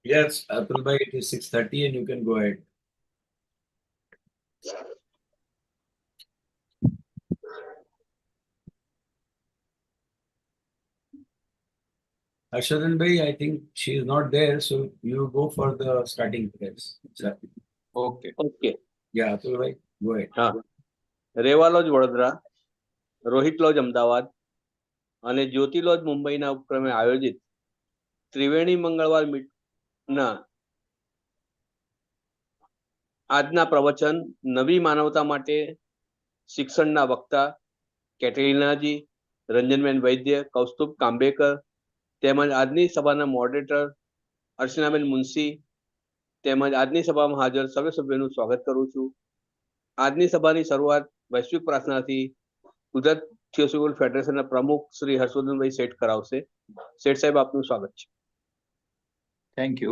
Yes, Atul it is 6:30 and you can go ahead. Harshadan I think she is not there, so you go for the starting prayers. Okay. Okay. Yeah, Atul go ahead. હા રેવાલોજ વડોદરા, રોહિતલોજ અમદાવાદ અને જ્યોતિલોજ મુંબઈના ઉપક્રમે આયોજિત ત્રિવેણી મંગળવાર મીટના આજના પ્રવચન નવી માનવતા માટે શિક્ષણના વક્તા કેટરીનાજી, રંજનબેન વૈદ્ય, કૌસ્તુભ કાંબેકર તેમજ આજની સભાના મોડરેટર અર્ચનાબેન મુનશી તેમજ આજની સભામાં હાજર સર્વે સભ્યોનું સ્વાગત કરું છું. આજની સભાની શરૂઆત વૈશ્વિક પ્રાર્થનાથી ગુજરાત થિયોસોફિકલ ફેડરેશનના પ્રમુખ શ્રી હર્ષવર્ધનભાઈ શેઠ કરાવશે. શેઠ સાહેબ આપનું સ્વાગત છે. Thank you.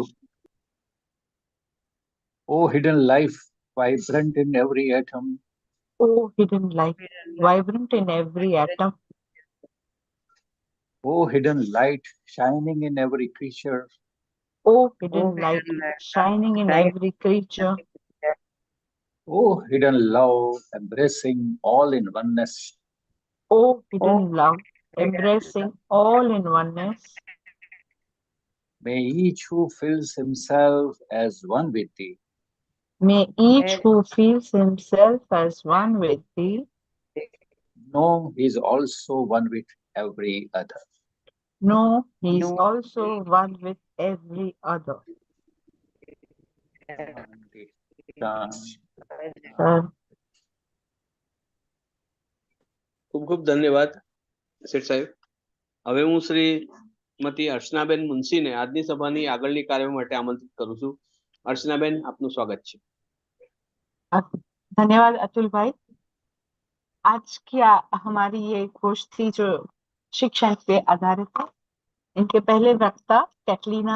Oh, hidden life, vibrant in every atom. Oh, hidden life, vibrant in every atom. Oh, hidden light, shining in every creature. Oh, hidden light, shining in every creature. Oh, hidden love, embracing all in oneness. Oh, hidden love, embracing all in oneness. May each who feels himself as one with thee. May each who feels himself as one with thee know he is also one with every other. know he is also one with every other. ખૂબ ખૂબ ધન્યવાદ શેઠ સાહેબ. હવે હું શ્રીમતી અર્ચનાબેન મુનશીને આજની સભાની આગળની કાર્ય માટે આમંત્રિત કરું છું. અર્ચનાબેન આપનું સ્વાગત છે. धन्यवाद अतुल भाई. आज की हमारी ये गोष्ठी जो शिक्षण पे आधारित है, इनके पहले वक्ता कैटलीना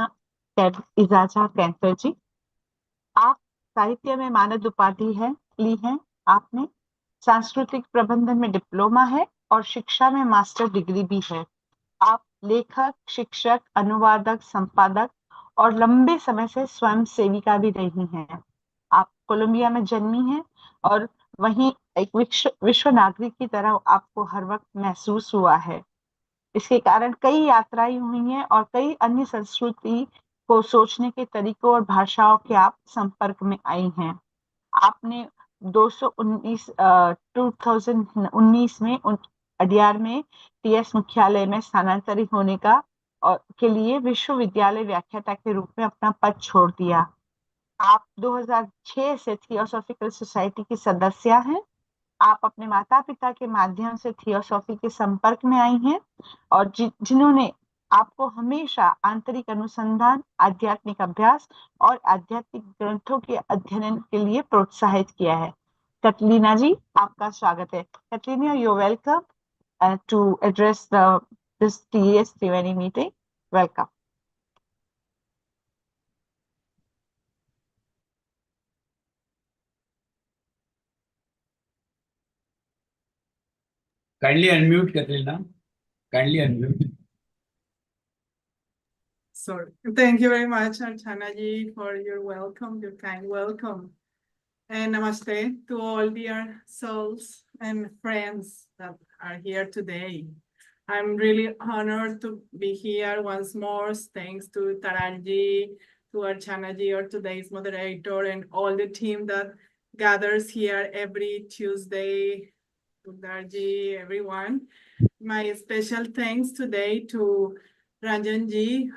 इजाजा कैंटर जी. आप साहित्य में मानद उपाधि ली है आपने, सांस्कृतिक प्रबंधन में डिप्लोमा है और शिक्षा में मास्टर डिग्री भी है. आप लेखक, शिक्षक, अनुवादक, संपादक और लंबे समय से स्वयं सेविका भी रही हैं. आप कोलंबिया में जन्मी हैं और वहीं एक विश्व नागरिक की तरह आपको हर वक्त महसूस हुआ है. इसके कारण कई यात्राएं हुई हैं और कई अन्य संस्कृति को सोचने के तरीकों और भाषाओं के आप संपर्क में आई हैं. आपने 2019 में अडियार में टीएस मुख्यालय में स्थानांतरित होने का और के लिए विश्वविद्यालय व्याख्याता के रूप में अपना पद छोड़ दिया. आप 2006 से थियोसॉफिकल सोसाइटी की सदस्य हैं. आप अपने माता पिता के माध्यम से थियोसॉफी के संपर्क में आई हैं और जिन्होंने आपको हमेशा आंतरिक अनुसंधान, आध्यात्मिक अभ्यास और आध्यात्मिक ग्रंथों के अध्ययन के लिए प्रोत्साहित किया है. कैटलीना जी, आपका स्वागत है. Catalina, you are welcome to address this TES Triveni meeting. Welcome. Kindly unmute, Katrina. Kindly unmute. Sorry. Thank you very much, Archana ji, for your welcome, your kind welcome. And namaste to all dear souls and friends that are here today. I'm really honored to be here once more. Thanks to Taranji, to Archana ji, or today's moderator, and all the team that gathers here every Tuesday. To Darji, everyone. My special thanks today to RANJAN ji,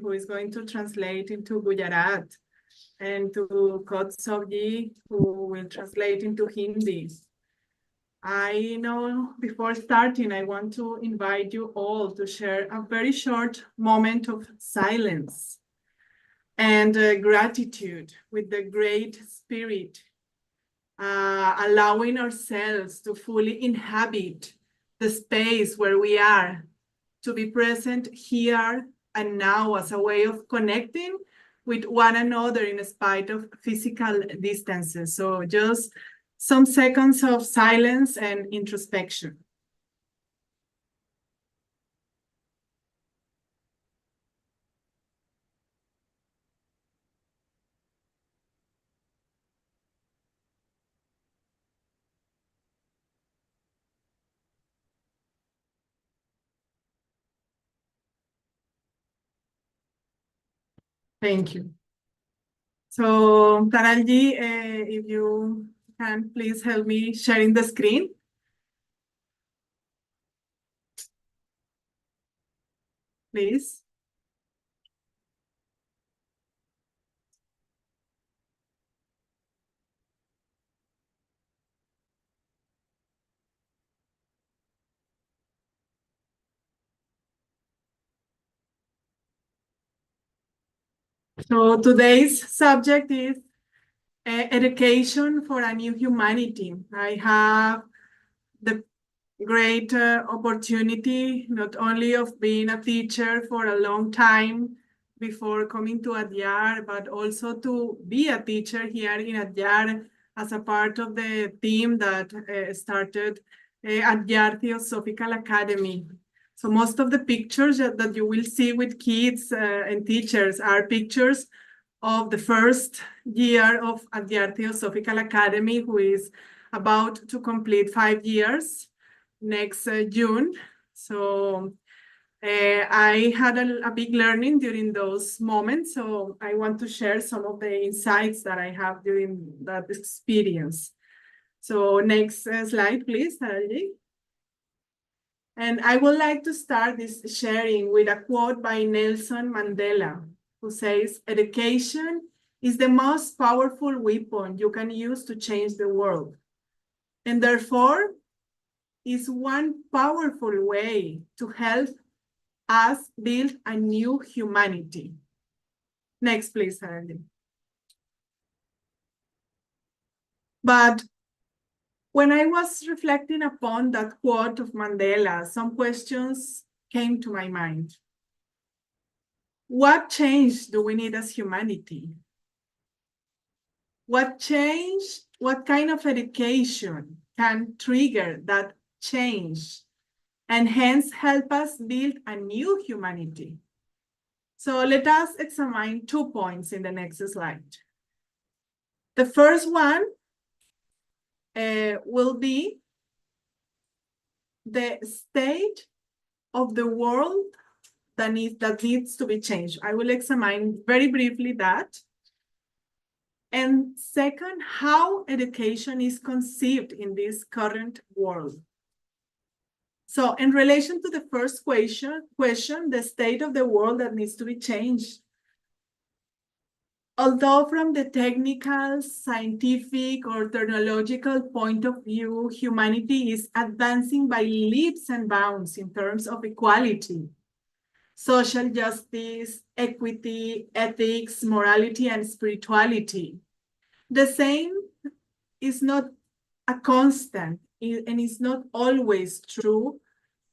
who is going to translate into Gujarat, and to KAUSTUBH ji, who will translate into Hindi. I know before starting, I want to invite you all to share a very short moment of silence and gratitude with the Great Spirit, allowing ourselves to fully inhabit the space where we are, to be present here and now as a way of connecting with one another in spite of physical distances. So just some seconds of silence and introspection. Thank you. So, Taralji, if you can please help me sharing the screen. Please. So today's subject is education for a new humanity. I have the great opportunity not only of being a teacher for a long time before coming to Adyar, but also to be a teacher here in Adyar as a part of the team that started Adyar Theosophical Academy. So most of the pictures that you will see with kids and teachers are pictures of the first year of Adyar Theosophical Academy, who is about to complete 5 years next June. So I had a big learning during those moments. So I want to share some of the insights that I have during that experience. So next slide, please, Harry. And I would like to start this sharing with a quote by Nelson Mandela, who says, "Education is the most powerful weapon you can use to change the world. And therefore, is one powerful way to help us build a new humanity." Next, please, Hardy. But when I was reflecting upon that quote of Mandela, some questions came to my mind. What change do we need as humanity? What change, what kind of education can trigger that change and hence help us build a new humanity? So let us examine 2 points in the next slide. The first one will be the state of the world that needs to be changed. I will examine very briefly that. And second, how education is conceived in this current world. So in relation to the first question, the state of the world that needs to be changed. Although from the technical, scientific, or technological point of view, humanity is advancing by leaps and bounds in terms of equality, social justice, equity, ethics, morality, and spirituality. The same is not a constant and is not always true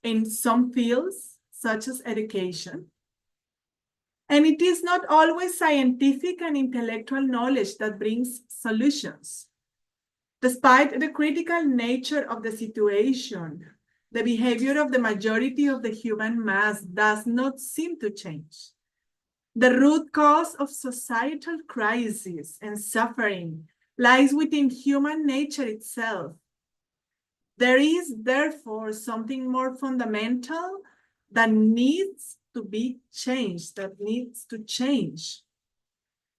in some fields, such as education. And it is not always scientific and intellectual knowledge that brings solutions. Despite the critical nature of the situation, the behavior of the majority of the human mass does not seem to change. The root cause of societal crisis and suffering lies within human nature itself. There is therefore something more fundamental that needs to be changed, that needs to change.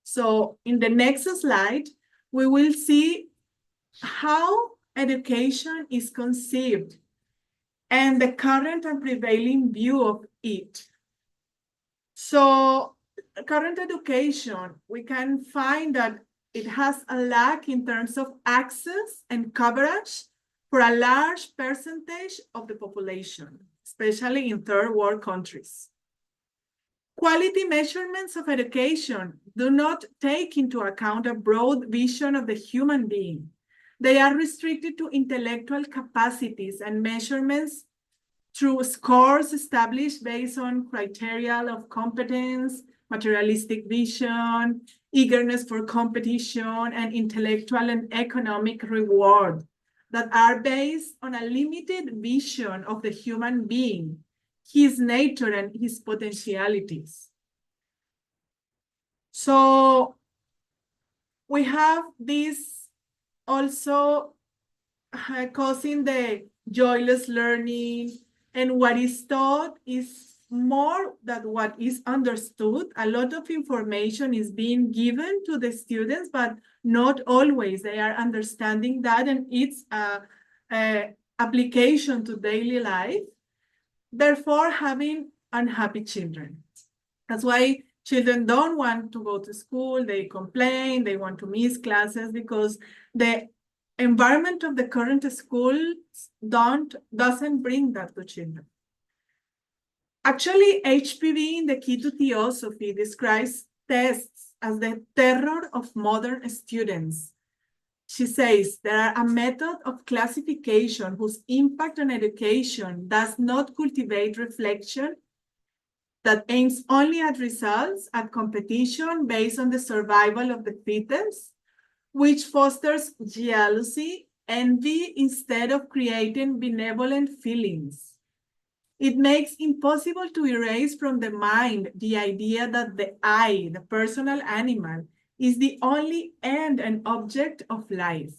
So in the next slide, we will see how education is conceived and the current and prevailing view of it. So current education, we can find that it has a lack in terms of access and coverage for a large percentage of the population, especially in third world countries. Quality measurements of education do not take into account a broad vision of the human being. They are restricted to intellectual capacities and measurements through scores established based on criteria of competence, materialistic vision, eagerness for competition, and intellectual and economic reward that are based on a limited vision of the human being, his nature, and his potentialities. So we have this also causing the joyless learning, and what is taught is more than what is understood. A lot of information is being given to the students, but not always they are understanding that, and it's a application to daily life, therefore having unhappy children. That's why children don't want to go to school, they complain, they want to miss classes, because the environment of the current schools doesn't bring that to children. Actually, HPV in the Key to Theosophy describes tests as the terror of modern students. She says there are a method of classification whose impact on education does not cultivate reflection, that aims only at results, at competition based on the survival of the fittest, which fosters jealousy, envy, instead of creating benevolent feelings. It makes impossible to erase from the mind the idea that the I, the personal animal, is the only end and object of life.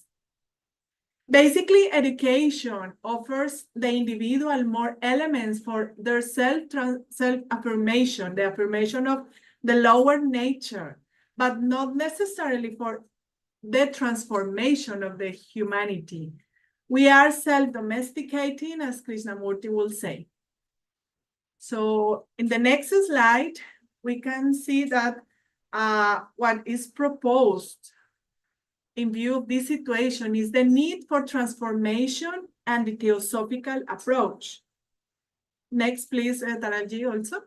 Basically, education offers the individual more elements for their self-affirmation, the affirmation of the lower nature, but not necessarily for the transformation of the humanity. We are self-domesticating, as Krishnamurti will say. So in the next slide, we can see that what is proposed in view of this situation is the need for transformation and the theosophical approach. Next, please, Taraji also.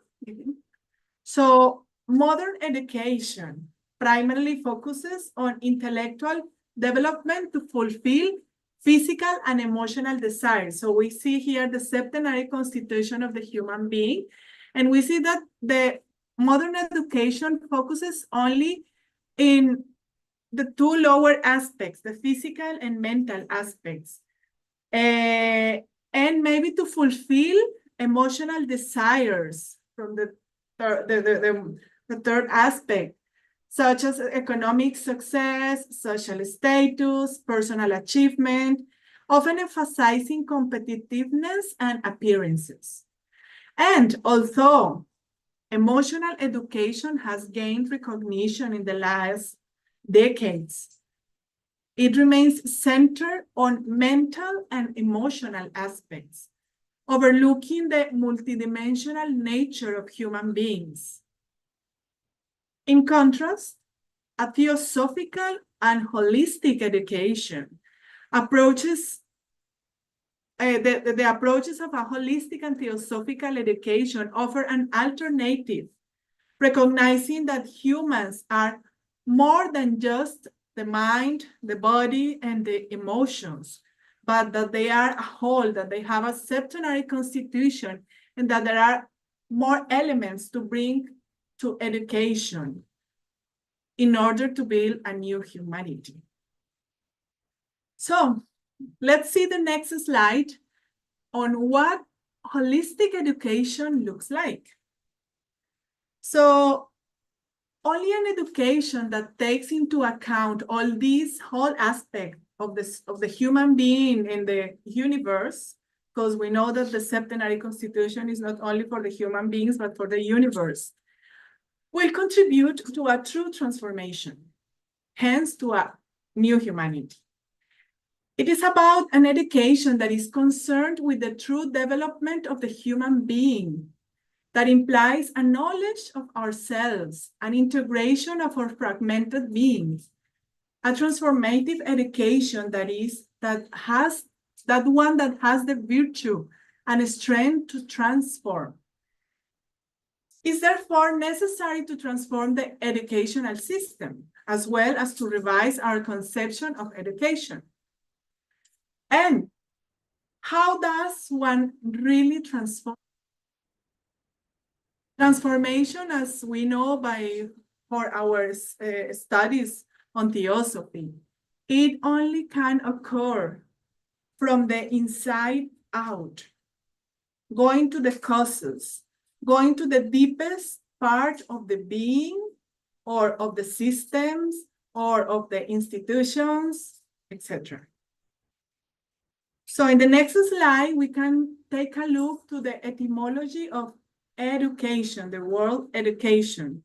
So modern education primarily focuses on intellectual development to fulfill physical and emotional desires. So we see here the septenary constitution of the human being, and we see that the modern education focuses only in the two lower aspects, the physical and mental aspects, and maybe to fulfill emotional desires from the third aspect, such as economic success, social status, personal achievement, often emphasizing competitiveness and appearances. And although emotional education has gained recognition in the last decades, it remains centered on mental and emotional aspects, overlooking the multidimensional nature of human beings. In contrast, a theosophical and holistic education approaches the approaches of a holistic and theosophical education offer an alternative, recognizing that humans are more than just the mind, the body, and the emotions, but that they are a whole, that they have a septenary constitution, and that there are more elements to bring to education in order to build a new humanity. So let's see the next slide on what holistic education looks like. So only an education that takes into account all these whole aspects of the human being in the universe, because we know that the septenary constitution is not only for the human beings, but for the universe, will contribute to a true transformation, hence to a new humanity. It is about an education that is concerned with the true development of the human being, that implies a knowledge of ourselves, an integration of our fragmented beings, a transformative education that has the virtue and strength to transform. It's therefore necessary to transform the educational system, as well as to revise our conception of education. And how does one really transform? Transformation, as we know for our studies on theosophy, it only can occur from the inside out, going to the causes, going to the deepest part of the being or of the systems or of the institutions, etc. So in the next slide, we can take a look to the etymology of education, the word education.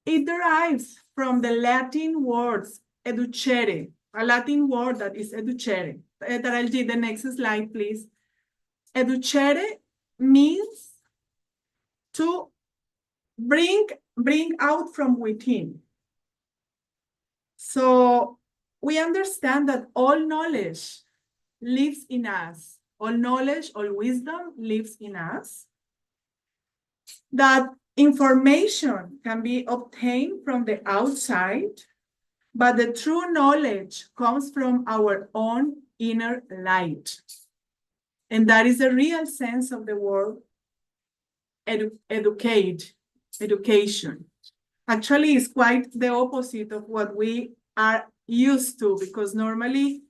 It derives from the Latin words educere, a Latin word that is educere. The next slide, please. Educere means to bring out from within. So we understand that all knowledge lives in us. All knowledge, all wisdom lives in us. That information can be obtained from the outside, but the true knowledge comes from our own inner light. And that is the real sense of the word education. Actually, it's quite the opposite of what we are used to, because normally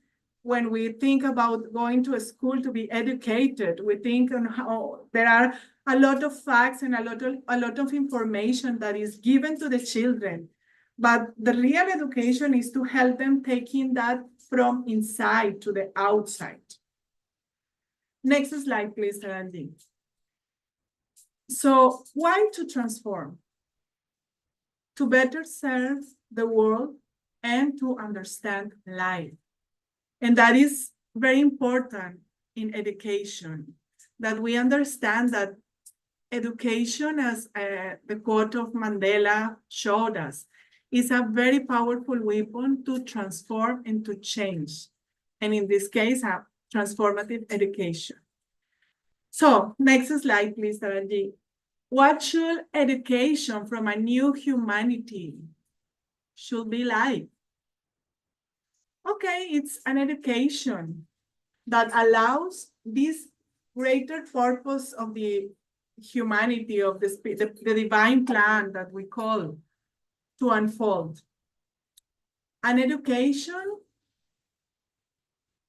when we think about going to a school to be educated, we think on how there are a lot of facts and a lot of information that is given to the children. But the real education is to help them taking that from inside to the outside. Next slide, please, Randy. So why to transform? To better serve the world and to understand life. And that is very important in education, that we understand that education, as the quote of Mandela showed us, is a very powerful weapon to transform and to change. And in this case, a transformative education. So next slide, please, Taraji. What should education from a new humanity should be like? Okay, it's an education that allows this greater purpose of the humanity, of the divine plan that we call, to unfold. An education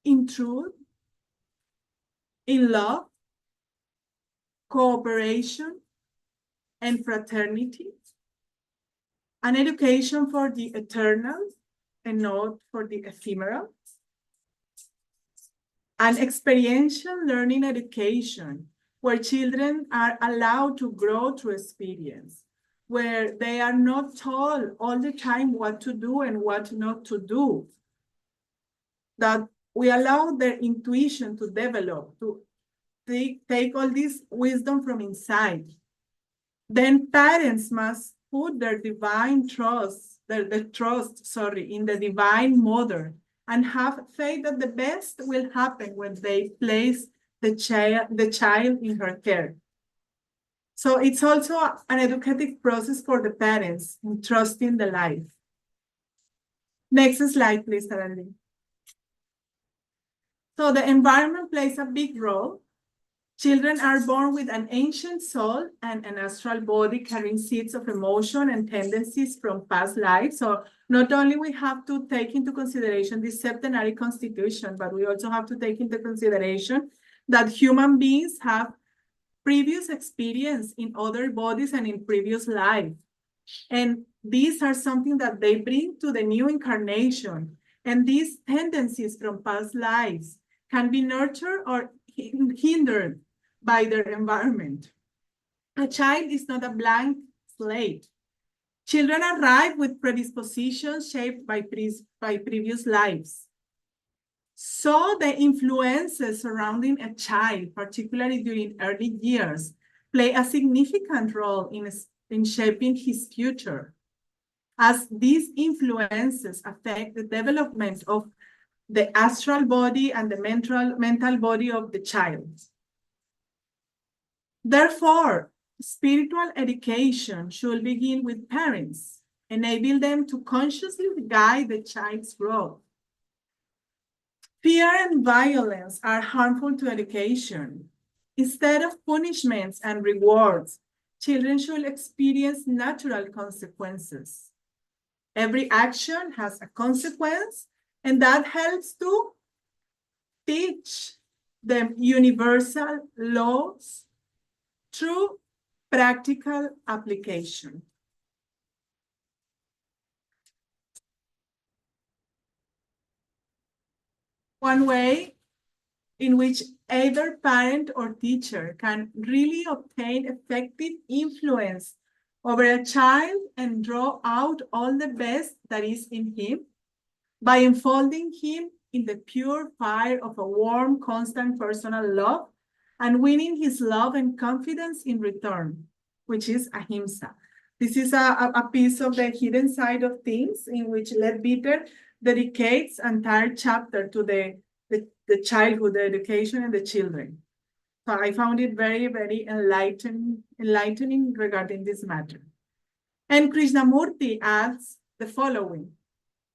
in truth, in love, cooperation, and fraternity. An education for the eternal and not for the ephemeral. An experiential learning education where children are allowed to grow through experience, where they are not told all the time what to do and what not to do. That we allow their intuition to develop, to take all this wisdom from inside. Then parents must put their divine trust, their trust in the divine mother, and have faith that the best will happen when they place the child in her care. So it's also an educative process for the parents in trusting the life. Next slide, please, Tarandi. So the environment plays a big role. Children are born with an ancient soul and an astral body carrying seeds of emotion and tendencies from past lives. So not only we have to take into consideration this septenary constitution, but we also have to take into consideration that human beings have previous experience in other bodies and in previous life. And these are something that they bring to the new incarnation. And these tendencies from past lives can be nurtured or hindered by their environment. A child is not a blank slate. Children arrive with predispositions shaped by previous lives. So the influences surrounding a child, particularly during early years, play a significant role in shaping his future, as these influences affect the development of the astral body and the mental body of the child. Therefore, spiritual education should begin with parents, enable them to consciously guide the child's growth. Fear and violence are harmful to education. Instead of punishments and rewards, children should experience natural consequences. Every action has a consequence, and that helps to teach them universal laws through practical application. One way in which either parent or teacher can really obtain effective influence over a child and draw out all the best that is in him by enfolding him in the pure fire of a warm, constant personal love and winning his love and confidence in return, which is ahimsa. This is a piece of the hidden side of things in which Leadbeater dedicates an entire chapter to the childhood, the education, and the children. So I found it very, very enlightening regarding this matter. And Krishnamurti adds the following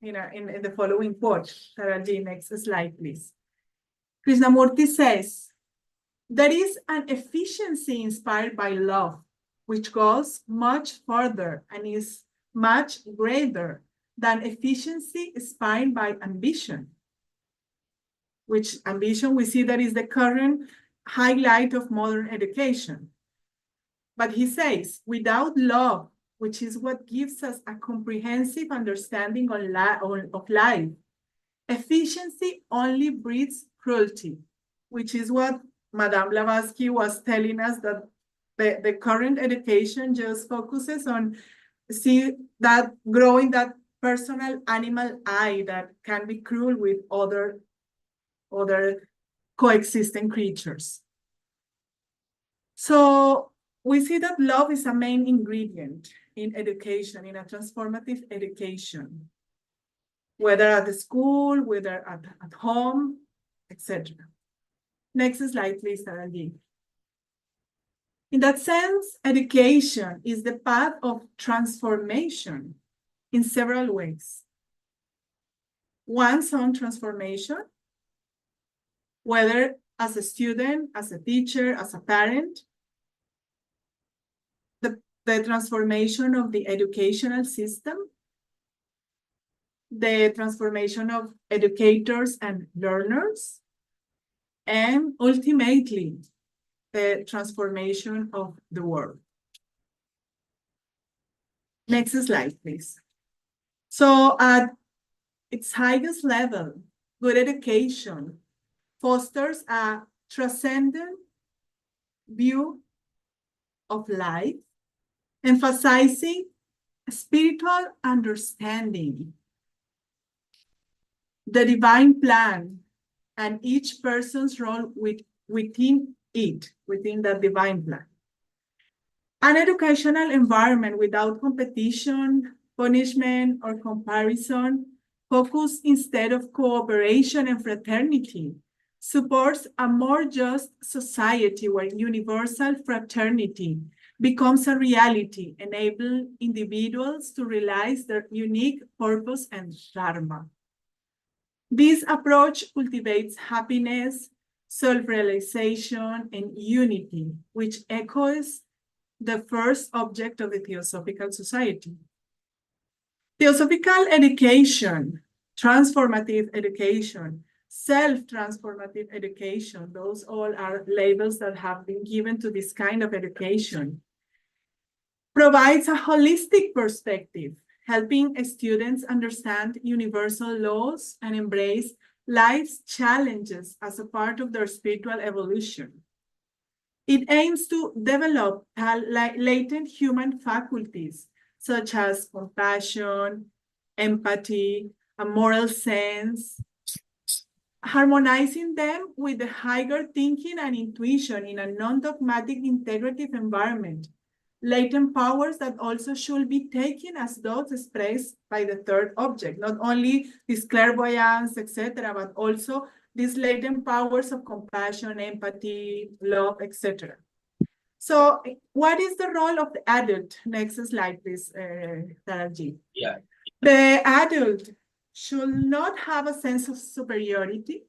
in the following quote. Saraji, next slide, please. Krishnamurti says, there is an efficiency inspired by love, which goes much further and is much greater than efficiency inspired by ambition. Which ambition, we see that is the current highlight of modern education. But he says, without love, which is what gives us a comprehensive understanding of life, efficiency only breeds cruelty, which is what Madame Blavatsky was telling us, that the current education just focuses on growing that personal animal eye that can be cruel with other coexisting creatures. So we see that love is a main ingredient in education, in a transformative education, whether at the school, whether at home, etc. Next slide, please, Saraji. In that sense, education is the path of transformation in several ways. One's own transformation, whether as a student, as a teacher, as a parent, the transformation of the educational system, the transformation of educators and learners, and ultimately, the transformation of the world. Next slide, please. So at its highest level, good education fosters a transcendent view of life, emphasizing spiritual understanding, the divine plan, and each person's role within that divine plan. An educational environment without competition, punishment, or comparison, focused instead of cooperation and fraternity, supports a more just society where universal fraternity becomes a reality, enabling individuals to realize their unique purpose and dharma. This approach cultivates happiness, self-realization, and unity, which echoes the first object of the Theosophical Society. Theosophical education, transformative education, self-transformative education, those all are labels that have been given to this kind of education, provides a holistic perspective, helping students understand universal laws and embrace life's challenges as a part of their spiritual evolution. It aims to develop latent human faculties, such as compassion, empathy, a moral sense, harmonizing them with the higher thinking and intuition in a non-dogmatic integrative environment. Latent powers that also should be taken as those expressed by the third object, not only this clairvoyance, etc., but also these latent powers of compassion, empathy, love, etc. So what is the role of the adult? Next slide, please, Taraji. Yeah. The adult should not have a sense of superiority.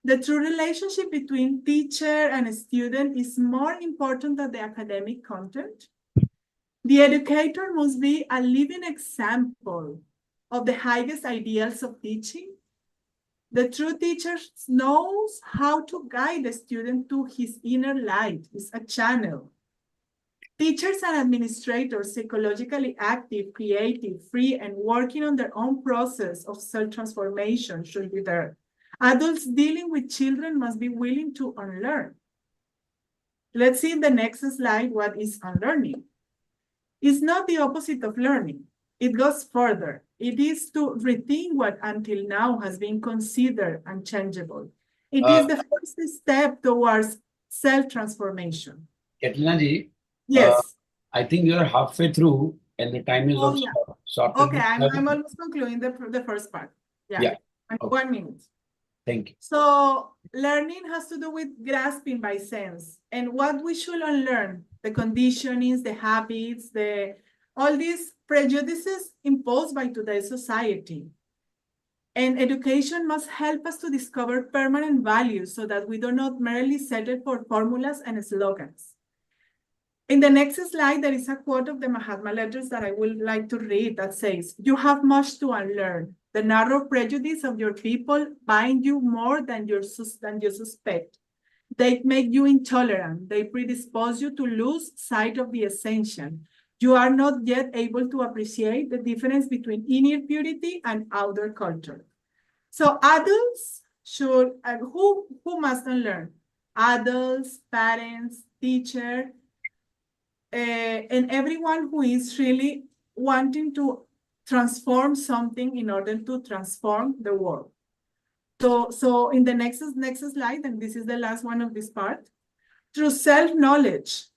The true relationship between teacher and student is more important than the academic content. The educator must be a living example of the highest ideals of teaching. The true teacher knows how to guide the student to his inner light. It's a channel. Teachers and administrators, psychologically active, creative, free, and working on their own process of self-transformation should be there. Adults dealing with children must be willing to unlearn. Let's see in the next slide what is unlearning. It's not the opposite of learning. It goes further. It is to rethink what until now has been considered unchangeable. It is the first step towards self-transformation. Catalina ji, Yes. I think you are halfway through and the time is Oh, also yeah. so after Okay, this, I'm almost concluding the first part. Yeah. Okay. 1 minute. Thank you. So learning has to do with grasping by sense and what we should unlearn, the conditionings, the habits, all these prejudices imposed by today's society. And education must help us to discover permanent values so that we do not merely settle for formulas and slogans. In the next slide, there is a quote of the Mahatma letters that I would like to read that says, "You have much to unlearn. The narrow prejudice of your people bind you more than you suspect. They make you intolerant. They predispose you to lose sight of the essential. You are not yet able to appreciate the difference between inner purity and outer culture." So adults should, who must unlearn? Adults, parents, teachers, and everyone who is really wanting to transform something in order to transform the world. So in the next slide, and this is the last one of this part, through self-knowledge,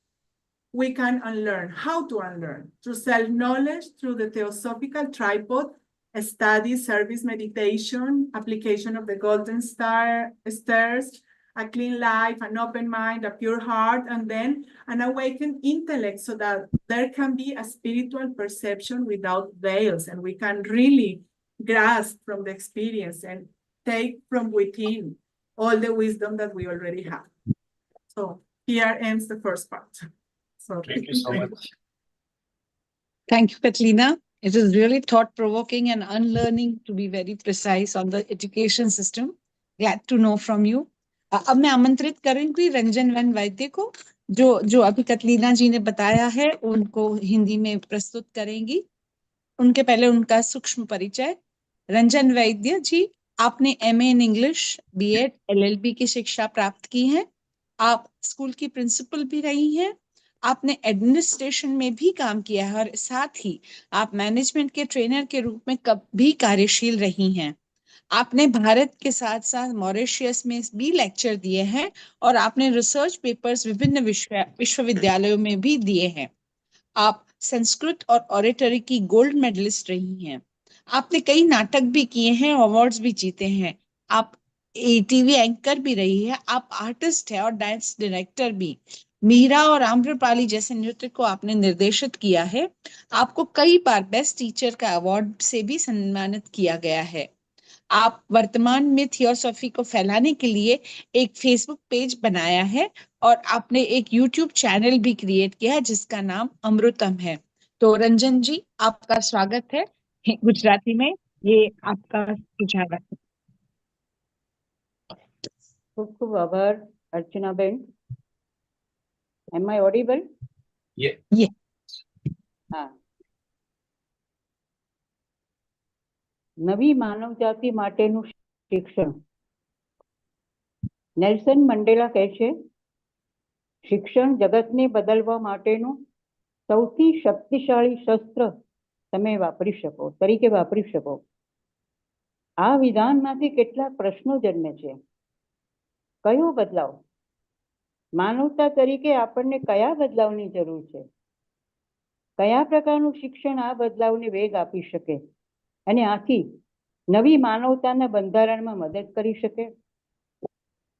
we can unlearn. How to unlearn? Through self-knowledge, through the theosophical tripod, study, service, meditation, application of the golden stairs, a clean life, an open mind, a pure heart, and then an awakened intellect so that there can be a spiritual perception without veils, and we can really grasp from the experience and take from within all the wisdom that we already have. So here ends the first part. So Thank you so much. Thank you, Catalina. It is really thought-provoking and unlearning, to be very precise, on the education system. Glad to know from you. अब मैं आमंत्रित करूंगी Ranjan van वैद्य को, जो अभी कतलीना जी ने बताया है उनको हिंदी में प्रस्तुत करेंगी। उनके पहले उनका सूक्ष्म परिचय। रंजन वैद्य जी, आपने MA in English, BEd, LLB की शिक्षा प्राप्त की है। आप स्कूल की प्रिंसिपल भी रही हैं। आपने एडमिनिस्ट्रेशन में भी काम किया है और साथ ही आप मैनेजमेंट के ट्रेनर के रूप में भी कार्यशील रही हैं। आपने भारत के साथ साथ मॉरिशस में भी लेक्चर दिए हैं और आपने रिसर्च पेपर्स विभिन्न विश्वविद्यालयों में भी दिए हैं। आप संस्कृत और ऑरेटरी की गोल्ड मेडलिस्ट रही हैं। आपने कई नाटक भी किए हैं, अवार्ड्स भी जीते हैं। आप टीवी एंकर भी रही है। आप आर्टिस्ट है और डांस डायरेक्टर भी। मीरा और आम्रपाली जैसे नृत्य को आपने निर्देशित किया है। आपको कई बार बेस्ट टीचर का अवार्ड से भी सम्मानित किया गया है। आप वर्तमान में थियोसॉफी को फैलाने के लिए एक फेसबुक पेज बनाया है और आपने एक यूट्यूब चैनल भी क्रिएट किया है जिसका नाम अमृतम है। तो रंजन जी, आपका स्वागत है गुजराती में, ये आपका सुझाव है। खूब खूब आभार अर्चना Ben. Am I audible? Yeah. हाँ। નવી માનવ જાતિ માટેનું શિક્ષણ। નેલ્સન મંડેલા કહે છે, શિક્ષણ જગતને બદલવા માટેનું સૌથી શક્તિશાળી શસ્ત્ર તમે તરીકે વાપરી શકો। આ વિધાનમાંથી કેટલાક પ્રશ્નો જન્મે છે। કયો બદલાવ? માનવતા તરીકે આપણને કયા બદલાવની જરૂર છે? કયા પ્રકારનું શિક્ષણ આ બદલાવને વેગ આપી શકે અને આથી નવી માનવતાના બંધારણમાં મદદ કરી શકે?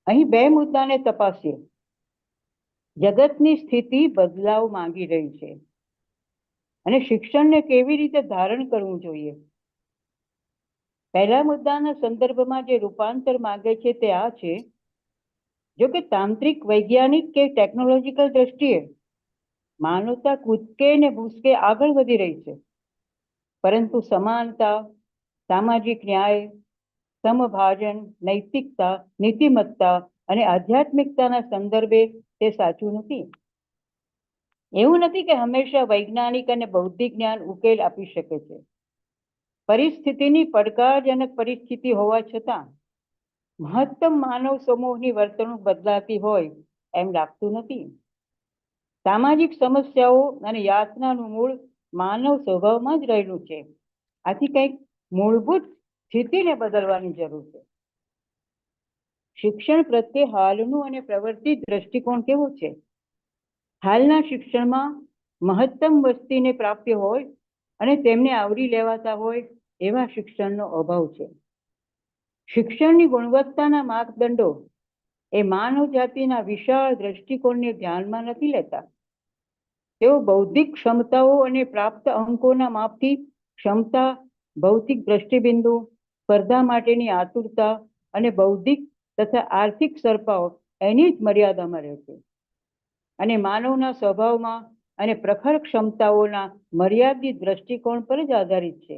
અહીં બે મુદ્દાને તપાસીએ। જગતની સ્થિતિ બદલાવ માંગી રહી છે અને શિક્ષણને કેવી રીતે ધારણ કરવું જોઈએ। પહેલા મુદ્દાના સંદર્ભમાં જે રૂપાંતર માંગે છે તે આ છે, જો કે તાંત્રિક, વૈજ્ઞાનિક કે ટેકનોલોજીકલ દ્રષ્ટિએ માનવતા કૂદકે ને ભૂસકે આગળ વધી રહી છે, પરંતુ સમાનતા, સામાજિક ન્યાય, સમભાજન, નૈતિકતા, નીતિમત્તા અને આધ્યાત્મિકતાના સંદર્ભે તે સાચું નથી। એવું નથી કે હંમેશા વૈજ્ઞાનિક અને બૌદ્ધિક જ્ઞાન ઉકેલ આપી શકે છે। પરિસ્થિતિની પડકારજનક પરિસ્થિતિ હોવા છતાં મહત્તમ માનવ સમૂહની વર્તણૂક બદલાતી હોય એમ લાગતું નથી. સામાજિક સમસ્યાઓ અને યાતનાનું મૂળ માનવ સ્વભાવમાં જ રહેલું છે. આથી કંઈક મૂળભૂત સ્થિતિને બદલવાની જરૂર છે. શિક્ષણ પ્રત્યે હાલનું અને પ્રવર્તિત દ્રષ્ટિકોણ કેવું છે? હાલના શિક્ષણમાં મહત્તમ વસ્તીને પ્રાપ્ય હોય અને તેમને આવરી લેવાતા હોય એવા શિક્ષણનો અભાવ છે. શિક્ષણની ગુણવત્તાના માપદંડો એ માનવ જાતિના વિશાળ દ્રષ્ટિકોણને ધ્યાનમાં નથી લેતા. તેઓ બૌદ્ધિક ક્ષમતાઓ અને પ્રાપ્ત અંકોના માપથી ક્ષમતા, ભૌતિક દ્રષ્ટિબિંદુ, સ્પર્ધા માટેની આતુરતા અને બૌદ્ધિક તથા આર્થિક સરપાઓ એની જ મર્યાદામાં રહે છે અને માનવના સ્વભાવમાં અને પ્રખર ક્ષમતાઓના મર્યાદિત દ્રષ્ટિકોણ પર જ આધારિત છે.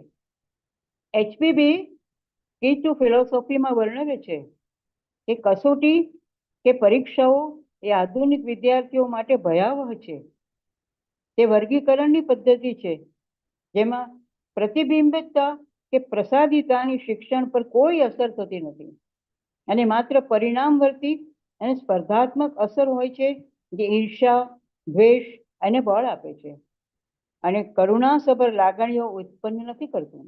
HPB કી ટુ ફિલોસોફીમાં વર્ણવે છે કે કસોટી કે પરીક્ષાઓ એ આધુનિક વિદ્યાર્થીઓ માટે ભયાવહ છે. તે વર્ગીકરણની પદ્ધતિ છે જેમાં પ્રતિબિંબિતતા કે પ્રસાદિતાની શિક્ષણ પર કોઈ અસર થતી નથી અને માત્ર પરિણામવર્તી અને સ્પર્ધાત્મક અસર હોય છે જે ઈર્ષા, દ્વેષ અને બળ આપે છે અને કરુણાસભર લાગણીઓ ઉત્પન્ન નથી કરતું.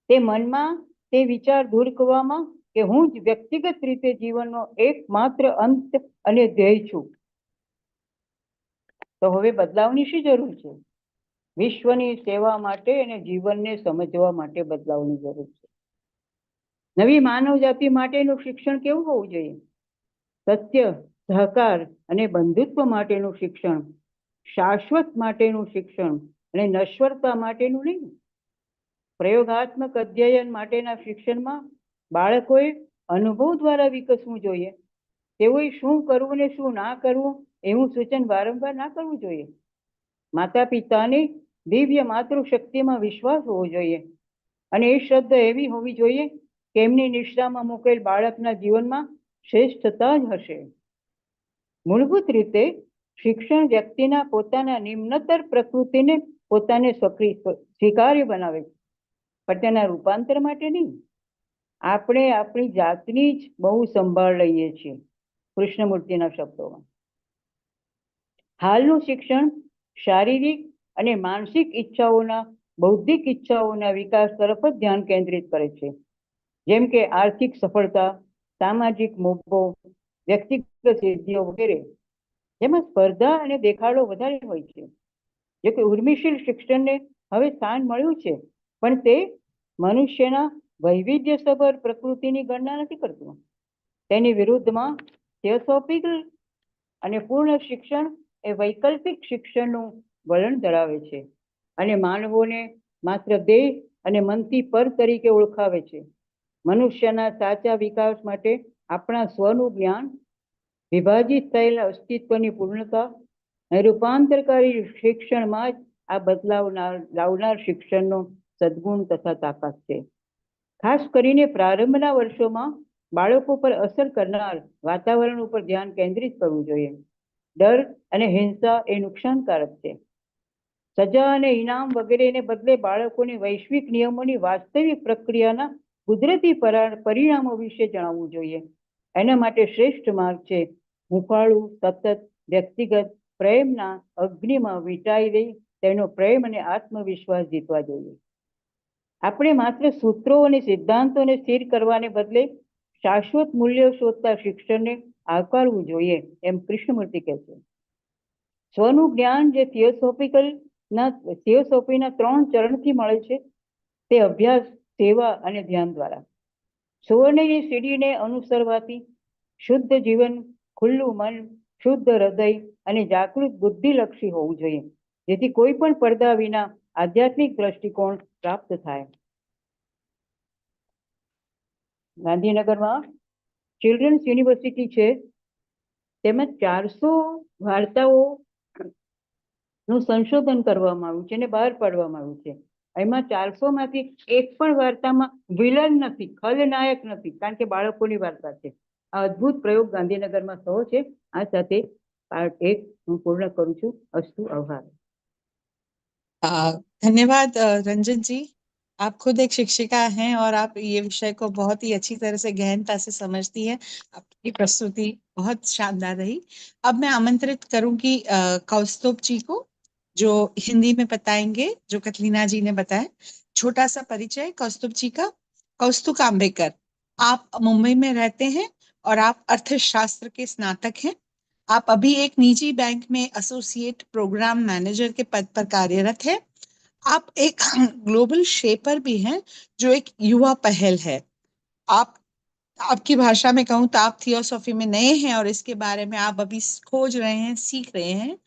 તે મનમાં તે વિચાર દૂર કરવામાં કે હું જ વ્યક્તિગત રીતે જીવનનો એકમાત્ર અંત અને ધ્યેય છું. તો હવે બદલાવની શી જરૂર છે? વિશ્વની સેવા માટે અને જીવનને સમજવા માટે બદલાવની જરૂર છે. નવી માનવ જાતિ માટેનું શિક્ષણ કેવું હોવું જોઈએ? સત્ય, સહકાર અને બંધુત્વ માટેનું શિક્ષણ, શાશ્વત માટેનું શિક્ષણ અને નશ્વરતા માટેનું નહીં. પ્રયોગાત્મક અધ્યયન માટેના શિક્ષણમાં બાળકોએ અનુભવ દ્વારા વિકસવું જોઈએ. તેઓએ શું કરવું ને શું ના કરવું એવું સૂચન વારંવાર ના કરવું જોઈએ. માતા પિતાની દિવ્ય માતૃશક્તિમાં વિશ્વાસ હોવો જોઈએ અને એ શ્રદ્ધા એવી હોવી જોઈએ કે એમની નિશ્રામાં મૂકેલ બાળકના જીવનમાં શ્રેષ્ઠતા જ હશે. મૂળભૂત રીતે શિક્ષણ વ્યક્તિના પોતાના નિમ્નતર પ્રકૃતિને પોતાને સ્વીકાર્ય બનાવે છે, પણ તેના રૂપાંતર માટે નહીં. આપણે આપણી જાતની જ બહુ સંભાળ લઈએ છીએ. કૃષ્ણમૂર્તિના શબ્દોમાં હાલનું શિક્ષણ શારીરિક અને માનસિક ઈચ્છાઓના, બૌદ્ધિક ઈચ્છાઓના વિકાસ તરફ જ ધ્યાન કેન્દ્રિત કરે છે, જેમ કે આર્થિક સફળતા, સામાજિક મોભો, વ્યક્તિગત સિદ્ધિઓ વગેરે, જેમાં સ્પર્ધા અને દેખાડો વધારે હોય છે. જો કે ઉર્મિશીલ શિક્ષણને હવે સ્થાન મળ્યું છે, પણ તે મનુષ્યના વૈવિધ્યસભર પ્રકૃતિની ગણના નથી કરતું. તેની વિરુદ્ધમાં theosophical અને પૂર્ણ શિક્ષણ એ વૈકલ્પિક શિક્ષણનું વલણ ધરાવે છે અને માનવોને માત્ર દેહ અને મનથી પર તરીકે ઓળખાવે છે. મનુષ્યના સાચા વિકાસ માટે આપણા સ્વનું જ્ઞાન, વિભાજિત થયેલા અસ્તિત્વની પૂર્ણતા અને રૂપાંતરકારી શિક્ષણમાં જ આ બદલાવ લાવનાર શિક્ષણનો સદગુણ તથા તાકાત છે. ખાસ કરીને પ્રારંભના વર્ષોમાં બાળકો પર અસર કરનાર વાતાવરણ ઉપર ધ્યાન કેન્દ્રિત કરવું જોઈએ. ડર અને હિંસા એ નુકસાનકારક છે. સજા અને ઇનામ વગેરેને બદલે બાળકોને વૈશ્વિક નિયમોની વાસ્તવિક પ્રક્રિયાના કુદરતી પરિણામો વિશે જણાવવું જોઈએ. એના માટે શ્રેષ્ઠ માર્ગ છે હુંફાળું સતત વ્યક્તિગત પ્રેમના અગ્નિમાં વીંટાઈ દઈ તેનો પ્રેમ અને આત્મવિશ્વાસ જીતવા જોઈએ. આપણે માત્ર સૂત્રો અને સિદ્ધાંતોને સ્થિર કરવાને બદલે શાશ્વત મૂલ્યો શોધતા શિક્ષણને આવકારવું જોઈએ, એમ કૃષ્ણમૂર્તિ કહે છે. સ્વનું જ્ઞાન જે થિયોસોફીના 3 ચરણથી મળે છે, તે અભ્યાસ, સેવા અને ધ્યાન દ્વારા. સુવર્ણની સીડીને અનુસરવાથી શુદ્ધ જીવન, ખુલ્લું મન, શુદ્ધ હૃદય અને જાગૃત બુદ્ધિલક્ષી હોવું જોઈએ, જેથી કોઈ પણ પડદા વિના આધ્યાત્મિક દ્રષ્ટિકોણ પ્રાપ્ત થાય. ગાંધીનગરમાં ચિલ્ડ્રન્સ યુનિવર્સિટી છે, તેમાં 400 વાર્તાઓ નું સંશોધન કરવામાં આવ્યું છે અને બહાર પાડવામાં આવ્યું છે. એમાં 400 માંથી એક પણ વાર્તામાં વિલન નથી, ખલનાયક નથી, કારણ કે બાળકોની વાર્તા છે. આ અદ્ભુત પ્રયોગ ગાંધીનગરમાં થયો છે. આ સાથે પાર્ટ 1 હું પૂર્ણ કરું છું. અસ્તુ, આભાર. ધન્યવાદ રંજનજી. आप खुद एक शिक्षिका हैं और आप ये विषय को बहुत ही अच्छी तरह से गहनता से समझती हैं। आपकी प्रस्तुति बहुत शानदार रही। अब मैं आमंत्रित करूंगी कौस्तुभ जी को, जो हिंदी में बताएंगे जो कैटलीना जी ने बताया। छोटा सा परिचय कौस्तुभ जी का। कौस्तुभ काम्बेकर, आप मुंबई में रहते हैं और आप अर्थशास्त्र के स्नातक हैं। आप अभी एक निजी बैंक में एसोसिएट प्रोग्राम मैनेजर के पद पर कार्यरत है। आप एक ग्लोबल शेपर भी हैं, जो एक युवा पहल है। आप, आपकी भाषा में कहूँ तो आप थियोसॉफी में नए हैं और इसके बारे में आप अभी खोज रहे हैं, सीख रहे हैं,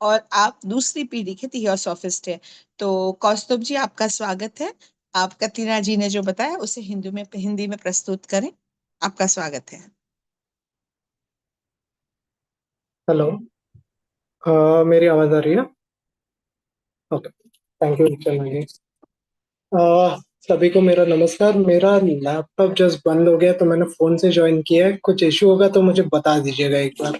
और आप दूसरी पीढ़ी के थियोसॉफिस्ट हैं। तो कौस्तुभ जी, आपका स्वागत है। आप कैटलीना जी ने जो बताया उसे हिंदी में प्रस्तुत करें। आपका स्वागत है। हेलो, मेरी आवाज आ रही है? ओके, थैंक यू चलना जी। सभी को मेरा नमस्कार। मेरा लैपटॉप जस्ट बंद हो गया तो मैंने फोन से ज्वाइन किया है। कुछ इशू होगा तो मुझे बता दीजिएगा एक बार।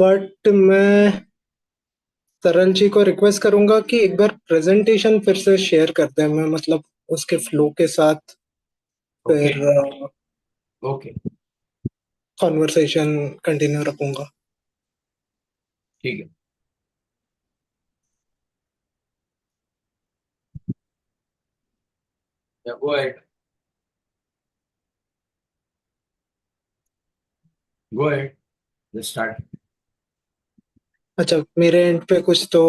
बट मैं सरल जी को रिक्वेस्ट करूंगा कि एक बार प्रेजेंटेशन फिर से शेयर करते हैं। मैं मतलब उसके फ्लो के साथ फिर ओके, कॉन्वर्सेशन कंटिन्यू रखूंगा। ठीक है। Yeah, go ahead. Go ahead. Let's start. अच्छा, मेरे एंड पे कुछ तो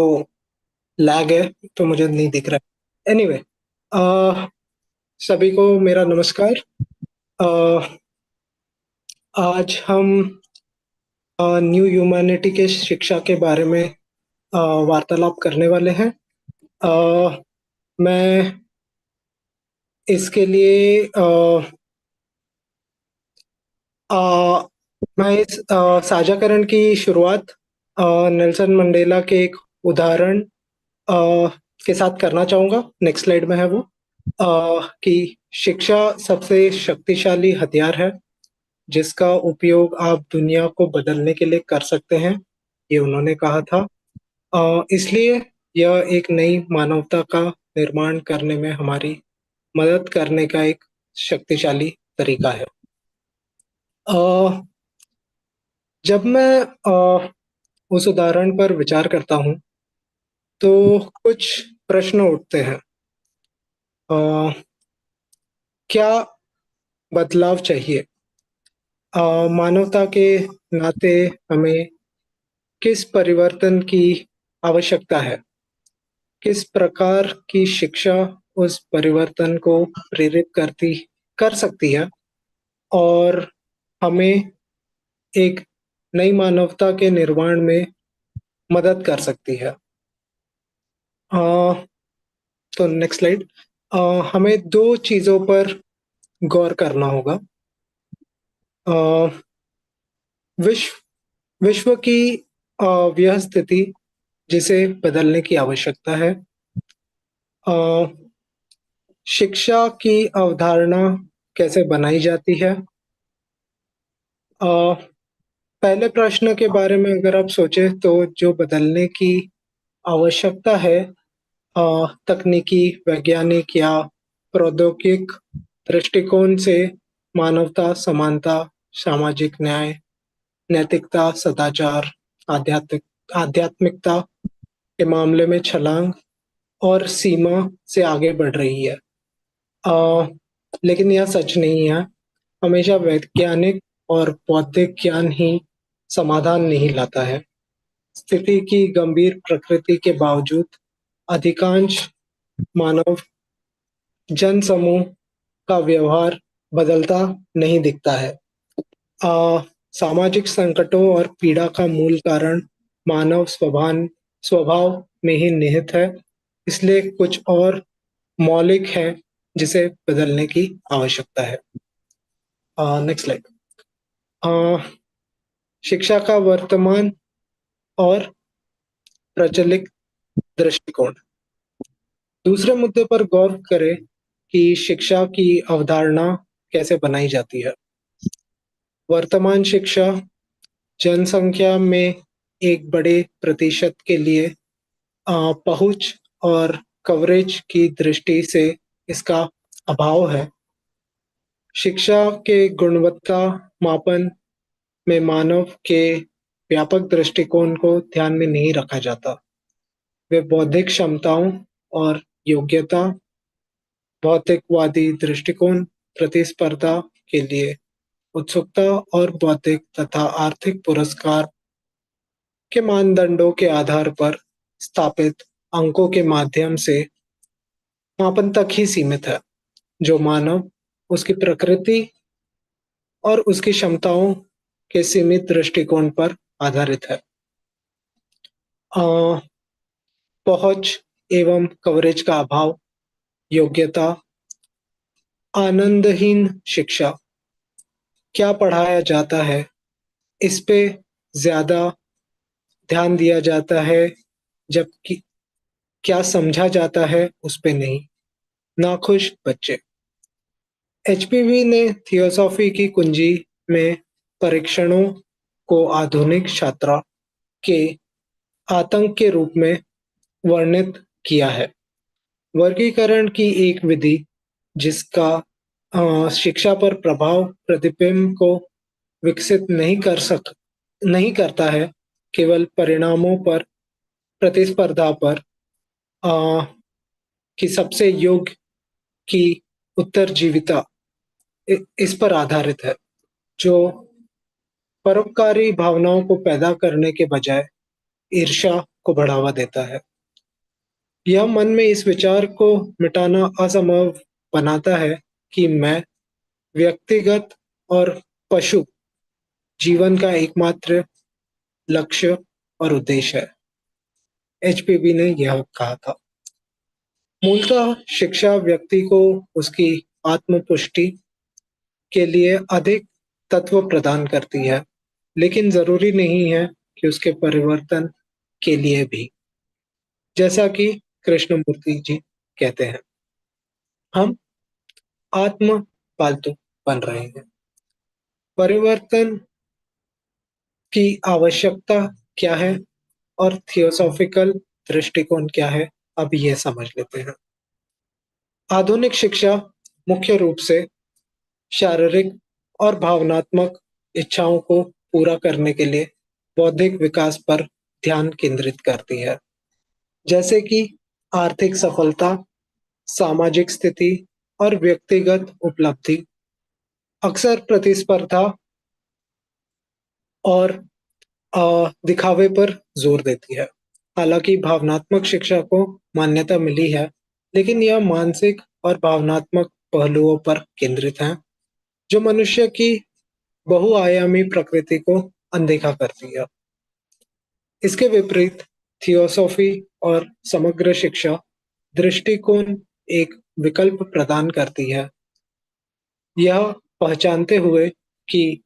लैग है तो मुझे नहीं दिख रहा है। एनीवे, सभी को मेरा नमस्कार। आज हम न्यू ह्यूमैनिटी के शिक्षा के बारे में वार्तालाप करने वाले हैं। मैं इसके लिए मैं इस साझाकरण की शुरुआत नेल्सन मंडेला के एक उदाहरण के साथ करना चाहूँगा। नेक्स्ट स्लाइड में है वो, कि शिक्षा सबसे शक्तिशाली हथियार है जिसका उपयोग आप दुनिया को बदलने के लिए कर सकते हैं, ये उन्होंने कहा था। इसलिए यह एक नई मानवता का निर्माण करने में हमारी मदद करने का एक शक्तिशाली तरीका है। जब मैं उस उदाहरण पर विचार करता हूँ तो कुछ प्रश्न उठते हैं। क्या बदलाव चाहिए? मानवता के नाते हमें किस परिवर्तन की आवश्यकता है? किस प्रकार की शिक्षा उस परिवर्तन को प्रेरित कर सकती है और हमें एक नई मानवता के निर्माण में मदद कर सकती है? तो नेक्स्ट स्लाइड। हमें दो चीजों पर गौर करना होगा। विश्व की वह स्थिति जिसे बदलने की आवश्यकता है। शिक्षा की अवधारणा कैसे बनाई जाती है? पहले प्रश्न के बारे में अगर आप सोचे तो जो बदलने की आवश्यकता है, तकनीकी, वैज्ञानिक या प्रौद्योगिक दृष्टिकोण से मानवता, समानता, सामाजिक न्याय, नैतिकता, सदाचार, आध्यात्मिकता के मामले में छलांग और सीमा से आगे बढ़ रही है। लेकिन यह सच नहीं है। हमेशा वैज्ञानिक और बौद्धिक ज्ञान ही समाधान नहीं लाता है। स्थिति की गंभीर प्रकृति के बावजूद अधिकांश मानव जनसमूह का व्यवहार बदलता नहीं दिखता है। सामाजिक संकटों और पीड़ा का मूल कारण मानव स्वभाव में ही निहित है। इसलिए कुछ और मौलिक है जिसे बदलने की आवश्यकता है। Next slide. शिक्षा का वर्तमान और प्रचलित दृष्टिकोण। दूसरे मुद्दे पर गौर करें कि शिक्षा की अवधारणा कैसे बनाई जाती है। वर्तमान शिक्षा जनसंख्या में एक बड़े प्रतिशत के लिए पहुंच और कवरेज की दृष्टि से इसका अभाव है। शिक्षा के गुणवत्ता मापन में मानव के व्यापक दृष्टिकोण को ध्यान में नहीं रखा जाता। वे बौद्धिक क्षमताओं और योग्यता, भौतिकवादी दृष्टिकोण, प्रतिस्पर्धा के लिए उत्सुकता और बौद्धिक तथा आर्थिक पुरस्कार के मानदंडों के आधार पर स्थापित अंकों के माध्यम से मापन तक ही सीमित है, जो मानव, उसकी प्रकृति और उसकी क्षमताओं के सीमित दृष्टिकोण पर आधारित है। पहुंच एवं कवरेज का अभाव, योग्यता, आनंदहीन शिक्षा, क्या पढ़ाया जाता है इस पे ज्यादा ध्यान दिया जाता है, जबकि क्या समझा जाता है उस पे नहीं। नाखुश बच्चे। एचपीवी ने थियोसॉफी की कुंजी में परीक्षणों को आधुनिक छात्रा के आतंक के रूप में वर्णित किया है। वर्गीकरण की एक विधि जिसका शिक्षा पर प्रभाव प्रतिबिंब को विकसित नहीं करता है, केवल परिणामों पर, प्रतिस्पर्धा पर कि सबसे योग्य की उत्तरजीविता इस पर आधारित है, जो परोपकारी भावनाओं को पैदा करने के बजाय ईर्ष्या को बढ़ावा देता है। यह मन में इस विचार को मिटाना असंभव बनाता है कि मैं व्यक्तिगत और पशु जीवन का एकमात्र लक्ष्य और उद्देश्य है। एचपीवी ने यह कहा था। मूलतः शिक्षा व्यक्ति को उसकी आत्मपुष्टि के लिए अधिक तत्व प्रदान करती है, लेकिन जरूरी नहीं है कि उसके परिवर्तन के लिए भी। जैसा कि कृष्णमूर्ति जी कहते हैं, हम आत्म पालतू बन रहे हैं। परिवर्तन की आवश्यकता क्या है और थियोसॉफिकल दृष्टिकोण क्या है, अब ये समझ लेते हैं। आधुनिक शिक्षा मुख्य रूप से शारीरिक और भावनात्मक इच्छाओं को पूरा करने के लिए बौद्धिक विकास पर ध्यान केंद्रित करती है, जैसे कि आर्थिक सफलता, सामाजिक स्थिति और व्यक्तिगत उपलब्धि। अक्सर प्रतिस्पर्धा और दिखावे पर जोर देती है। हालांकि भावनात्मक शिक्षा को मान्यता मिली है, लेकिन यह मानसिक और भावनात्मक पहलुओं पर केंद्रित है, जो मनुष्य की बहुआयामी प्रकृति को अनदेखा करती है। इसके विपरीत थियोसॉफी और समग्र शिक्षा दृष्टिकोण एक विकल्प प्रदान करती है, यह पहचानते हुए कि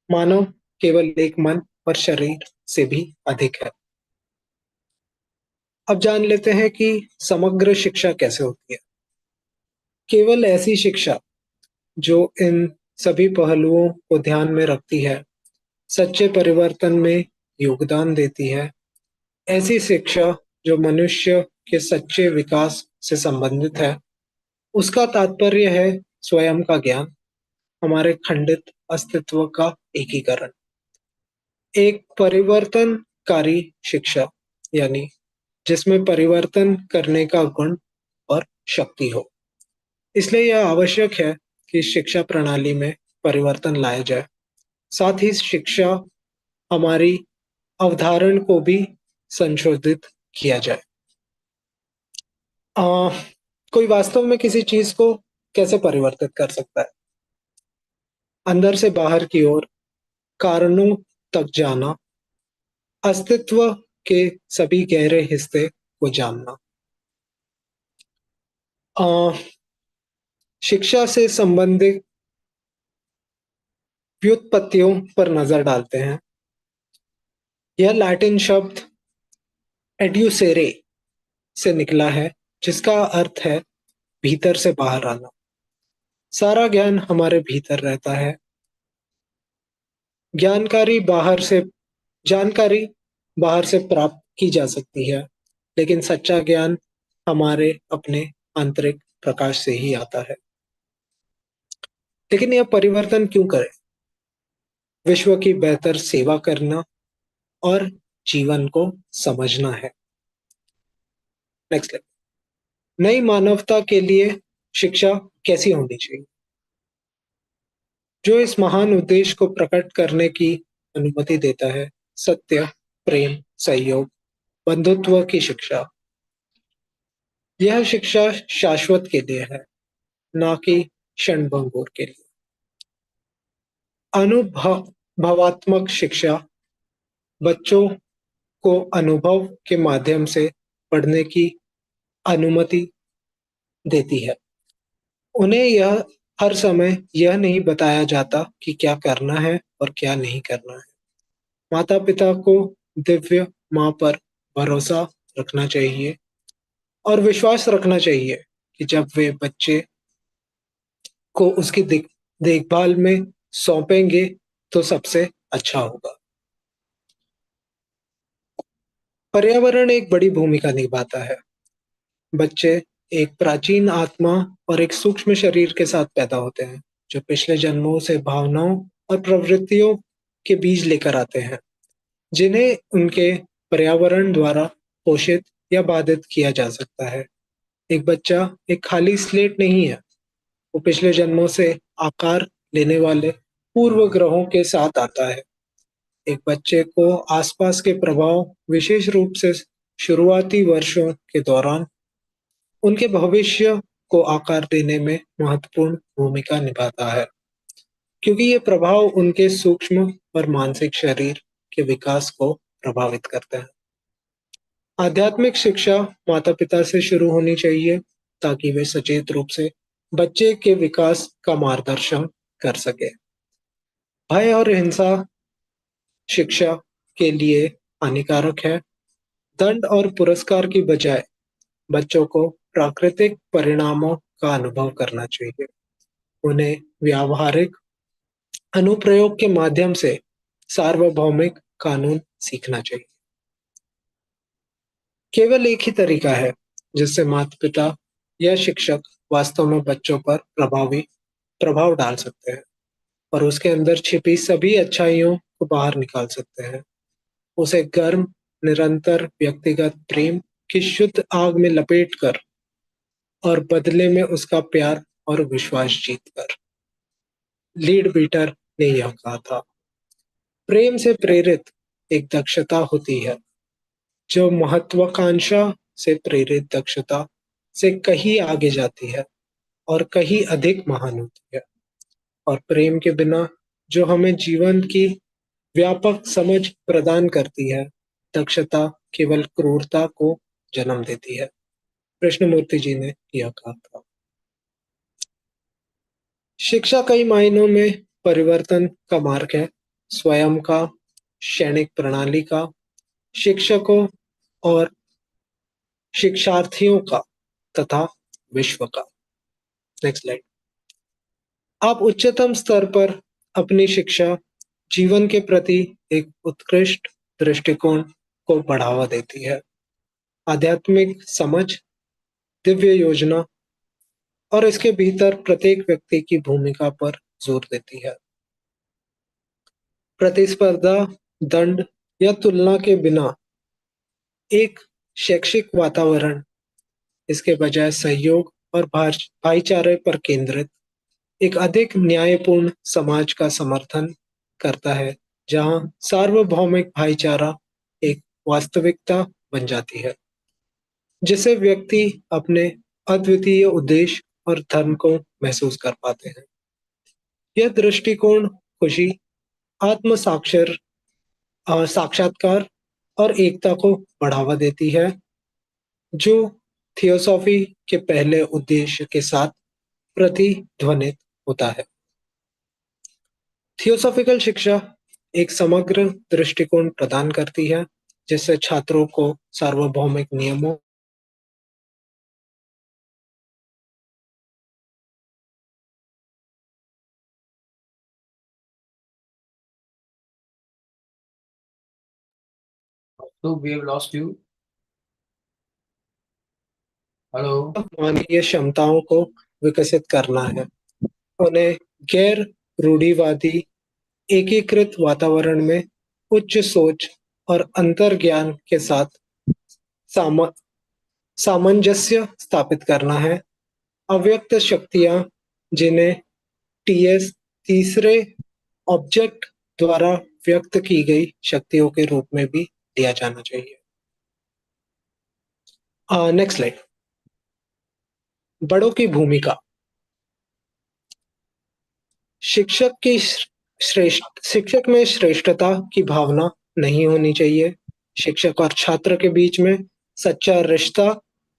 मानव केवल एक मन और शरीर से भी अधिक है। अब जान लेते हैं कि समग्र शिक्षा कैसे होती है। केवल ऐसी शिक्षा जो इन सभी पहलुओं को ध्यान में रखती है, सच्चे परिवर्तन में योगदान देती है। ऐसी शिक्षा जो मनुष्य के सच्चे विकास से संबंधित है। उसका तात्पर्य है स्वयं का ज्ञान, हमारे खंडित अस्तित्व का एकीकरण। एक परिवर्तनकारी शिक्षा यानी जिसमें परिवर्तन करने का गुण और शक्ति हो। इसलिए यह आवश्यक है कि शिक्षा प्रणाली में परिवर्तन लाया जाए। साथ ही शिक्षा हमारी अवधारण को भी संशोधित किया जाए। कोई वास्तव में किसी चीज को कैसे परिवर्तित कर सकता है? अंदर से बाहर की ओर, कारणों तक जाना, अस्तित्व के सभी गहरे हिस्से को जानना। शिक्षा से संबंधित व्युत्पत्तियों पर नजर डालते हैं। यह लैटिन शब्द एड्यूसेरे से निकला है, जिसका अर्थ है भीतर से बाहर आना। सारा ज्ञान हमारे भीतर रहता है। जानकारी बाहर से प्राप्त की जा सकती है, लेकिन सच्चा ज्ञान हमारे अपने आंतरिक प्रकाश से ही आता है। लेकिन यह परिवर्तन क्यों करें? विश्व की बेहतर सेवा करना और जीवन को समझना है। Next slide. नई मानवता के लिए शिक्षा कैसी होनी चाहिए? जो इस महान उद्देश्य को प्रकट करने की अनुमति देता है, सत्य, प्रेम, सहयोग, बंधुत्व की शिक्षा। यह शिक्षा शाश्वत के लिए है, ना कि क्षणभंगुर के लिए। अनुभवात्मक शिक्षा बच्चों को अनुभव के माध्यम से पढ़ने की अनुमति देती है। उन्हें यह हर समय यह नहीं बताया जाता कि क्या करना है और क्या नहीं करना है। माता पिता को दिव्य माँ पर भरोसा रखना चाहिए और विश्वास रखना चाहिए कि जब वे बच्चे को उसकी देखभाल में सौंपेंगे तो सबसे अच्छा होगा। पर्यावरण एक बड़ी भूमिका निभाता है। बच्चे एक प्राचीन आत्मा और एक सूक्ष्म शरीर के साथ पैदा होते हैं, जो पिछले जन्मों से भावनाओं और प्रवृत्तियों के बीज लेकर आते हैं, जिन्हें उनके पर्यावरण द्वारा पोषित या बाधित किया जा सकता है। एक बच्चा एक खाली स्लेट नहीं है, वो पिछले जन्मों से आकार लेने वाले पूर्व ग्रहों के साथ आता है। एक बच्चे को आसपास के प्रभाव, विशेष रूप से शुरुआती वर्षों के दौरान, उनके भविष्य को आकार देने में महत्वपूर्ण भूमिका निभाता है, क्योंकि ये प्रभाव उनके सूक्ष्म और मानसिक शरीर के विकास को प्रभावित करते हैं। आध्यात्मिक शिक्षा माता-पिता से शुरू होनी चाहिए ताकि वे सचेत रूप से बच्चे के विकास का मार्गदर्शन कर सके। भय और हिंसा शिक्षा के लिए हानिकारक है। दंड और पुरस्कार की बजाय बच्चों को प्राकृतिक परिणामों का अनुभव करना चाहिए। उन्हें व्यावहारिक अनुप्रयोग के माध्यम से सार्वभौमिक कानून सीखना चाहिए। केवल एक ही तरीका है जिससे माता-पिता या शिक्षक वास्तव में बच्चों पर प्रभावी प्रभाव डाल सकते हैं और उसके अंदर छिपी सभी अच्छाइयों को बाहर निकाल सकते हैं। उसे गर्म, निरंतर व्यक्तिगत प्रेम की शुद्ध आग में लपेटकर और बदले में उसका प्यार और विश्वास जीतकर। लीड बीटर ने यह कहा था, प्रेम से प्रेरित एक दक्षता होती है जो महत्वाकांक्षा से प्रेरित दक्षता से कहीं आगे जाती है और कहीं अधिक महान होती है। और प्रेम के बिना जो हमें जीवन की व्यापक समझ प्रदान करती है, दक्षता केवल क्रूरता को जन्म देती है। कृष्णमूर्ति जी ने यह कहा था। शिक्षा कई मायनों में परिवर्तन का मार्ग है, स्वयं का, शैक्षणिक प्रणाली का, शिक्षकों और शिक्षार्थियों का तथा विश्व का। Next slide. आप उच्चतम स्तर पर अपनी शिक्षा जीवन के प्रति एक उत्कृष्ट दृष्टिकोण को बढ़ावा देती है। आध्यात्मिक समझ, दिव्य योजना और इसके भीतर प्रत्येक व्यक्ति की भूमिका पर जोर देती है। प्रतिस्पर्धा, दंड या तुलना के बिना एक शैक्षिक वातावरण, इसके बजाय सहयोग और भाईचारे पर केंद्रित एक अधिक न्यायपूर्ण समाज का समर्थन करता है, जहां सार्वभौमिक भाईचारा एक वास्तविकता बन जाती है, जिसे व्यक्ति अपने अद्वितीय उद्देश्य और धर्म को महसूस कर पाते हैं। यह दृष्टिकोण खुशी, आत्म साक्षात्कार और एकता को बढ़ावा देती है, जो थियोसॉफी के पहले उद्देश्य के साथ प्रतिध्वनित होता है। थियोसॉफिकल शिक्षा एक समग्र दृष्टिकोण प्रदान करती है, जिससे छात्रों को सार्वभौमिक नियमों So we have lost you. Hello. मानवीय क्षमताओं को विकसित करना है, उन्हें गैर रूढ़िवादी एकीकृत वातावरण में उच्च सोच और अंतर्ज्ञान के साथ साम, सामंजस्य स्थापित करना है। अव्यक्त शक्तियां, जिन्हें टीएस तीसरे ऑब्जेक्ट द्वारा व्यक्त की गई शक्तियों के रूप में भी लिया जाना चाहिए। Next slide. बड़ों की भूमिका। शिक्षक में श्रेष्ठता की भावना नहीं होनी चाहिए। शिक्षक और छात्र के बीच में सच्चा रिश्ता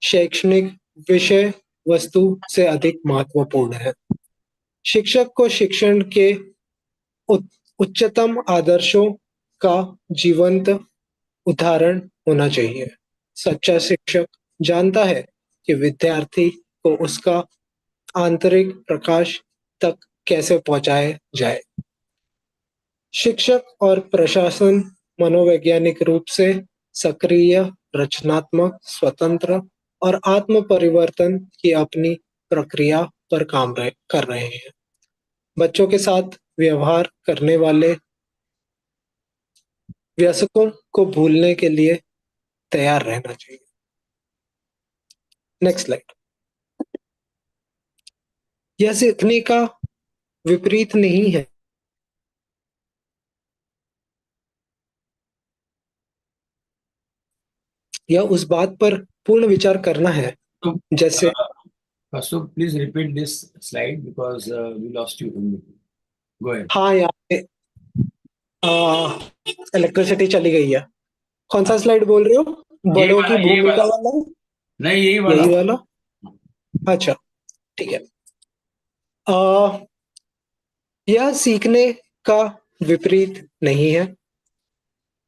शैक्षणिक विषय वस्तु से अधिक महत्वपूर्ण है। शिक्षक को शिक्षण के उच्चतम आदर्शों का जीवंत उदाहरण होना चाहिए। सच्चा शिक्षक जानता है कि विद्यार्थी को उसका आंतरिक प्रकाश तक कैसे पहुंचाया जाए। शिक्षक और प्रशासन मनोवैज्ञानिक रूप से सक्रिय, रचनात्मक, स्वतंत्र और आत्म परिवर्तन की अपनी प्रक्रिया पर काम कर रहे हैं। बच्चों के साथ व्यवहार करने वाले वयस्कों को भूलने के लिए तैयार रहना चाहिए। Next slide. यह सीखने का विपरीत नहीं है। यह उस बात पर पूर्ण विचार करना है जैसे So please repeat this slide because we lost you. Go ahead. हाँ, यहाँ पे इलेक्ट्रिसिटी चली गई है। कौन सा स्लाइड बोल रहे हो? बड़ों की भूमिका वाला? नहीं, यही वाला। अच्छा, ठीक है। यह सीखने का विपरीत नहीं है,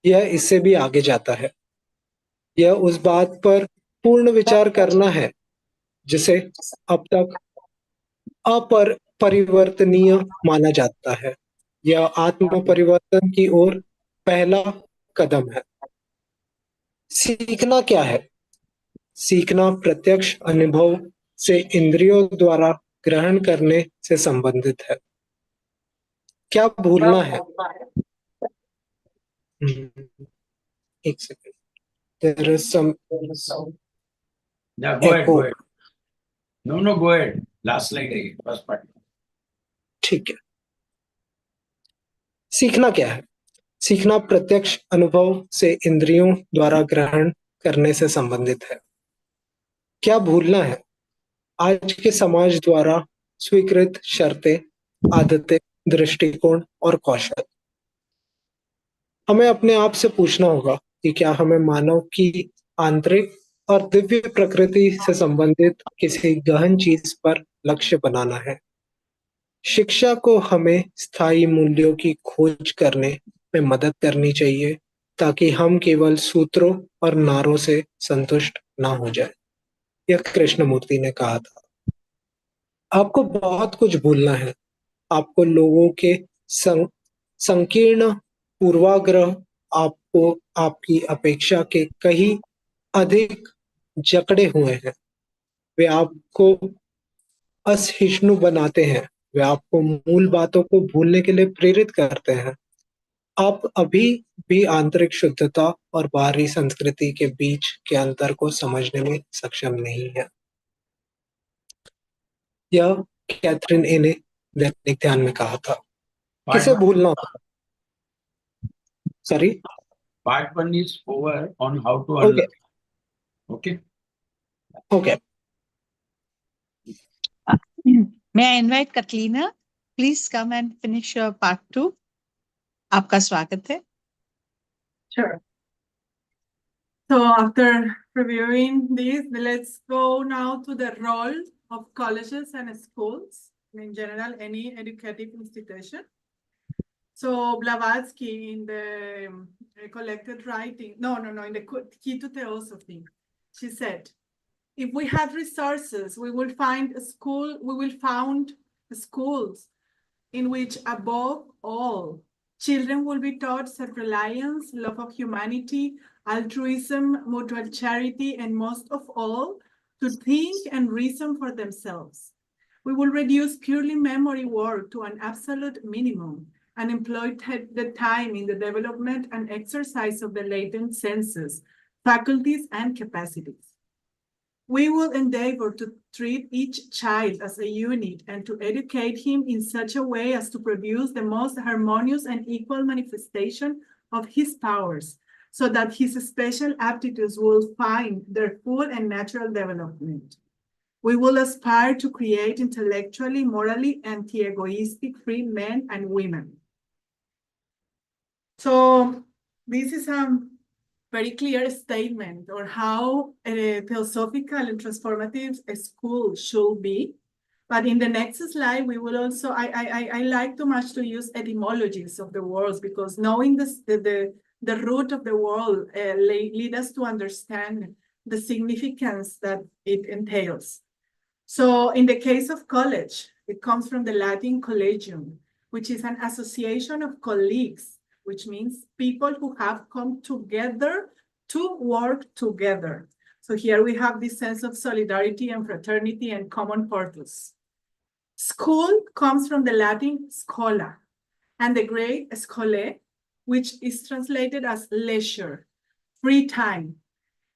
यह इससे भी आगे जाता है। यह उस बात पर पूर्ण विचार करना है जिसे अब तक अपरिवर्तनीय माना जाता है। यह आत्म परिवर्तन की ओर पहला कदम है। सीखना क्या है? सीखना प्रत्यक्ष अनुभव से इंद्रियों द्वारा ग्रहण करने से संबंधित है। क्या भूलना है? एक second, there is some Yeah, go ahead, echo. go ahead. No, go ahead. Last slide again, first part. ठीक है। सीखना क्या है? सीखना प्रत्यक्ष अनुभव से इंद्रियों द्वारा ग्रहण करने से संबंधित है। क्या भूलना है? आज के समाज द्वारा स्वीकृत शर्तें, आदतें, दृष्टिकोण और कौशल। हमें अपने आप से पूछना होगा कि क्या हमें मानव की आंतरिक और दिव्य प्रकृति से संबंधित किसी गहन चीज पर लक्ष्य बनाना है। शिक्षा को हमें स्थायी मूल्यों की खोज करने में मदद करनी चाहिए ताकि हम केवल सूत्रों और नारों से संतुष्ट ना हो जाए। यह कृष्णमूर्ति ने कहा था। आपको बहुत कुछ भूलना है। आपको लोगों के संकीर्ण पूर्वाग्रह, आपको आपकी अपेक्षा के कहीं अधिक जकड़े हुए हैं। वे आपको असहिष्णु बनाते हैं। वे आपको मूल बातों को भूलने के लिए प्रेरित करते हैं। आप अभी भी आंतरिक शुद्धता और बाहरी संस्कृति के बीच के अंतर को समझने में सक्षम नहीं है। यह कैथरीन ए ने दैनिक ध्यान में कहा था। किसे भूलना होगा? Sorry, Part 1 is over on how to unlearn. Okay. Okay. May I invite Katalina? Please come and finish your part 2. आपका स्वागत है। Sure. So after reviewing these, let's go now to the role of colleges and schools, and in general, any educative institution. So Blavatsky in the collected writing, in the key to theosophy, she said, if we had resources, we will found schools in which above all, children will be taught self-reliance, love of humanity, altruism, mutual charity, and most of all, to think and reason for themselves. We will reduce purely memory work to an absolute minimum and employ the time in the development and exercise of the latent senses, faculties, and capacities. We will endeavor to treat each child as a unit and to educate him in such a way as to produce the most harmonious and equal manifestation of his powers, so that his special aptitudes will find their full and natural development. We will aspire to create intellectually, morally, anti-egoistic free men and women. So this is a very clear statement on how a theosophical and transformative school should be. But in the next slide, we will also, I like too much to use etymologies of the words, because knowing the root of the word lead us to understand the significance that it entails. So in the case of college, it comes from the Latin collegium, which is an association of colleagues, which means people who have come together to work together. So here we have this sense of solidarity and fraternity and common purpose. School comes from the Latin schola and the Greek schole, which is translated as leisure, free time.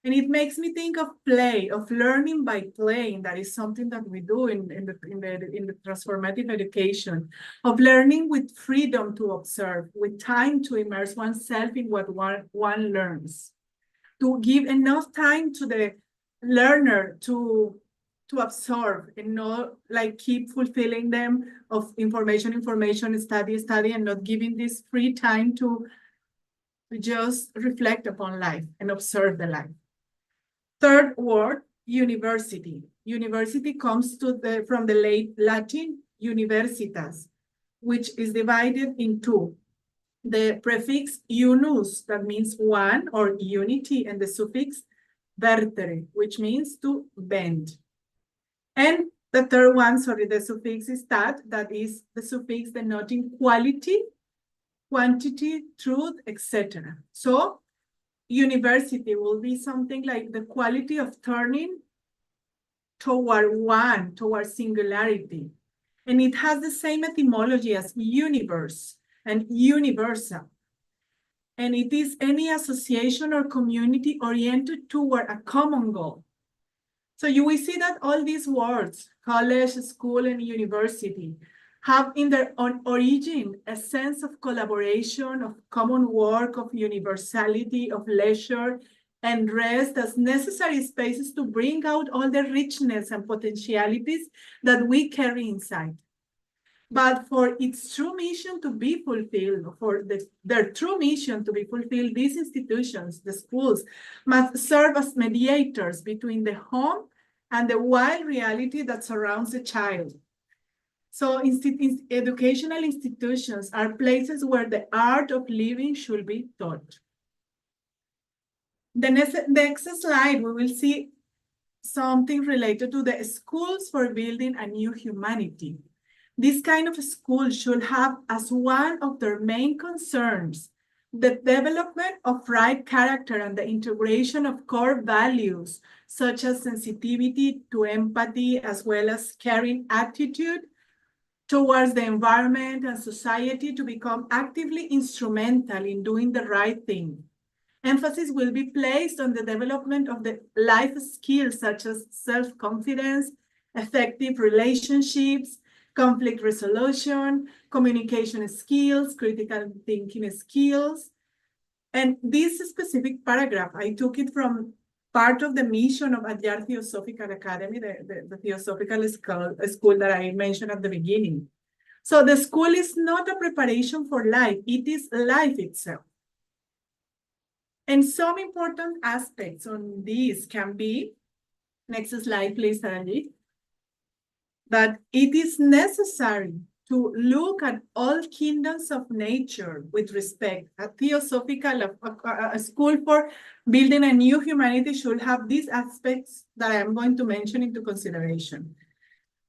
And it makes me think of play, of learning by playing. That is something that we do in the transformative education, of learning with freedom to observe, with time to immerse oneself in what one learns, to give enough time to the learner to absorb and not like keep fulfilling them of information, study, and not giving this free time to just reflect upon life and observe the life. Third word, university. University comes from the late Latin universitas, which is divided in two. The prefix unus, that means one or unity, and the suffix vertere, which means to bend. And the third one, the suffix is that is the suffix denoting quality, quantity, truth, etc. So university will be something like the quality of turning toward one, toward singularity. And it has the same etymology as universe and universal. And it is any association or community oriented toward a common goal. So you will see that all these words, college, school, and university, have in their own origin a sense of collaboration, of common work, of universality, of leisure, and rest as necessary spaces to bring out all the richness and potentialities that we carry inside. But for its true mission to be fulfilled, for their true mission to be fulfilled, these institutions, the schools, must serve as mediators between the home and the wild reality that surrounds the child. So educational institutions are places where the art of living should be taught. The next slide, we will see something related to the schools for building a new humanity. This kind of school should have as one of their main concerns the development of right character and the integration of core values, such as sensitivity to empathy, as well as caring attitude towards the environment and society, to become actively instrumental in doing the right thing. Emphasis will be placed on the development of the life skills such as self-confidence, effective relationships, conflict resolution, communication skills, critical thinking skills. And this specific paragraph, I took it from part of the mission of Adyar Theosophical Academy, the theosophical school that I mentioned at the beginning. So the school is not a preparation for life, it is life itself. And some important aspects on this can be, next slide please, Angie, that it is necessary to look at all kingdoms of nature with respect. A theosophical a school for building a new humanity should have these aspects that I am going to mention into consideration.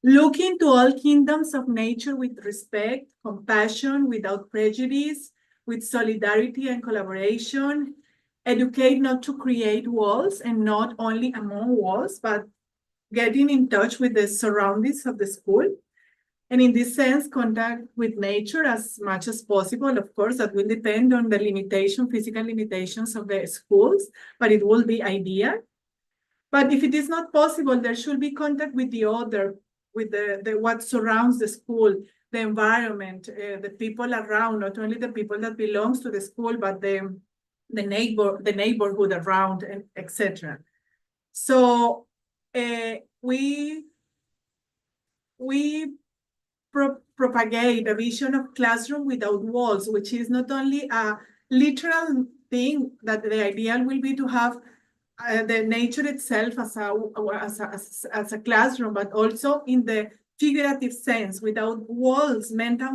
Looking to all kingdoms of nature with respect, compassion, without prejudice, with solidarity and collaboration. Educate not to create walls, and not only among walls, but getting in touch with the surroundings of the school. And in this sense, contact with nature as much as possible. Of course, that will depend on the physical limitations of the schools, but it will be ideal. But if it is not possible, there should be contact with the what surrounds the school, the environment, the people around, not only the people that belongs to the school, but the neighborhood around, and etc. So we propagate a vision of classroom without walls, which is not only a literal thing, that the ideal will be to have the nature itself as a classroom, but also in the figurative sense, without walls, mental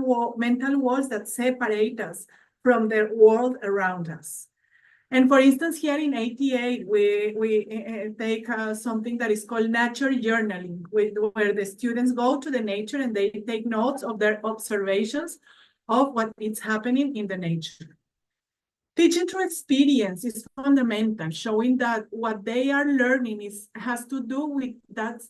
walls that separate us from the world around us. And for instance, here in 88, we take something that is called nature journaling, where the students go to the nature and they take notes of their observations of what is happening in the nature. Teaching through experience is fundamental, showing that what they are learning has to do with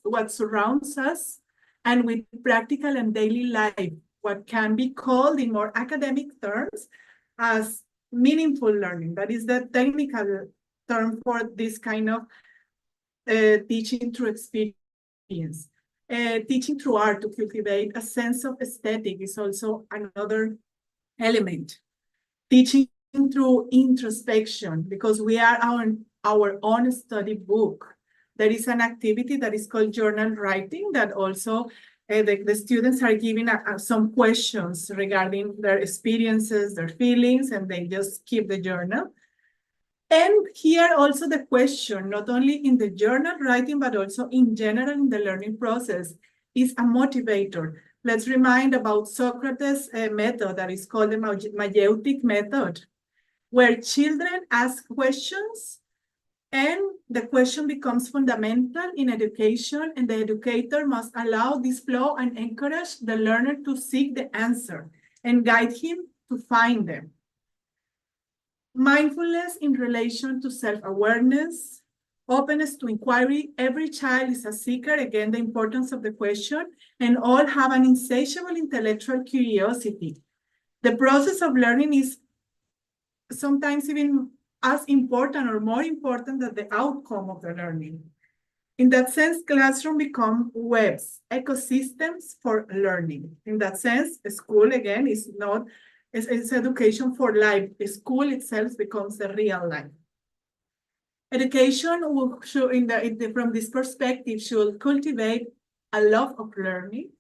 what surrounds us and with practical and daily life, what can be called in more academic terms as meaningful learning. That is the technical term for this kind of teaching through experience. Teaching through art to cultivate a sense of aesthetic is also another element. Teaching through introspection, because we are our own study book. There is an activity that is called journal writing that also the students are giving some questions regarding their experiences, their feelings, and they just keep the journal. And here also the question, not only in the journal writing, but also in general in the learning process, is a motivator. Let's remind about Socrates' method that is called the Mayeutic method, where children ask questions and the question becomes fundamental in education, and the educator must allow this flow and encourage the learner to seek the answer and guide him to find them. Mindfulness in relation to self-awareness, openness to inquiry. Every child is a seeker, again, the importance of the question, and all have an insatiable intellectual curiosity. The process of learning is sometimes even as important or more important than the outcome of the learning. In that sense, classroom become webs, ecosystems for learning. In that sense, a school, again, is not, it's education for life. The school itself becomes the real life. Education should, from this perspective, should cultivate a love of learning,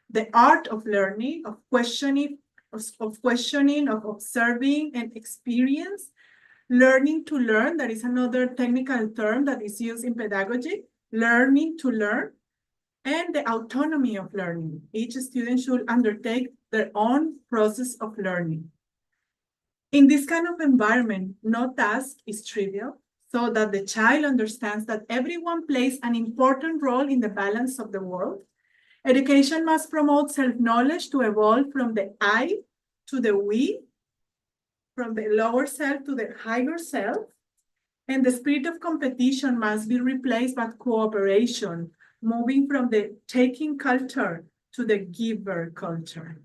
the art of learning, of questioning, of observing and experience, learning to learn. That is another technical term that is used in pedagogy, learning to learn, and the autonomy of learning. Each student should undertake their own process of learning. In this kind of environment, no task is trivial, so that the child understands that everyone plays an important role in the balance of the world. Education must promote self-knowledge to evolve from the I to the we, from the lower self to the higher self, and the spirit of competition must be replaced by cooperation, moving from the taking culture to the giver culture.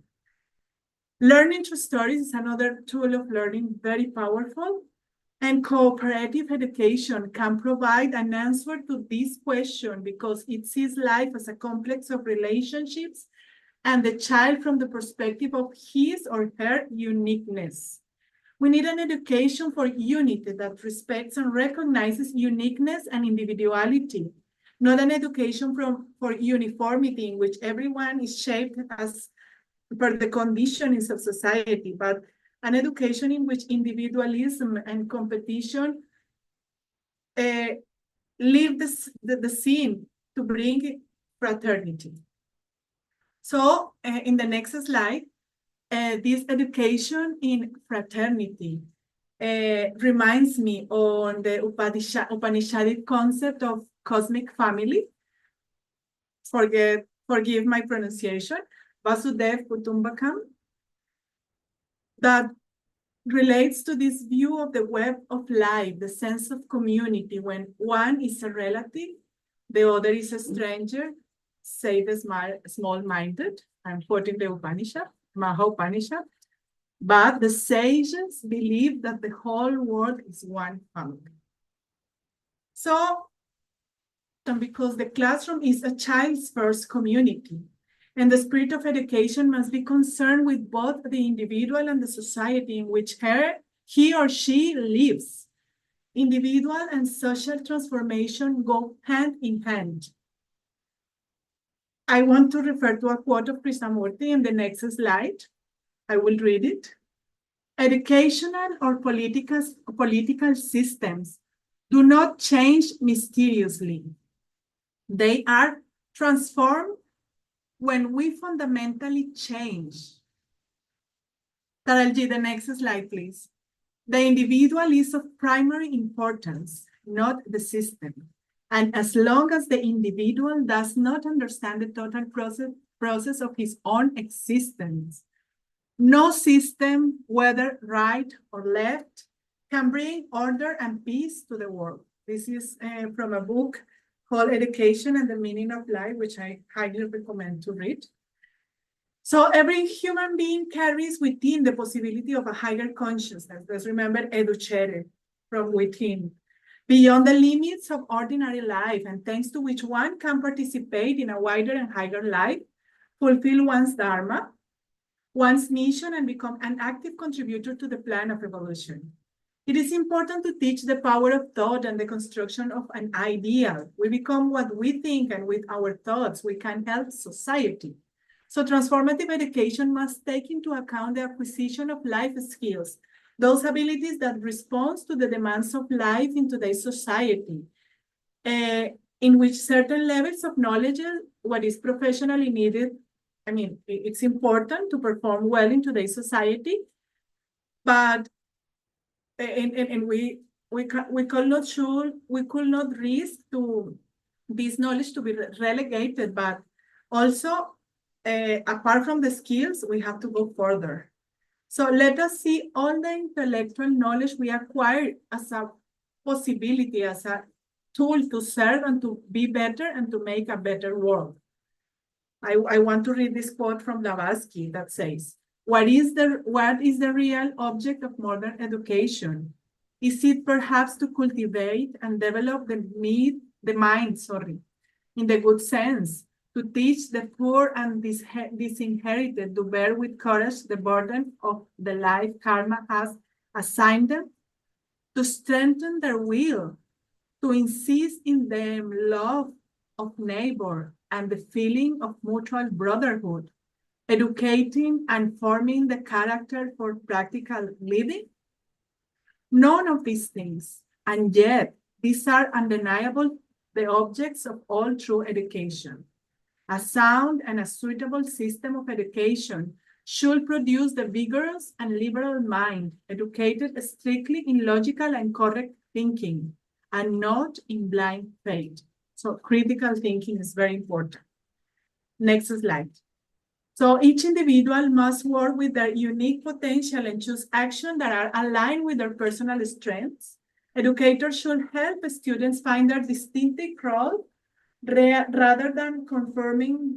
Learning through stories is another tool of learning, very powerful, and cooperative education can provide an answer to this question because it sees life as a complex of relationships and the child from the perspective of his or her uniqueness. We need an education for unity that respects and recognizes uniqueness and individuality, not an education for uniformity in which everyone is shaped as per the conditions of society, but an education in which individualism and competition leave the scene to bring fraternity. So in the next slide, this education in fraternity reminds me on the Upanishadic concept of cosmic family. Forgive my pronunciation, Vasudev Kutumbakam, that relates to this view of the web of life, the sense of community, when one is a relative, The other is a stranger, save a small-minded. I'm quoting the Upanishad, Maha Upanishad. But the sages believe that the whole world is one family. So, and because the classroom is a child's first community, and the spirit of education must be concerned with both the individual and the society in which he or she lives. Individual and social transformation go hand in hand. I want to refer to a quote of Krishnamurti in the next slide. I will read it. Educational or political systems do not change mysteriously. They are transformed when we fundamentally change. Taralji, the next slide, please. The individual is of primary importance, not the system. And as long as the individual does not understand the total process of his own existence, no system, whether right or left, can bring order and peace to the world. This is from a book called Education and the Meaning of Life, which I highly recommend to read. So every human being carries within the possibility of a higher consciousness. Let's remember educere, from within, beyond the limits of ordinary life, and thanks to which one can participate in a wider and higher life, fulfill one's dharma, one's mission, and become an active contributor to the plan of evolution. It is important to teach the power of thought and the construction of an ideal. We become what we think, and with our thoughts, we can help society. So transformative education must take into account the acquisition of life skills, those abilities that respond to the demands of life in today's society, in which certain levels of knowledge, what is professionally needed, I mean, it's important to perform well in today's society, but we could not risk to this knowledge to be relegated, but also apart from the skills, we have to go further. So let us see all the intellectual knowledge we acquire as a possibility, as a tool to serve and to be better and to make a better world. I want to read this quote from Blavatsky that says, what is the real object of modern education? Is it perhaps to cultivate and develop the mind, in the good sense, to teach the poor and disinherited to bear with courage the burden of the life karma has assigned them, to strengthen their will, to insist in them love of neighbor and the feeling of mutual brotherhood, educating and forming the character for practical living? None of these things, and yet these are undeniable the objects of all true education. A sound and a suitable system of education should produce the vigorous and liberal mind, educated strictly in logical and correct thinking, and not in blind faith. So critical thinking is very important. Next slide. So each individual must work with their unique potential and choose actions that are aligned with their personal strengths. Educators should help students find their distinctive role rather than conforming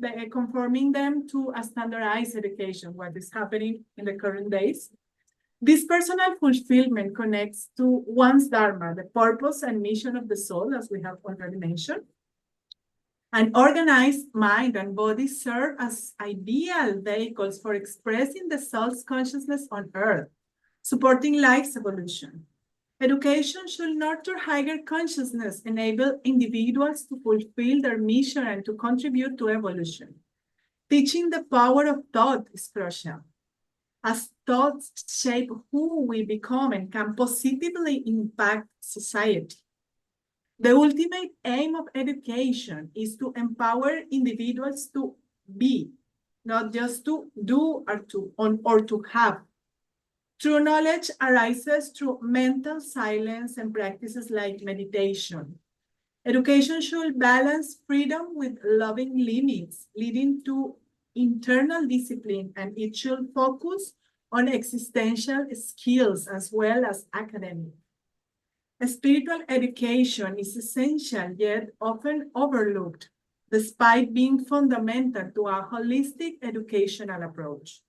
them to a standardized education, what is happening in the current days. This personal fulfillment connects to one's dharma, the purpose and mission of the soul, as we have already mentioned. An organized mind and body serve as ideal vehicles for expressing the soul's consciousness on earth, supporting life's evolution. Education should nurture higher consciousness, enable individuals to fulfill their mission and to contribute to evolution. Teaching the power of thought is crucial, as thoughts shape who we become and can positively impact society. The ultimate aim of education is to empower individuals to be, not just to do or to have. True knowledge arises through mental silence and practices like meditation. Education should balance freedom with loving limits, leading to internal discipline, and it should focus on existential skills as well as academic. Spiritual education is essential yet often overlooked, despite being fundamental to a holistic educational approach.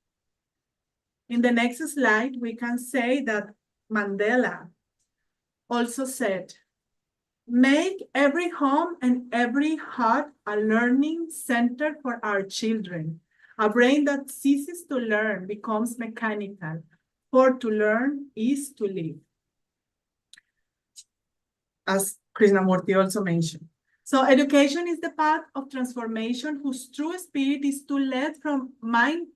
In the next slide, we can say that Mandela also said, "Make every home and every heart a learning center for our children. A brain that ceases to learn becomes mechanical, for to learn is to live," as Krishnamurti also mentioned. So education is the path of transformation whose true spirit is to lead from mind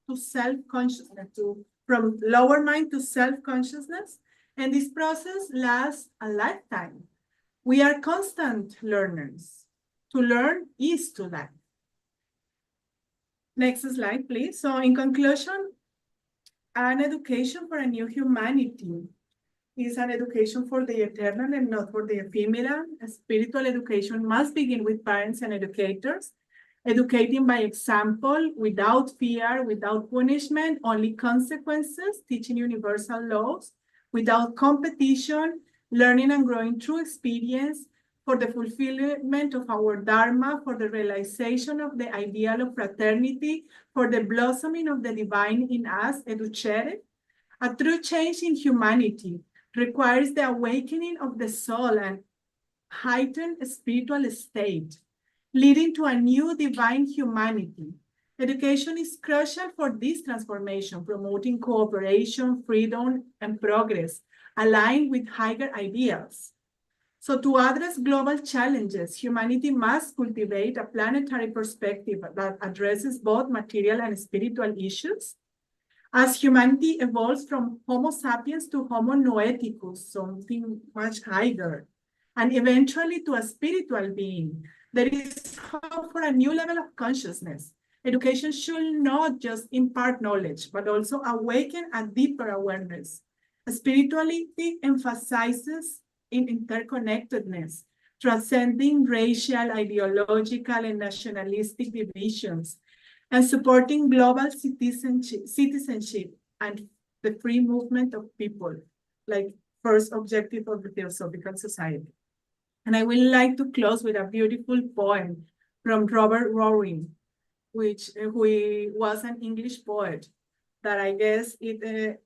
to self-consciousness, from lower mind to self-consciousness, and this process lasts a lifetime. We are constant learners. To learn is to learn. Next slide, please. So in conclusion, an education for a new humanity is an education for the eternal and not for the ephemeral. A spiritual education must begin with parents and educators, educating by example, without fear, without punishment, only consequences, teaching universal laws, without competition, learning and growing through experience, for the fulfillment of our Dharma, for the realization of the ideal of fraternity, for the blossoming of the divine in us, educere. A true change in humanity requires the awakening of the soul and heightened spiritual state, leading to a new divine humanity. Education is crucial for this transformation, promoting cooperation, freedom, and progress, aligned with higher ideals. So to address global challenges, humanity must cultivate a planetary perspective that addresses both material and spiritual issues. As humanity evolves from Homo sapiens to Homo noeticus, something much higher, and eventually to a spiritual being, there is hope for a new level of consciousness. Education should not just impart knowledge, but also awaken a deeper awareness. Spirituality emphasizes in interconnectedness, transcending racial, ideological, and nationalistic divisions, and supporting global citizenship and the free movement of people, like first objective of the Theosophical Society. And I would like to close with a beautiful poem from Robert Roaring, who was an English poet, that I guess it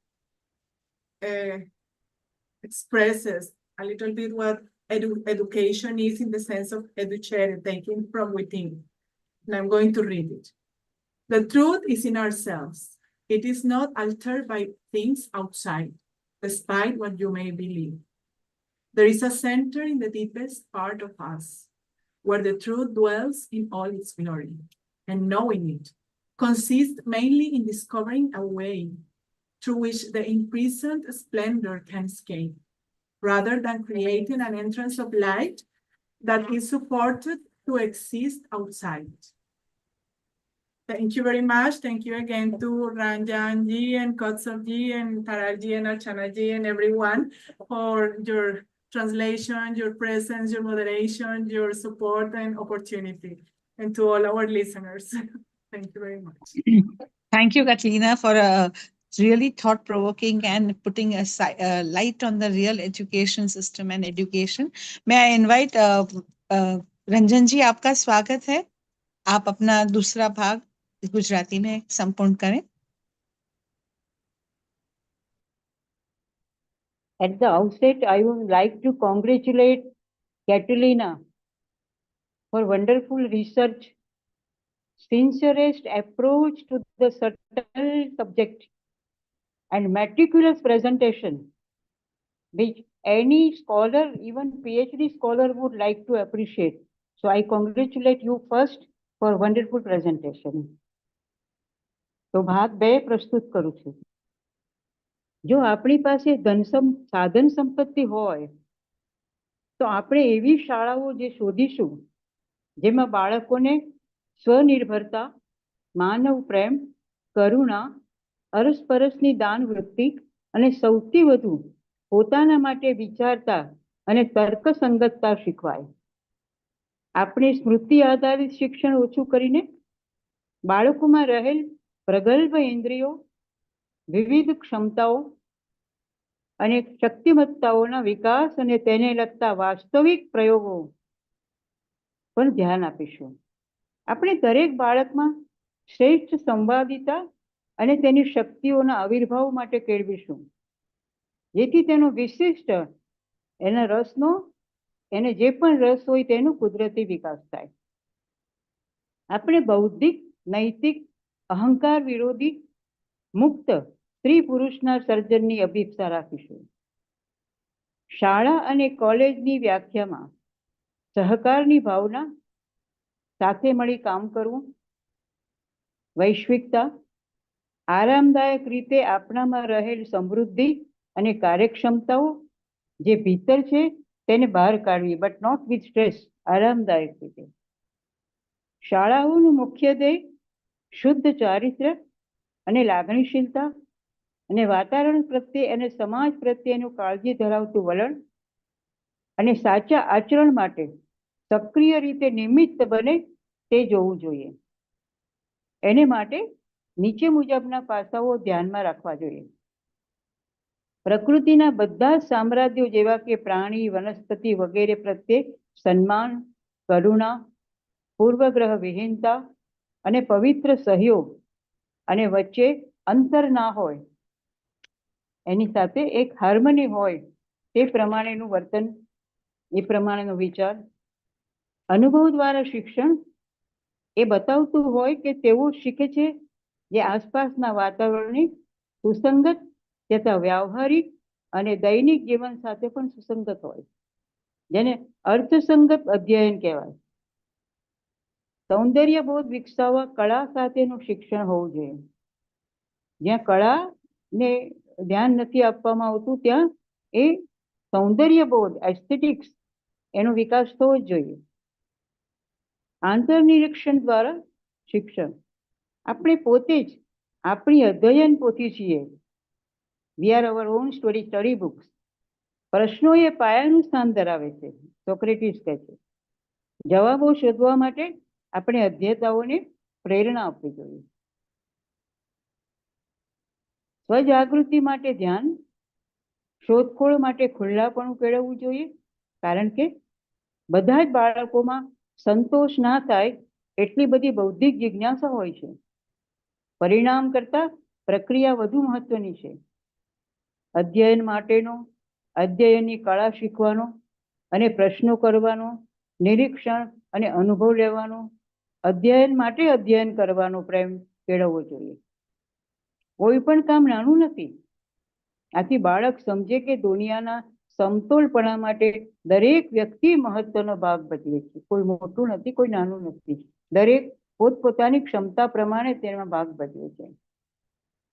expresses a little bit what education is in the sense of educere, taking from within. And I'm going to read it. The truth is in ourselves. It is not altered by things outside, despite what you may believe. There is a center in the deepest part of us, where the truth dwells in all its glory, and knowing it consists mainly in discovering a way through which the imprisoned splendor can escape, rather than creating an entrance of light that is supported to exist outside. Thank you very much. Thank you again to Ranjan ji and KAUSTUBH ji and Taral ji and Archana ji and everyone for your translation, your presence, your moderation, your support and opportunity. And to all our listeners, thank you very much. Thank you, Catalina, for a really thought-provoking and putting a light on the real education system and education. May I invite Ranjan ji, आपका स्वागत है. आप अपना दूसरा भाग गुजराती में संपूर्ण करें. At the outset, I would like to congratulate CATALINA for wonderful research, sincerest approach to the subtle subject, and meticulous presentation, which any scholar, even PhD scholar, would like to appreciate. So I congratulate you first for wonderful presentation. તો ભાગ 2 પ્રસ્તુત કરું છું. જો આપણી પાસે સાધન સંપત્તિ હોય તો આપણે એવી શાળાઓ જે શોધીશું જેમાં બાળકોને સ્વનિર્ભરતા, માનવ પ્રેમ, કરુણા, અરસપરસની દાન વૃત્તિ અને સૌથી વધુ પોતાના માટે વિચારતા અને તર્કસંગતતા શીખવાય. આપણે સ્મૃતિ આધારિત શિક્ષણ ઓછું કરીને બાળકોમાં રહેલ પ્રગલ્ભ ઇન્દ્રિયો, વિવિધ ક્ષમતાઓ અને શક્તિમત્તાઓના વિકાસ અને તેને લગતા વાસ્તવિક પ્રયોગો પર ધ્યાન આપીશું. આપણે દરેક બાળકમાં શ્રેષ્ઠ સંવાદિતા અને તેની શક્તિઓના આવિર્ભાવ માટે કેળવીશું, જેથી તેનો વિશિષ્ટ એના રસનો એને જે પણ રસ હોય તેનો કુદરતી વિકાસ થાય. આપણે બૌદ્ધિક, નૈતિક, અહંકાર વિરોધી, મુક્ત સ્ત્રી પુરુષના સર્જનની અભિપ્સા રાખીશું. શાળા અને કોલેજની વ્યાખ્યામાં સહકારની ભાવના, સાથે મળી કામ કરવું, વૈશ્વિકતા, આરામદાયક રીતે આપણામાં રહેલ સમૃદ્ધિ અને કાર્યક્ષમતાઓ જે ભીતર છે તેને બહાર કાઢવી, બટ નોટ વિથ સ્ટ્રેસ, આરામદાયક રીતે. શાળાઓનું મુખ્ય ધ્યેય શુદ્ધ ચારિત્ર્ય અને લાગણીશીલતા અને વાતાવરણ પ્રત્યે અને સમાજ પ્રત્યેનું કાળજી ધરાવતું વલણ અને સાચા આચરણ માટે સક્રિય રીતે નિમિત્ત બને તે જોવું જોઈએ. એને માટે નીચે મુજબના પાસાઓ ધ્યાનમાં રાખવા જોઈએ. પ્રકૃતિના બધા જ સામ્રાજ્યો જેવા કે પ્રાણી, વનસ્પતિ વગેરે પ્રત્યે સન્માન, કરુણા, પૂર્વગ્રહ વિહીનતા અને પવિત્ર સહયોગ અને વચ્ચે અંતર ના હોય, એની સાથે એક હાર્મની હોય તે પ્રમાણેનું વર્તન, એ પ્રમાણેનો વિચાર. અનુભવ દ્વારા શિક્ષણ એ બતાવતું હોય કે તેઓ શીખે છે જે આસપાસના વાતાવરણની સુસંગત તથા વ્યવહારિક અને દૈનિક જીવન સાથે પણ સુસંગત હોય, જેને અર્થસંગત અધ્યયન કહેવાય. સૌંદર્ય બોધ વિકસાવવા કળા સાથેનું શિક્ષણ હોવું જોઈએ. જ્યાં કળાને ધ્યાન નથી આપવામાં આવતું ત્યાં એ સૌંદર્ય બોધ, એસ્થેટિક્સ, એનો વિકાસ થવો જ જોઈએ. આંતરનિરીક્ષણ દ્વારા શિક્ષણ. આપણે પોતે જ આપણી અધ્યયન પોથી છીએ. We are our on study books. પ્રશ્નો એ પાયાનું સ્થાન ધરાવે છે, સોક્રેટિસ કહે છે. જવાબો શોધવા માટે આપણે અધ્યેતાઓને પ્રેરણા આપવી જોઈએ. સ્વજાગૃતિ માટે ધ્યાન, શોધખોળ માટે ખુલ્લાપણું કેળવવું જોઈએ, કારણ કે બધા જ બાળકોમાં સંતોષ ના થાય એટલી બધી બૌદ્ધિક જિજ્ઞાસા હોય છે. પરિણામ કરતા પ્રક્રિયા વધુ મહત્વની છે. અધ્યયન માટેનો, અધ્યયનની કળા શીખવાનો અને પ્રશ્નો કરવાનો, નિરીક્ષણ અને અનુભવ લેવાનો, અધ્યયન માટે અધ્યયન કરવાનો પ્રેમ કેળવવો જોઈએ. કોઈ પણ કામ નાનું નથી. આથી બાળક સમજે કે દુનિયાના સમતોલપણા માટે દરેક વ્યક્તિ મહત્વનો ભાગ ભજવે છે. કોઈ મોટું નથી, કોઈ નાનું નથી. દરેક પોતપોતાની ક્ષમતા પ્રમાણે તેમાં ભાગ ભજવે છે.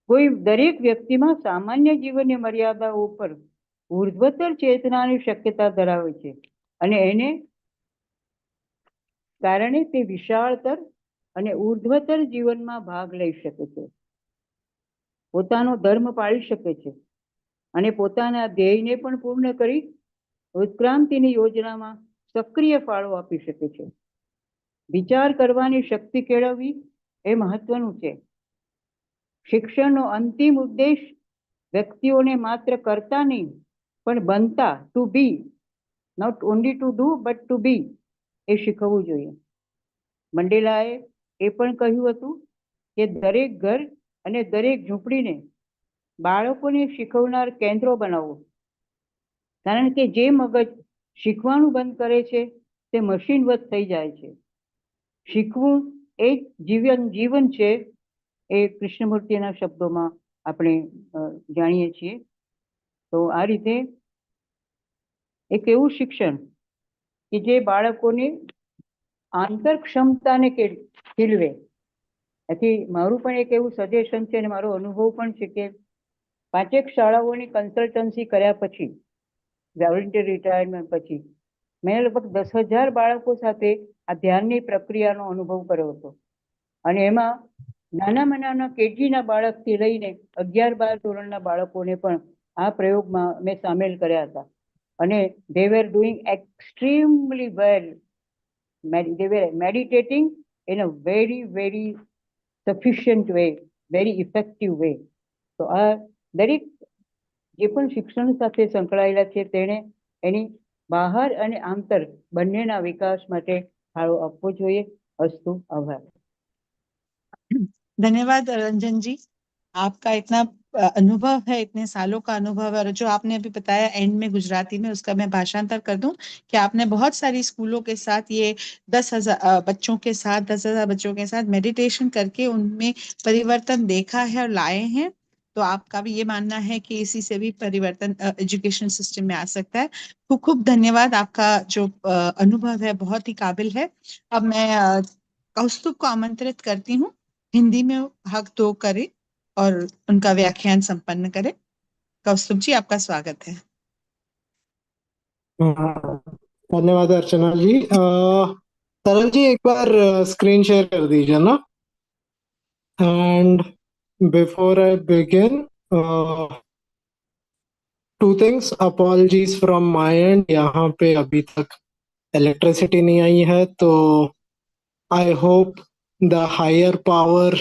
કોઈ દરેક વ્યક્તિમાં સામાન્ય જીવનની મર્યાદાઓ ઉપર ઉર્ધ્વતર ચેતનાની શક્યતા ધરાવે છે અને એને કારણે તે વિશાળતર અને ઉર્ધ્વતર જીવનમાં ભાગ લઈ શકે છે, પોતાનો ધર્મ પાળી શકે છે અને પોતાના ધ્યેયને પણ પૂર્ણ કરી ઉત્ક્રાંતિની યોજનામાં સક્રિય ફાળો આપી શકે છે. વિચાર કરવાની શક્તિ કેળવવી એ મહત્વનું છે. શિક્ષણનો અંતિમ ઉદ્દેશ વ્યક્તિઓને માત્ર કરતા નહીં પણ બનતા, to be, not only to do but to be, એ શીખવવું જોઈએ. મંડેલાએ એ પણ કહ્યું હતું કે દરેક ઘર અને દરેક ઝૂંપડીને બાળકોને શીખવનાર કેન્દ્રો બનાવો, કારણ કે જે મગજ શીખવાનું બંધ કરે છે તે મશીનવત થઈ જાય છે. શીખવું એ જીવન છે, એ કૃષ્ણમૂર્તિના શબ્દોમાં આપણે જાણીએ છીએ. તો આ રીતે એક એવું શિક્ષણ કે જે બાળકોને આંતર ક્ષમતાને ખીલવે. એથી મારું પણ એક એવું સજેશન છે અને મારો અનુભવ પણ છે કે 5 શાળાઓની કન્સલ્ટન્સી કર્યા પછી, વોલન્ટિયર રિટાયરમેન્ટ પછી, મેં લગભગ 10,000 બાળકો સાથે આ ધ્યાનની પ્રક્રિયાનો અનુભવ કર્યો હતો. અને એમાં નાનામાં નાના કેજીના બાળકથી લઈને 11-12 ધોરણના બાળકોને પણ આ પ્રયોગમાં મેં સામેલ કર્યા હતા. અને they were doing extremely well. They were meditating in a very sufficient way, very effective way. તો આ દરેક જે પણ શિક્ષણ સાથે સંકળાયેલા છે તેણે એની બહાર અને આંતર બંનેના વિકાસ માટે ફાળો આપવો જોઈએ. અસ્તુ. આભાર. धन्यवाद रंजन जी, आपका इतना अनुभव है, इतने सालों का अनुभव है, और जो आपने अभी बताया एंड में गुजराती में, उसका मैं भाषांतर कर दूं कि आपने बहुत सारी स्कूलों के साथ ये 10,000 बच्चों के साथ 10,000 बच्चों के साथ मेडिटेशन करके उनमें परिवर्तन देखा है और लाए हैं। तो आपका भी ये मानना है कि इसी से भी परिवर्तन एजुकेशन सिस्टम में आ सकता है। खूब खूब धन्यवाद, आपका जो अनुभव है बहुत ही काबिल है। अब मैं कौस्तुभ को आमंत्रित करती हूँ हिंदी में हक दो करे और उनका व्याख्यान संपन्न करे। कौस्तुभ जी, आपका स्वागत है। धन्यवाद अर्चना जी। तरल जी, एक बार स्क्रीन शेयर कर दीजिए ना। And before I begin, two things, apologies from my end. यहाँ पे अभी तक इलेक्ट्रिसिटी नहीं आई है, तो I hope the higher power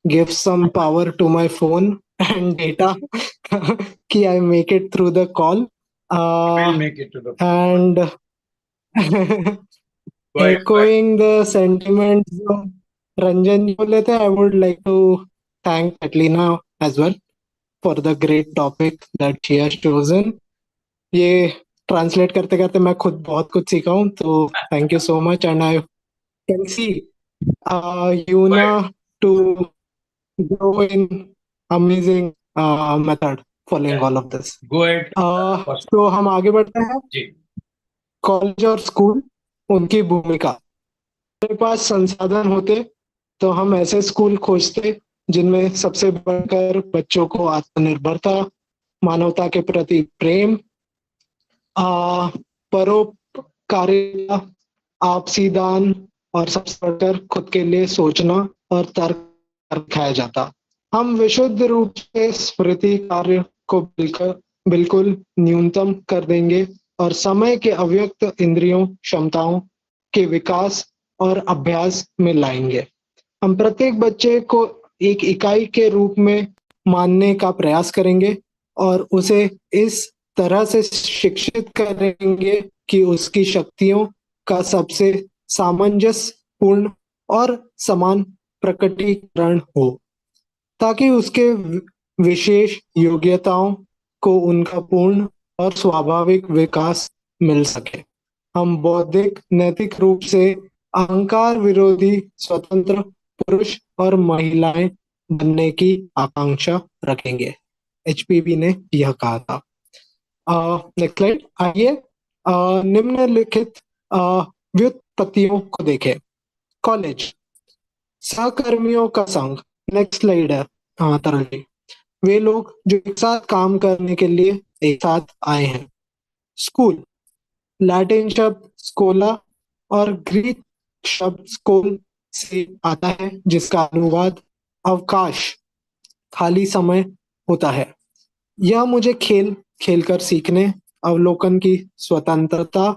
give some power to my phone and data कि I make it through the call. We'll make it to the And echoing the sentiments of Ranjan ji बोले थे, I would like to thank CATALINA as well for the great topic that she has chosen. ये translate करते करते मैं खुद बहुत कुछ सीखा हूँ, तो thank you so much. And I can see Yuna to go in amazing method following all of this. Go ahead. तो हम आगे बढ़ते हैं। जी। कॉलेज और स्कूल, उनकी भूमिका। हमारे पास संसाधन होते तो हम ऐसे स्कूल खोजते जिनमें सबसे बढ़कर बच्चों को आत्मनिर्भरता, मानवता के प्रति प्रेम, परोपकारिता, आपसी दान और सबसे बढ़कर खुद के लिए सोचना और तर्क रखाया जाता। हम विशुद्ध रूप से स्मृति कार्य को बिल्कुल न्यूनतम कर देंगे और समय के अव्यक्त इंद्रियों क्षमताओं के विकास और अभ्यास में लाएंगे। हम प्रत्येक बच्चे को एक इकाई के रूप में मानने का प्रयास करेंगे और उसे इस तरह से शिक्षित करेंगे कि उसकी शक्तियों का सबसे सामंजस्यपूर्ण और समान प्रकटीकरण हो, ताकि उसके विशेष योग्यताओं को उनका पूर्ण और स्वाभाविक विकास मिल सके। हम बौद्धिक, नैतिक रूप से अहंकार विरोधी, स्वतंत्र पुरुष और महिलाएं बनने की आकांक्षा रखेंगे। HPV ने यह कहा था। Next slide. आइए निम्नलिखित व्युत्पत्तियों को देखें। कॉलेज, सहकर्मियों का संघ। नेक्स्ट स्लाइड है। हाँ तरल जी, वे लोग जो एक साथ काम करने के लिए एक साथ आए हैं। स्कूल, लैटिन शब्द स्कोला और ग्रीक शब्द स्कोल से आता है, जिसका अनुवाद अवकाश, खाली समय होता है। यह मुझे खेलकर सीखने, अवलोकन की स्वतंत्रता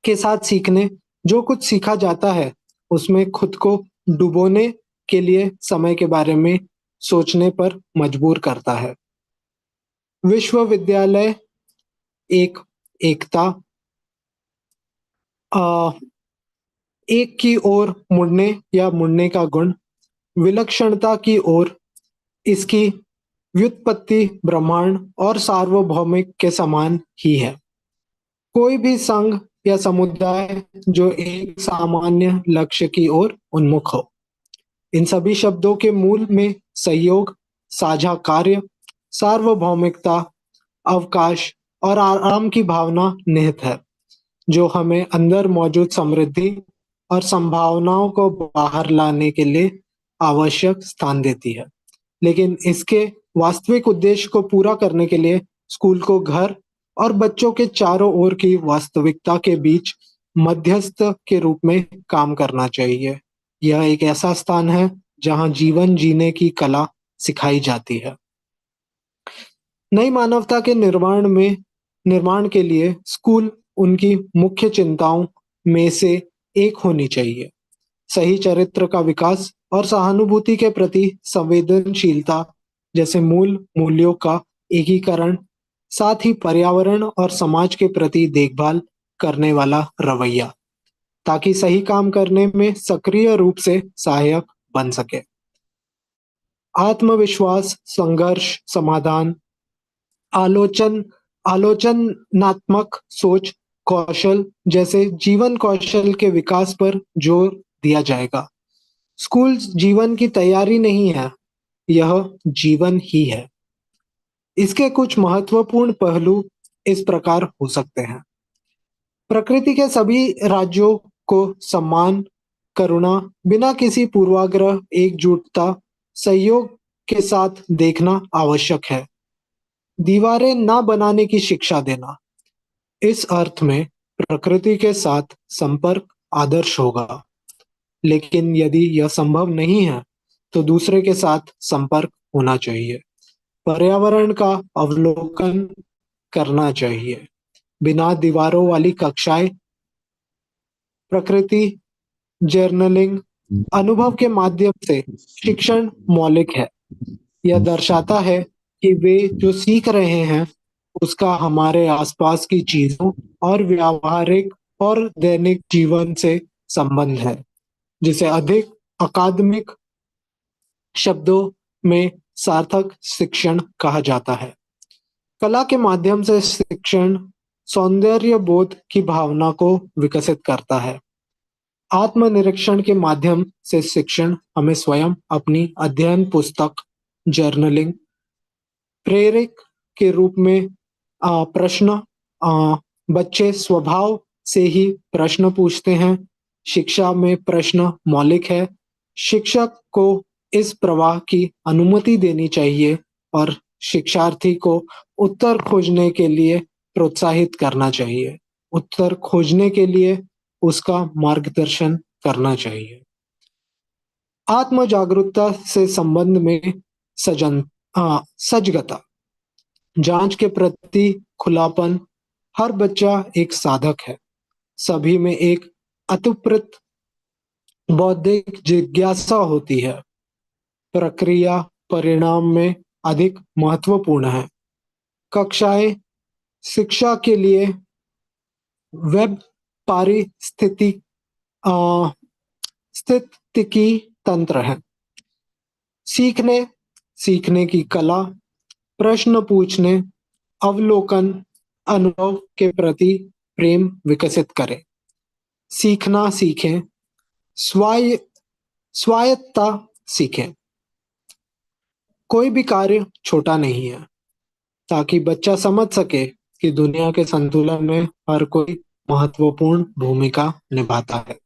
के साथ सीखने, जो कुछ सीखा जाता है उसमें खुद को डुबोने के लिए समय के बारे में सोचने पर मजबूर करता है। विश्वविद्यालय, एकता, एक की ओर मुड़ने या मुड़ने का गुण, विलक्षणता की ओर। इसकी व्युत्पत्ति ब्रह्मांड और सार्वभौमिक के समान ही है। कोई भी संघ या समुदाय जो एक सामान्य लक्ष्य की ओर उन्मुख हो। इन सभी शब्दों के मूल में सहयोग, साझा कार्य, सार्वभौमिकता, अवकाश और आराम की भावना निहित है, जो हमें अंदर मौजूद समृद्धि और संभावनाओं को बाहर लाने के लिए आवश्यक स्थान देती है। लेकिन इसके वास्तविक उद्देश्य को पूरा करने के लिए स्कूल को घर और बच्चों के चारों ओर की वास्तविकता के बीच मध्यस्थ के रूप में काम करना चाहिए। यह एक ऐसा स्थान है जहां जीवन जीने की कला सिखाई जाती है। नई मानवता के निर्माण के लिए स्कूल उनकी मुख्य चिंताओं में से एक होनी चाहिए। सही चरित्र का विकास और सहानुभूति के प्रति संवेदनशीलता जैसे मूल्यों का एकीकरण, साथ ही पर्यावरण और समाज के प्रति देखभाल करने वाला रवैया, ताकि सही काम करने में सक्रिय रूप से सहायक बन सके। आत्मविश्वास, संघर्ष, समाधान, आलोचनात्मक सोच कौशल जैसे जीवन कौशल के विकास पर जोर दिया जाएगा। स्कूल जीवन की तैयारी नहीं है, यह जीवन ही है। इसके कुछ महत्वपूर्ण पहलू इस प्रकार हो सकते हैं। प्रकृति के सभी राज्यों को सम्मान, करुणा, बिना किसी पूर्वाग्रह, एकजुटता, सहयोग के साथ देखना आवश्यक है। दीवारें ना बनाने की शिक्षा देना, इस अर्थ में प्रकृति के साथ संपर्क आदर्श होगा, लेकिन यदि यह संभव नहीं है तो दूसरे के साथ संपर्क होना चाहिए। पर्यावरण का अवलोकन करना चाहिए। बिना दीवारों वाली कक्षाएं, प्रकृति, जर्नलिंग, अनुभव के माध्यम से शिक्षण मौलिक है। यह दर्शाता है कि वे जो सीख रहे हैं उसका हमारे आसपास की चीजों और व्यावहारिक और दैनिक जीवन से संबंध है, जिसे अधिक अकादमिक शब्दों में सार्थक शिक्षण कहा जाता है। कला के माध्यम से शिक्षण सौंदर्य बोध की भावना को विकसित करता है। आत्मनिरीक्षण के माध्यम से शिक्षण हमें स्वयं अपनी अध्ययन पुस्तक, जर्नलिंग, प्रेरक के रूप में प्रश्न, बच्चे स्वभाव से ही प्रश्न पूछते हैं। शिक्षा में प्रश्न मौलिक है। शिक्षक को इस प्रवाह की अनुमति देनी चाहिए और शिक्षार्थी को उत्तर खोजने के लिए प्रोत्साहित करना चाहिए। उत्तर खोजने के लिए उसका मार्गदर्शन करना चाहिए। आत्म जागरूकता से संबंध में सजगता, जांच के प्रति खुलापन। हर बच्चा एक साधक है। सभी में एक अतुप्रित बौद्धिक जिज्ञासा होती है। प्रक्रिया परिणाम में अधिक महत्वपूर्ण है। कक्षाएं शिक्षा के लिए वेब स्थितिकी तंत्र है। सीखने की कला, प्रश्न पूछने, अवलोकन, अनुभव के प्रति प्रेम विकसित करें। सीखना सीखें, स्वायत्तता सीखें। कोई भी कार्य छोटा नहीं है, ताकि बच्चा समझ सके कि दुनिया के संतुलन में हर कोई महत्वपूर्ण भूमिका निभाता है।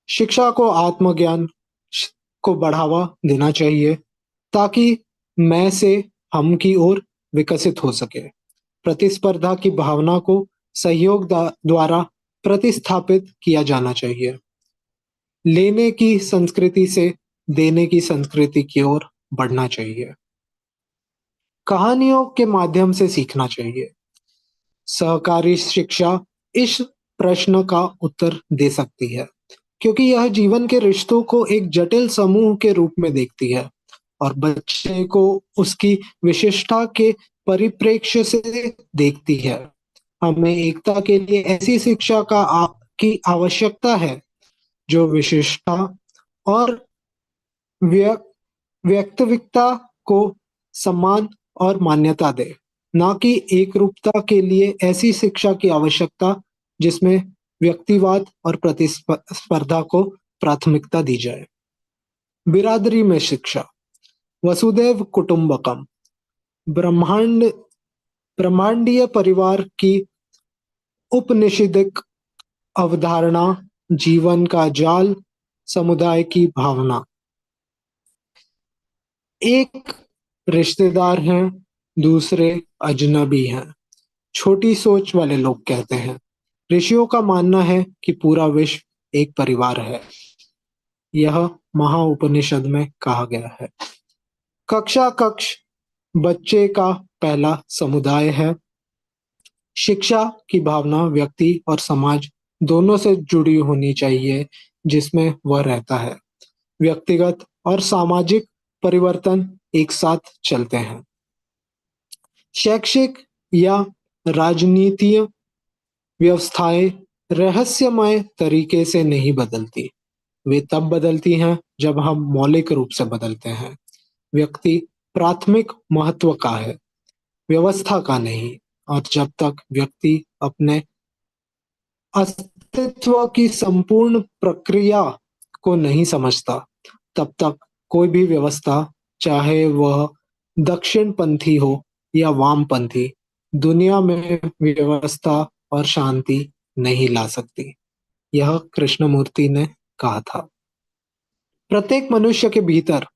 शिक्षा को आत्मज्ञान को बढ़ावा देना चाहिए, ताकि मैं से हम की ओर विकसित हो सके। प्रतिस्पर्धा की भावना को सहयोग द्वारा प्रतिस्थापित किया जाना चाहिए। लेने की संस्कृति से देने की संस्कृति की ओर बढ़ना चाहिए। कहानियों के माध्यम से सीखना चाहिए। सहकारी शिक्षा इस प्रश्न का उत्तर दे सकती है, क्योंकि यह जीवन के रिश्तों को एक जटिल समूह के रूप में देखती है और बच्चे को उसकी विशिष्टता के परिप्रेक्ष्य से देखती है। हमें एकता के लिए ऐसी शिक्षा की आवश्यकता है जो विशिष्टता और व्यक्तित्वता को सम्मान और मान्यता दे, ना कि एक रूपता के लिए ऐसी शिक्षा की आवश्यकता जिसमें व्यक्तिवाद और प्रतिस्पर्धा को प्राथमिकता दी जाए। बिरादरी में शिक्षा, वसुधैव कुटुंबकम, ब्रह्मांडीय परिवार की उपनिषदिक अवधारणा, जीवन का जाल, समुदाय की भावना। एक रिश्तेदार हैं, दूसरे अजनबी हैं, छोटी सोच वाले लोग कहते हैं। ऋषियों का मानना है कि पूरा विश्व एक परिवार है। यह महाउपनिषद में कहा गया है। कक्ष बच्चे का पहला समुदाय है। शिक्षा की भावना व्यक्ति और समाज दोनों से जुड़ी होनी चाहिए जिसमें वह रहता है। व्यक्तिगत और सामाजिक परिवर्तन एक साथ चलते हैं। शैक्षिक या राजनीतिक व्यवस्थाएं रहस्यमय तरीके से नहीं बदलती। वे तब बदलती हैं जब हम मौलिक रूप से बदलते हैं। व्यक्ति प्राथमिक महत्व का है, व्यवस्था का नहीं। और जब तक व्यक्ति अपने अस्तित्व की संपूर्ण प्रक्रिया को नहीं समझता, तब तक कोई भी व्यवस्था, चाहे वह दक्षिणपंथी हो या वामपंथी, दुनिया में व्यवस्था और शांति नहीं ला सकती। यह कृष्णमूर्ति ने कहा था। प्रत्येक मनुष्य के भीतर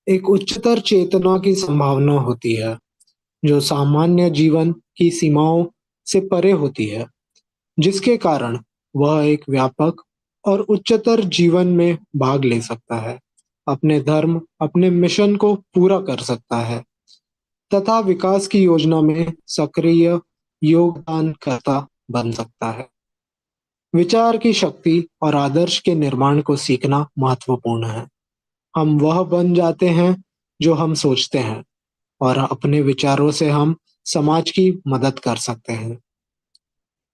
एक उच्चतर चेतना की संभावना होती है, जो सामान्य जीवन की सीमाओं से परे होती है, जिसके कारण वह एक व्यापक और उच्चतर जीवन में भाग ले सकता है, अपने धर्म, अपने मिशन को पूरा कर सकता है तथा विकास की योजना में सक्रिय योगदानकर्ता बन सकता है। विचार की शक्ति और आदर्श के निर्माण को सीखना महत्वपूर्ण है। हम वह बन जाते हैं जो हम सोचते हैं, और अपने विचारों से हम समाज की मदद कर सकते हैं।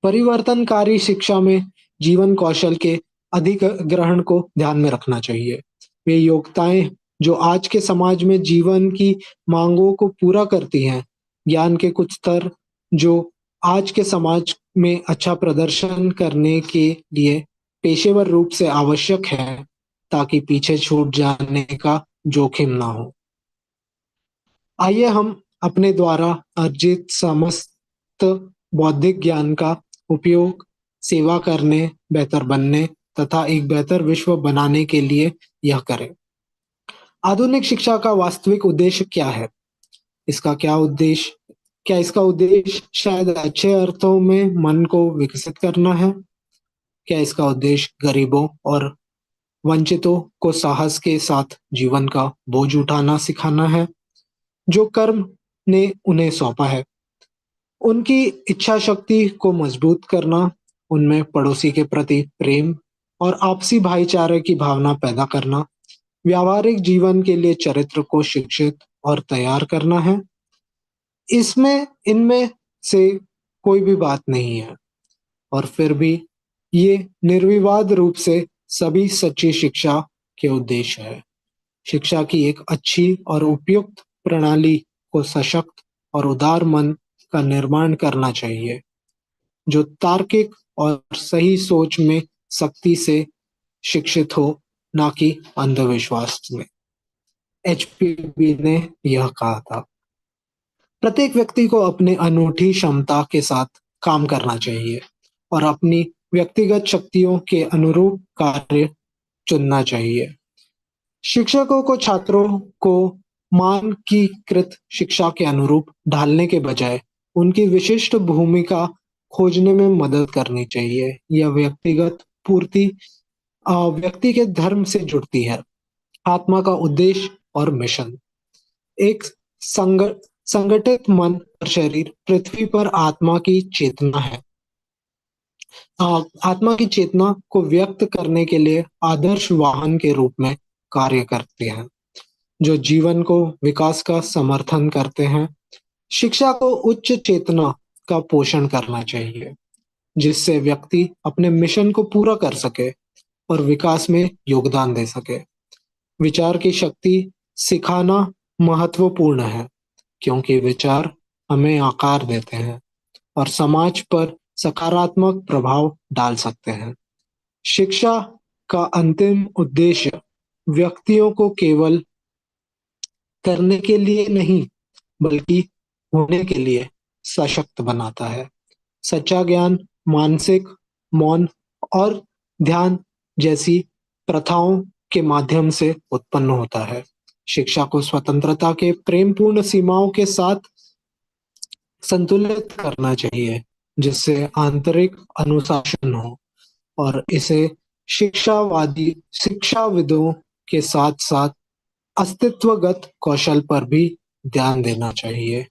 परिवर्तनकारी शिक्षा में जीवन कौशल के अधिग्रहण को ध्यान में रखना चाहिए। वे योग्यताएं जो आज के समाज में जीवन की मांगों को पूरा करती हैं, ज्ञान के कुछ स्तर जो आज के समाज में अच्छा प्रदर्शन करने के लिए पेशेवर रूप से आवश्यक है, ताकि पीछे छूट जाने का जोखिम ना हो। आइए हम अपने द्वारा अर्जित समस्त बौद्धिक ज्ञान का उपयोग सेवा करने, बेहतर बनने तथा एक बेहतर विश्व बनाने के लिए यह करें। आधुनिक शिक्षा का वास्तविक उद्देश्य क्या है? क्या इसका उद्देश्य शायद अच्छे अर्थों में मन को विकसित करना है? क्या इसका उद्देश्य गरीबों और वंचितों को साहस के साथ जीवन का बोझ उठाना सिखाना है, जो कर्म ने उन्हें सौंपा है? उनकी इच्छा शक्ति को मजबूत करना, उनमें पड़ोसी के प्रति प्रेम और आपसी भाईचारे की भावना पैदा करना, व्यावहारिक जीवन के लिए चरित्र को शिक्षित और तैयार करना है? इनमें से कोई भी बात नहीं है, और फिर भी ये निर्विवाद रूप से सभी सच्ची शिक्षा के उद्देश्य है। शिक्षा की एक अच्छी और उपयुक्त प्रणाली को सशक्त और उदार मन का निर्माण करना चाहिए, जो तार्किक और सही सोच में सख्ती से शिक्षित हो, ना कि अंधविश्वास में। एचपीबी ने यह कहा था। प्रत्येक व्यक्ति को अपने अनूठी क्षमता के साथ काम करना चाहिए और अपनी व्यक्तिगत शक्तियों के अनुरूप कार्य चुनना चाहिए। शिक्षकों को छात्रों को मानकीकृत शिक्षा के अनुरूप ढालने के बजाय उनकी विशिष्ट भूमिका खोजने में मदद करनी चाहिए। यह व्यक्ति के धर्म से जुड़ती है, आत्मा का उद्देश्य और मिशन। एक संगठित मन और शरीर पृथ्वी पर आत्मा की चेतना है। आत्मा की चेतना को व्यक्त करने के लिए आदर्श वाहन के रूप में कार्य करते हैं, जो जीवन को विकास का समर्थन करते हैं। शिक्षा को उच्च चेतना का पोषण करना चाहिए, जिससे व्यक्ति अपने मिशन को पूरा कर सके और विकास में योगदान दे सके। विचार की शक्ति सिखाना महत्वपूर्ण है, क्योंकि विचार हमें आकार देते हैं और समाज पर सकारात्मक प्रभाव डाल सकते हैं। शिक्षा का अंतिम उद्देश्य व्यक्तियों को केवल करने के लिए नहीं, बल्कि होने के लिए सशक्त बनाता है। सच्चा ज्ञान मानसिक, मौन और ध्यान जैसी प्रथाओं के माध्यम से उत्पन्न होता है। शिक्षा को स्वतंत्रता के प्रेमपूर्ण सीमाओं के साथ संतुलित करना चाहिए, जिससे आंतरिक अनुशासन हो, और इसे शिक्षाविदों के साथ साथ अस्तित्वगत कौशल पर भी ध्यान देना चाहिए।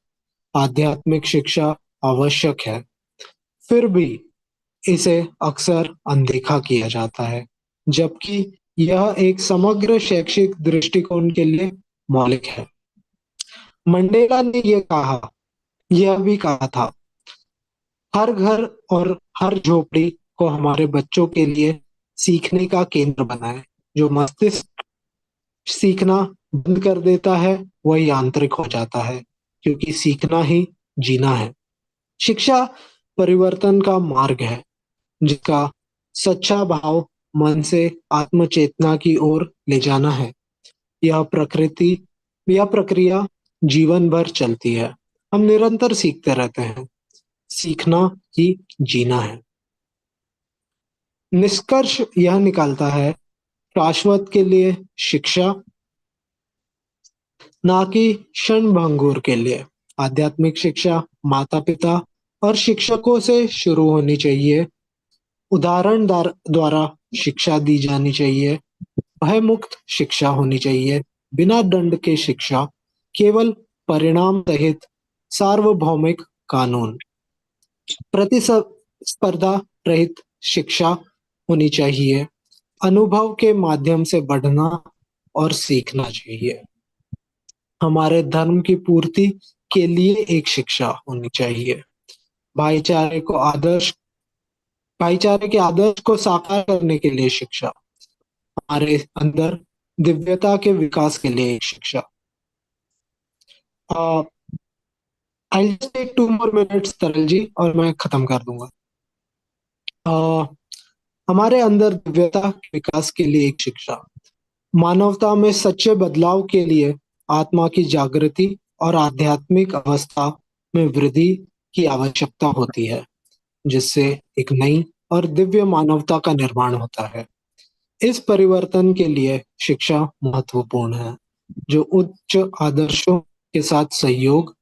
आध्यात्मिक शिक्षा आवश्यक है, फिर भी इसे अक्सर अनदेखा किया जाता है, जबकि यह एक समग्र शैक्षिक दृष्टिकोण के लिए मौलिक है। मंडेला ने यह कहा यह भी कहा था, हर घर और हर झोपड़ी को हमारे बच्चों के लिए सीखने का केंद्र बनाएं। जो मस्तिष्क सीखना बंद कर देता है वह यांत्रिक हो जाता है, क्योंकि सीखना ही जीना है। शिक्षा परिवर्तन का मार्ग है, जिसका सच्चा भाव मन से आत्मचेतना की ओर ले जाना है। यह प्रकृति यह प्रक्रिया जीवन भर चलती है। हम निरंतर सीखते रहते हैं। सीखना ही जीना है। निष्कर्ष यह निकालता है, शाश्वत के लिए शिक्षा, ना कि क्षणभंगुर के लिए। आध्यात्मिक शिक्षा माता पिता और शिक्षकों से शुरू होनी चाहिए। उदाहरण द्वारा शिक्षा दी जानी चाहिए। भय मुक्त शिक्षा होनी चाहिए, बिना दंड के शिक्षा, केवल परिणाम सहित सार्वभौमिक कानून। प्रतिस्पर्धा रहित शिक्षा होनी चाहिए। अनुभव के माध्यम से बढ़ना और सीखना चाहिए। हमारे धर्म की पूर्ति के लिए एक शिक्षा होनी चाहिए। भाईचारे के आदर्श को साकार करने के लिए शिक्षा। हमारे अंदर दिव्यता के विकास के लिए एक शिक्षा। I just take 2 more minutes तरल जी, और मैं खत्म कर दूंगा। हमारे अंदर दिव्यता के विकास के लिए एक शिक्षा। मानवता में सच्चे बदलाव के लिए आत्मा की जागृति और आध्यात्मिक अवस्था में वृद्धि की आवश्यकता होती है, जिससे एक नई और दिव्य मानवता का निर्माण होता है। इस परिवर्तन के लिए शिक्षा महत्वपूर्ण है, जो उच्च आदर्शों के साथ सहयोग,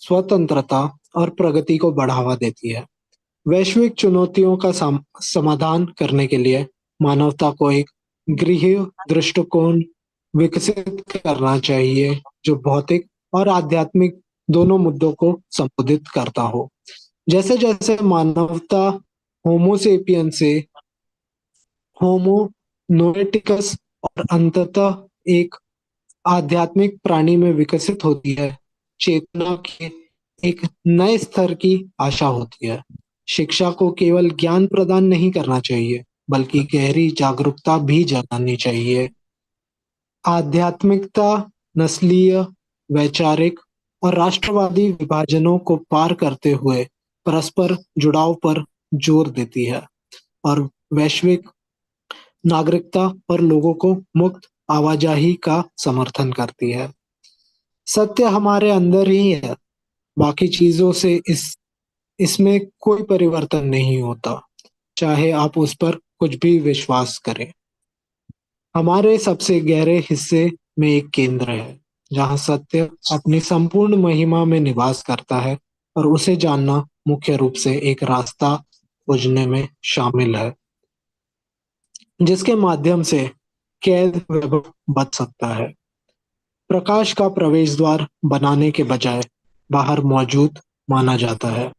स्वतंत्रता और प्रगति को बढ़ावा देती है। वैश्विक चुनौतियों का समाधान करने के लिए मानवता को एक गृह दृष्टिकोण विकसित करना चाहिए, जो भौतिक और आध्यात्मिक दोनों मुद्दों को संबोधित करता हो। जैसे जैसे मानवता होमोसेपियन से होमो नोएटिकस और अंततः एक आध्यात्मिक प्राणी में विकसित होती है, चेतना के एक नए स्तर की आशा होती है। शिक्षा को केवल ज्ञान प्रदान नहीं करना चाहिए, बल्कि गहरी जागरूकता भी जगानी चाहिए। आध्यात्मिकता नस्लीय, वैचारिक और राष्ट्रवादी विभाजनों को पार करते हुए परस्पर जुड़ाव पर जोर देती है और वैश्विक नागरिकता और लोगों को मुक्त आवाजाही का समर्थन करती है। सत्य हमारे अंदर ही है, बाकी चीजों से इसमें कोई परिवर्तन नहीं होता, चाहे आप उस पर कुछ भी विश्वास करें। हमारे सबसे गहरे हिस्से में एक केंद्र है, जहां सत्य अपनी संपूर्ण महिमा में निवास करता है, और उसे जानना मुख्य रूप से एक रास्ता खोजने में शामिल है, जिसके माध्यम से कैद वैभव बच सकता है। प्रकाश का प्रवेश द्वार बनाने के बजाय बाहर मौजूद माना जाता है,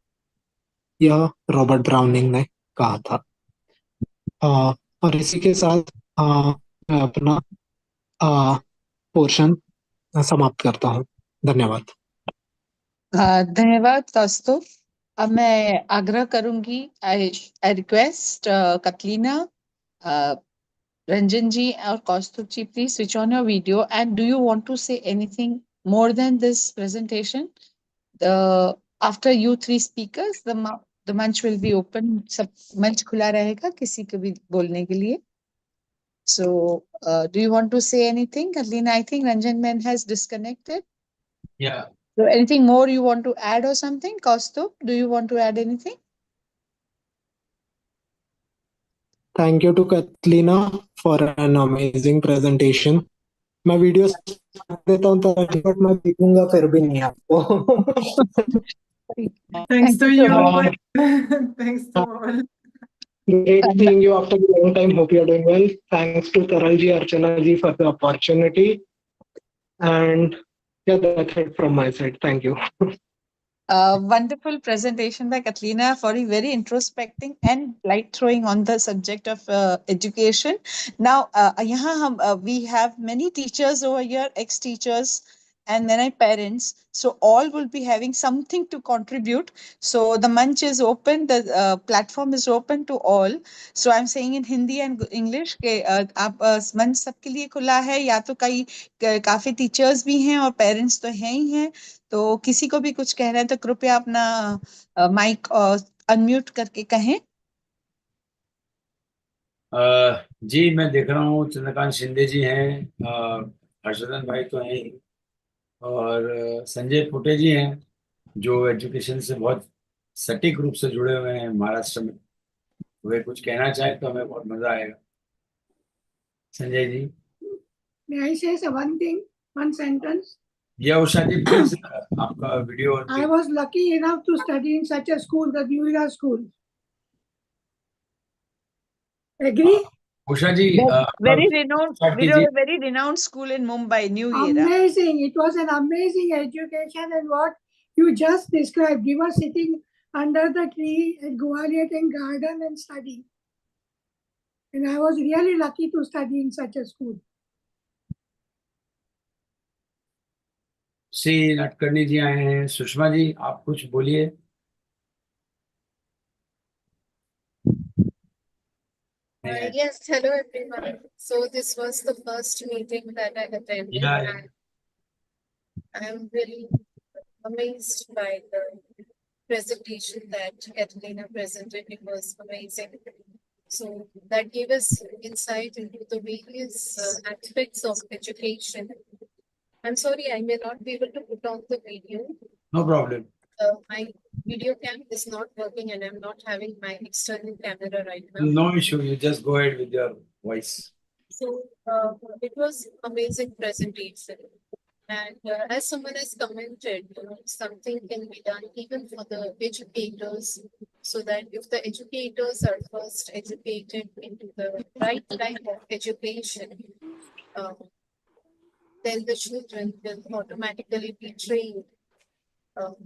यह रॉबर्ट ब्राउनिंग ने कहा था। और इसी के साथ मैं अपना पोर्शन समाप्त करता हूँ। धन्यवाद। धन्यवाद कौस्तुभ। अब मैं आग्रह करूंगी, आई रिक्वेस्ट कतलीना, Ranjan ji or Kaustubh ji, please switch on your video. And do you want to say anything more than this presentation? After you three speakers, the मंच will be open. सब मंच खुला रहेगा किसी को भी बोलने के लिए. So, do you want to say anything, Katalina? I think Ranjan man has disconnected. Yeah. So, anything more you want to add or something? Kaustubh, do you want to add anything? Thank you to Katalina for an amazing presentation. मैं video देता हूँ but मैं देखूंगा फिर भी नहीं आपको। Thanks to you so you. much. Thanks to all. Great seeing you after a long time. Hope you're doing well. Thanks to Taral ji, Archana ji for the opportunity. And yeah, that's it from my side. Thank you. Wonderful presentation by Katalina, for very introspecting and light throwing on the subject of education. Now, we have many teachers over here, ex-teachers, and then parents. So all will be having something to contribute. So the munch is open, the platform is open to all. So I'm saying in Hindi and English के आप मंच सबके लिए खुला है, या तो कई काफी टीचर्स भी हैं और पेरेंट्स तो हैं ही हैं, तो किसी को भी कुछ कहना है तो कृपया अपना माइक अनम्यूट करके कहें। जी मैं देख रहा हूँ चंद्रकांत शिंदे जी हैं, हर्षवर्धन भाई तो हैं ही, और संजय पुटे जी हैं जो एजुकेशन से बहुत सटीक रूप से जुड़े हुए हैं महाराष्ट्र में। वे कुछ कहना चाहें तो हमें बहुत मजा आएगा। Sanjay ji. May I say one thing, one sentence? या उषा जी प्लीज, आपका video. I was lucky enough to study in such a school, the New Era School. Agree? Usha ji very renowned school in Mumbai, New Era. Amazing. It was an amazing education, and what you just described. We were sitting under the tree at Gujarati garden and studying. And I was really lucky to study in such a school. Shri Natkarni ji आए हैं। सुषमा जी आप कुछ बोलिए। Yes, hello everyone. So this was the first meeting that I attended. Yeah. And I am really amazed by the presentation that CATALINA presented. It was amazing. So that gave us insight into the various aspects of education. I'm sorry, I may not be able to put on the video. No problem. My video cam is not working and I'm not having my external camera right now. No issue, you just go ahead with your voice. So it was amazing presentation. And as someone has commented, something can be done even for the educators, so that if the educators are first educated into the right type of education, then the children will automatically be trained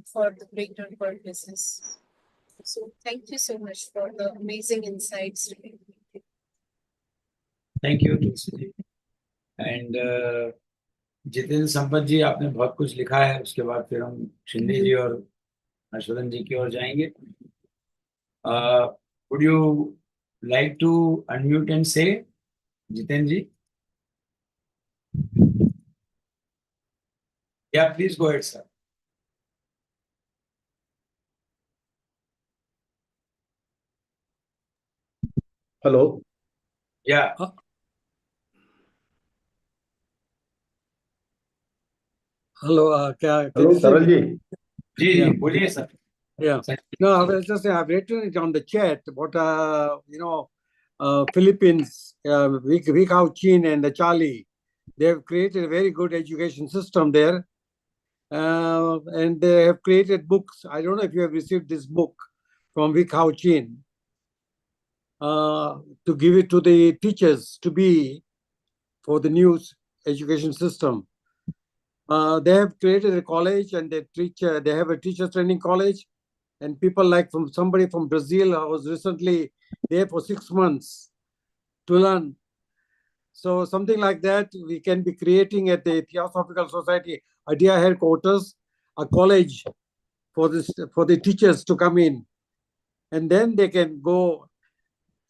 for the greater purposes. So thank you so much for the amazing insights today. Thank you, Tulsi ji. And Jitendra Sampat जी आपने बहुत कुछ लिखा है, उसके बाद फिर हम शिंदे जी और हर्षवर्धन जी की ओर जाएंगे। Would you like to unmute and say, Jitendra ji? Yeah, please go ahead, sir. Hello. Yeah. Hello. Hello, Taral ji. जी बोलिए sir. Yeah. No, I was just saying, I've written it on the chat, but Philippines, Wikau Chin and the Charlie, they've created a very good education system there. And they have created books. I don't know if you have received this book from Wikau Chin to give it to the teachers to be for the new education system. They have created a college and they have a teacher training college, and people like somebody from Brazil was recently there for 6 months to learn. So something like that we can be creating at the Theosophical Society Idea headquarters, a college for the teachers to come in, and then they can go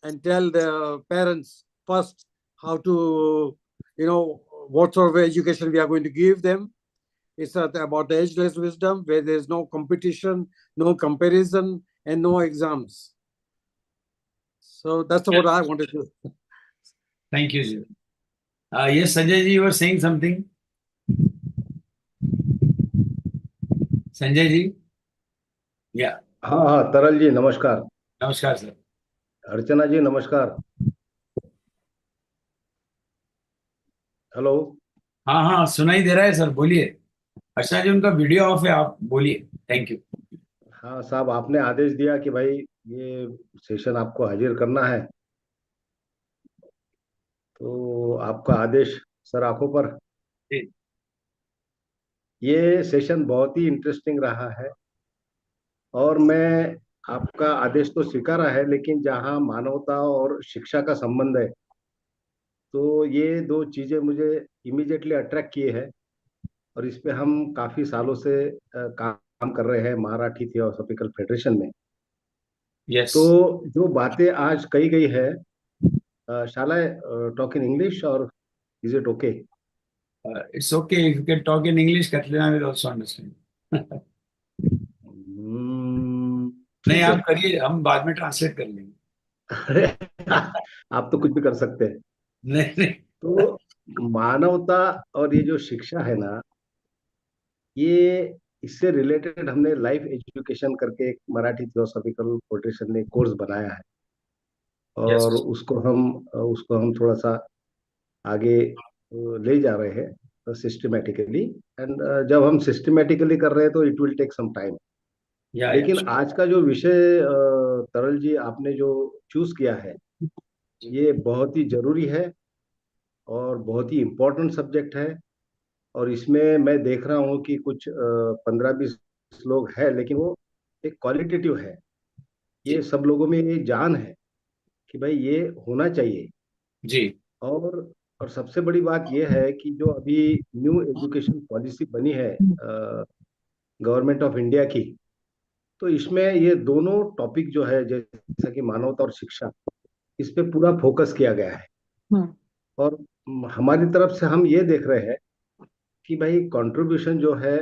and tell the parents first how to, what sort of education we are going to give them. It's about the ageless wisdom where there's no competition, no comparison, and no exams. So that's what I wanted to. Thank you, sir. Yes, Sanjay ji, you were saying something. Sanjay ji? Yeah. हाँ तरल जी नमस्कार। नमस्कार sir. अर्चना जी नमस्कार। Hello. हाँ हाँ सुनाई दे रहा है सर, बोलिए। अच्छा जी उनका वीडियो ऑफ है, आप बोलिए। Thank you. हाँ साहब, आपने आदेश दिया कि भाई ये सेशन आपको हाजिर करना है, तो आपका आदेश सर आंखों पर। ये सेशन बहुत ही इंटरेस्टिंग रहा है और मैं आपका आदेश तो स्वीकारा है, लेकिन जहाँ मानवता और शिक्षा का संबंध है तो ये दो चीजें मुझे इमीडिएटली अट्रैक्ट किए हैं। और इस पे हम काफी सालों से काम कर रहे हैं मराठी थियोसॉफिकल फेडरेशन में। यस, तो जो बातें आज कही गई है, shall I talk in English or is it okay? It's okay if you can talk in English, Katrina will also understand. नहीं, ठीक है। आप करिए, हम बाद में ट्रांसलेट कर लेंगे। अरे आप तो कुछ भी कर सकते हैं। नहीं नहीं, तो मानवता और ये जो शिक्षा है ना, ये इससे रिलेटेड हमने लाइफ एजुकेशन करके एक मराठी थियोसॉफिकल फेडरेशन ने कोर्स बनाया है, यस, और उसको हम थोड़ा सा आगे ले जा रहे हैं सिस्टमेटिकली। एंड जब हम सिस्टमेटिकली कर रहे हैं तो it will take some time. या लेकिन आज का जो विषय तरल जी आपने जो चूज किया है, ये बहुत ही जरूरी है और बहुत ही इम्पोर्टेंट सब्जेक्ट है। और इसमें मैं देख रहा हूँ कि कुछ 15-20 लोग हैं, लेकिन वो एक क्वालिटेटिव है। ये सब लोगों में ये जान है कि भाई ये होना चाहिए। जी और सबसे बड़ी बात ये है कि जो अभी न्यू एजुकेशन पॉलिसी बनी है गवर्नमेंट ऑफ इंडिया की, तो इसमें ये दोनों टॉपिक जो है, जैसा कि मानवता और शिक्षा, इस पे पूरा फोकस किया गया है। और हमारी तरफ से हम ये देख रहे हैं कि भाई कंट्रीब्यूशन जो है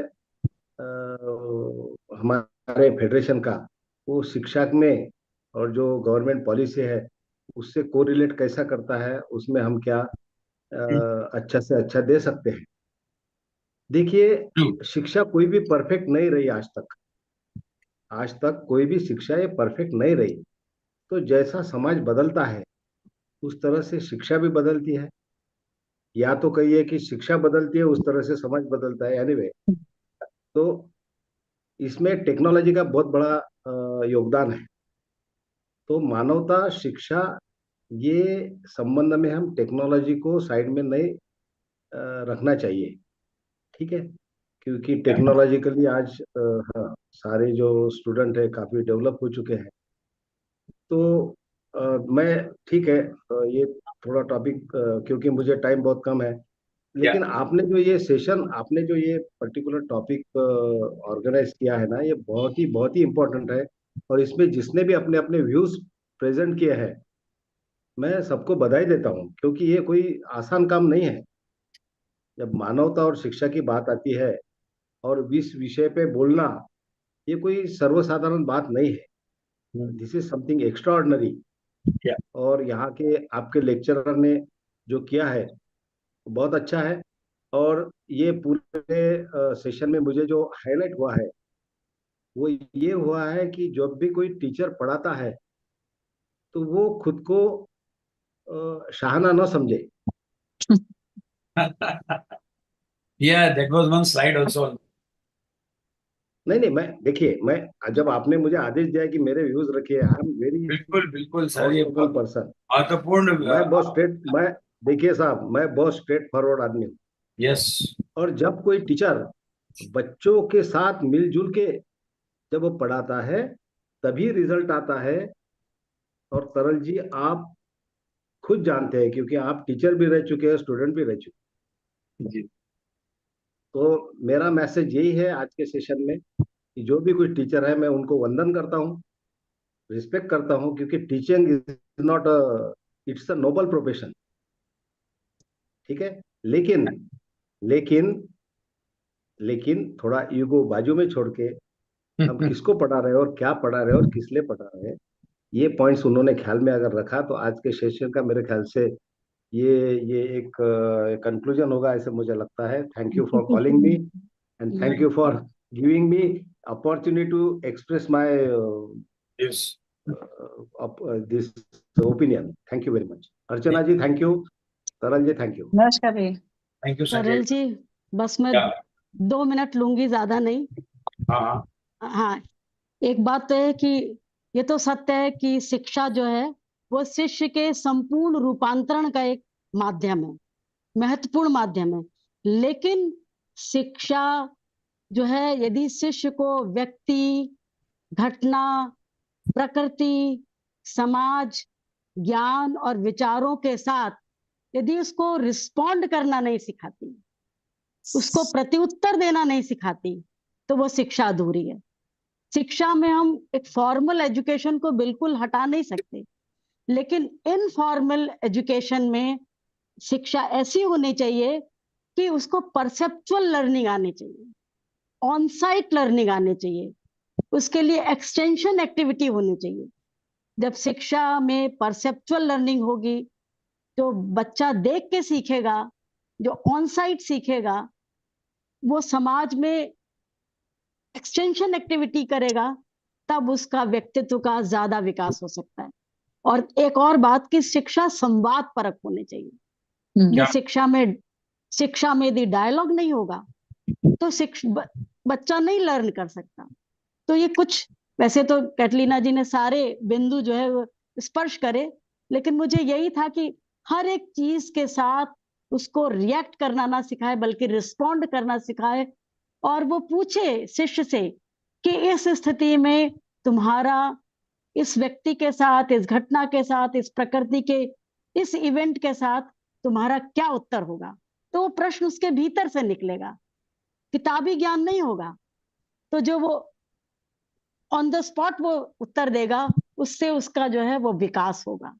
हमारे फेडरेशन का, वो शिक्षा में और जो गवर्नमेंट पॉलिसी है उससे कोरिलेट कैसा करता है, उसमें हम क्या अच्छा से अच्छा दे सकते हैं। देखिए, शिक्षा कोई भी परफेक्ट नहीं रही आज तक। आज तक कोई भी शिक्षा ये परफेक्ट नहीं रही। तो जैसा समाज बदलता है उस तरह से शिक्षा भी बदलती है, या तो कहिए कि शिक्षा बदलती है उस तरह से समाज बदलता है। एनीवे, तो इसमें टेक्नोलॉजी का बहुत बड़ा योगदान है। तो मानवता शिक्षा, ये संबंध में हम टेक्नोलॉजी को साइड में नहीं रखना चाहिए। ठीक है, क्योंकि टेक्नोलॉजिकली आज हाँ, सारे जो स्टूडेंट है काफी डेवलप हो चुके हैं। तो मैं ठीक है, ये थोड़ा टॉपिक, क्योंकि मुझे टाइम बहुत कम है, लेकिन आपने जो ये पर्टिकुलर टॉपिक ऑर्गेनाइज किया है ना, ये बहुत ही इम्पोर्टेंट है। और इसमें जिसने भी अपने अपने व्यूज प्रेजेंट किए हैं, मैं सबको बधाई देता हूँ, क्योंकि ये कोई आसान काम नहीं है। जब मानवता और शिक्षा की बात आती है और इस विषय पे बोलना, ये कोई सर्वसाधारण बात नहीं है। This is something extraordinary. और यहाँ के आपके लेक्चरर ने जो किया है बहुत अच्छा है। और ये पूरे सेशन में मुझे जो हाईलाइट हुआ है वो ये हुआ है कि जब भी कोई टीचर पढ़ाता है तो वो खुद को शाहाना न समझे। yeah, that was one slide also. नहीं, मैं जब आपने मुझे आदेश दिया कि मेरे व्यूज रखिए, आई एम वेरी बिल्कुल बिल्कुल सर, ये आउटस्पोकन पर्सन। महत्वपूर्ण। मैं देखिए साहब, मैं बहुत स्ट्रेट फॉरवर्ड आदमी हूँ। यस, और जब कोई टीचर बच्चों के साथ मिलजुल के जब वो पढ़ाता है, तभी रिजल्ट आता है। और तरल जी, आप खुद जानते हैं, क्योंकि आप टीचर भी रह चुके हैं, स्टूडेंट भी रह चुके जी, हैं। तो मेरा मैसेज यही है आज के सेशन में कि जो भी कोई टीचर है, मैं उनको वंदन करता हूँ, रिस्पेक्ट करता हूँ, क्योंकि teaching is not it's a noble profession. ठीक है, लेकिन लेकिन लेकिन थोड़ा ईगो बाजू में छोड़ के हम किसको पढ़ा रहे हैं और क्या पढ़ा रहे हैं और किस लिए पढ़ा रहे हैं, ये पॉइंट्स उन्होंने ख्याल में अगर रखा, तो आज के सेशन का मेरे ख्याल से ये एक कंक्लूजन होगा, ऐसे मुझे लगता है। Thank you for calling me and thank you for giving me opportunity to express my yes, this opinion. Thank you very much. Archana ji thank you, Taral ji thank you. नमस्कार भैया। Thank you Sanjay. सरल जी, बस मैं क्या? 2 मिनट लूंगी, ज्यादा नहीं। हाँ, हाँ, एक बात तो है कि ये तो सत्य है कि शिक्षा जो है वो शिष्य के संपूर्ण रूपांतरण का एक माध्यम है, महत्वपूर्ण माध्यम है। लेकिन शिक्षा जो है, यदि शिष्य को व्यक्ति, घटना, प्रकृति, समाज, ज्ञान और विचारों के साथ यदि उसको रिस्पॉन्ड करना नहीं सिखाती, उसको प्रत्युत्तर देना नहीं सिखाती, तो वो शिक्षा अधूरी है। शिक्षा में हम एक फॉर्मल एजुकेशन को बिल्कुल हटा नहीं सकते, लेकिन इनफॉर्मल एजुकेशन में शिक्षा ऐसी होनी चाहिए कि उसको परसेप्चुअल लर्निंग आनी चाहिए, ऑन साइट लर्निंग आनी चाहिए, उसके लिए एक्सटेंशन एक्टिविटी होनी चाहिए। जब शिक्षा में परसेप्चुअल लर्निंग होगी, जो बच्चा देख के सीखेगा, जो ऑन साइट सीखेगा, वो समाज में एक्सटेंशन एक्टिविटी करेगा, तब उसका व्यक्तित्व का ज्यादा विकास हो सकता है। और एक और बात कि शिक्षा संवाद परक होनी चाहिए। ये शिक्षा में यदि डायलॉग नहीं होगा तो बच्चा नहीं लर्न कर सकता। तो ये कुछ, वैसे तो कैटलीना जी ने सारे बिंदु जो है वो स्पर्श करे, लेकिन मुझे यही था कि हर एक चीज के साथ उसको रिएक्ट करना ना सिखाए, बल्कि रिस्पॉन्ड करना सिखाए, और वो पूछे शिष्य से कि इस स्थिति में तुम्हारा इस व्यक्ति के साथ, इस घटना के साथ, इस प्रकृति के इस इवेंट के साथ तुम्हारा क्या उत्तर होगा। तो वो प्रश्न उसके भीतर से निकलेगा, किताबी ज्ञान नहीं होगा। तो जो वो ऑन द स्पॉट वो उत्तर देगा, उससे उसका जो है वो विकास होगा।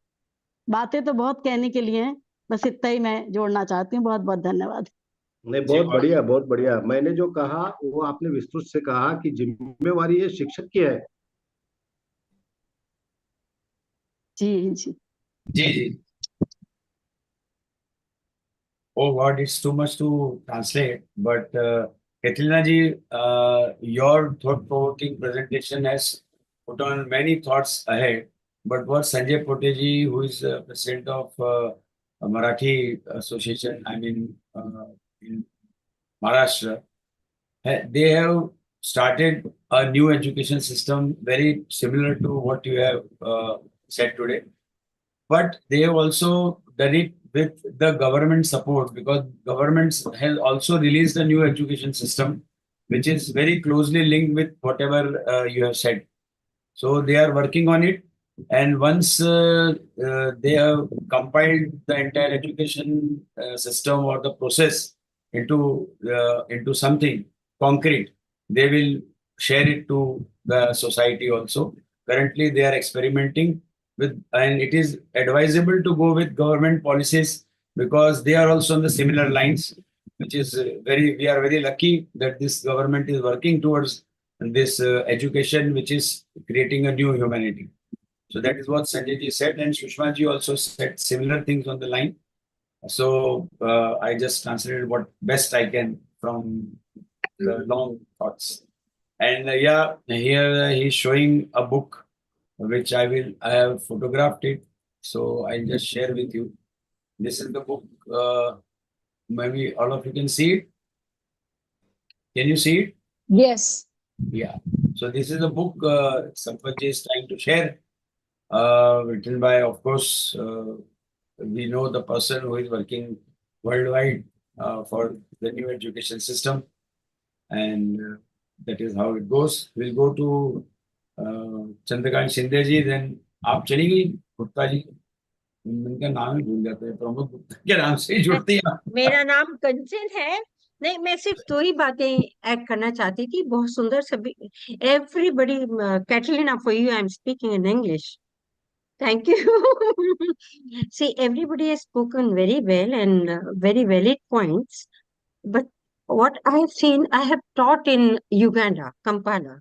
बातें तो बहुत कहने के लिए हैं, बस इतना ही मैं जोड़ना चाहती हूँ। बहुत बहुत धन्यवाद। नहीं, बहुत बढ़िया, बहुत बढ़िया। मैंने जो कहा वो आपने विस्तृत से कहा कि जिम्मेवारी ये शिक्षक की है। जी जी जी जी। Oh God, it's too much to translate. But Katrina ji, your thought-provoking presentation has put on many thoughts ahead. But what Sanjay Poteji, who is president of Marathi Association, I mean in Maharashtra, they have started a new education system very similar to what you have said today. But they have also done it with the government support, because government has also released a new education system which is very closely linked with whatever you have said. So they are working on it, and once they have compiled the entire education system or the process into something concrete, they will share it to the society also. Currently, they are experimenting with, and it is advisable to go with government policies because they are also on the similar lines, which is we are very lucky that this government is working towards this education, which is creating a new humanity. So that is what Sanjay ji said, and Sushma ji also said similar things on the line. So I just translated what best I can from the long thoughts. And yeah, here he's showing a book which I have photographed it. So I'll just share with you. This is the book. Maybe all of you can see it. Can you see it? Yes. Yeah. So this is a book Sampath ji is trying to share, written by, of course, we know the person who is working worldwide for the new education system, and that is how it goes. We'll go to Chandrakant Shinde ji, then आप चली गई गुप्ता जी, उनका नाम ही भूल जाते हैं, प्रमोद गुप्ता के नाम से ही जुड़ती हैं। मेरा नाम कंचन है। नहीं, मैं सिर्फ दो ही बातें ऐड करना चाहती थी। बहुत सुंदर सभी, everybody, Catalina, for you I am speaking in English. Thank you. See, everybody has spoken very well and very valid points. But what I have seen, I have taught in Uganda, Kampala.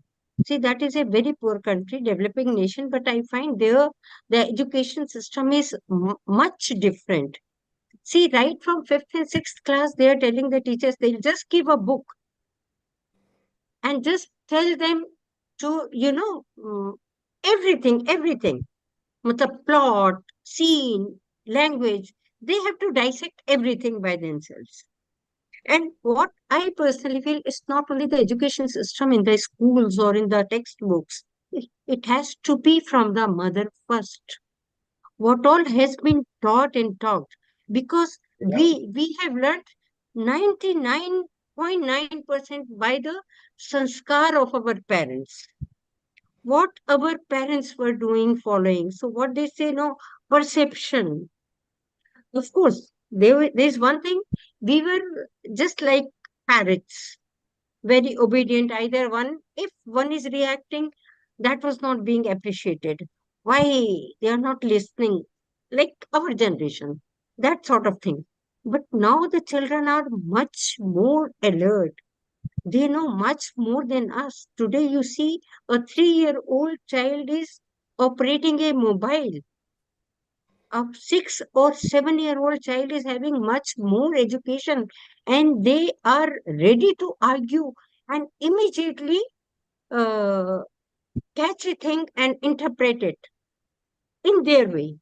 See, that is a very poor country, developing nation, but I find there the education system is much different. See, right from 5th and 6th class, they are telling the teachers, they'll just give a book and just tell them to, everything. The plot, scene, language, they have to dissect everything by themselves. And what I personally feel is not only the education system in the schools or in the textbooks, it has to be from the mother first. What all has been taught and taught, because we have learned 99.9% by the sanskar of our parents. What our parents were doing, following. So what they say, no, perception. Of course, there's one thing, we were just like parrots, very obedient. Either one, if one is reacting, that was not being appreciated. Why they are not listening, like our generation, that sort of thing. But now the children are much more alert. They know much more than us. Today, you see, a 3-year-old child is operating a mobile. A 6 or 7-year-old child is having much more education, and they are ready to argue and immediately uh, catch a thing and interpret it in their way.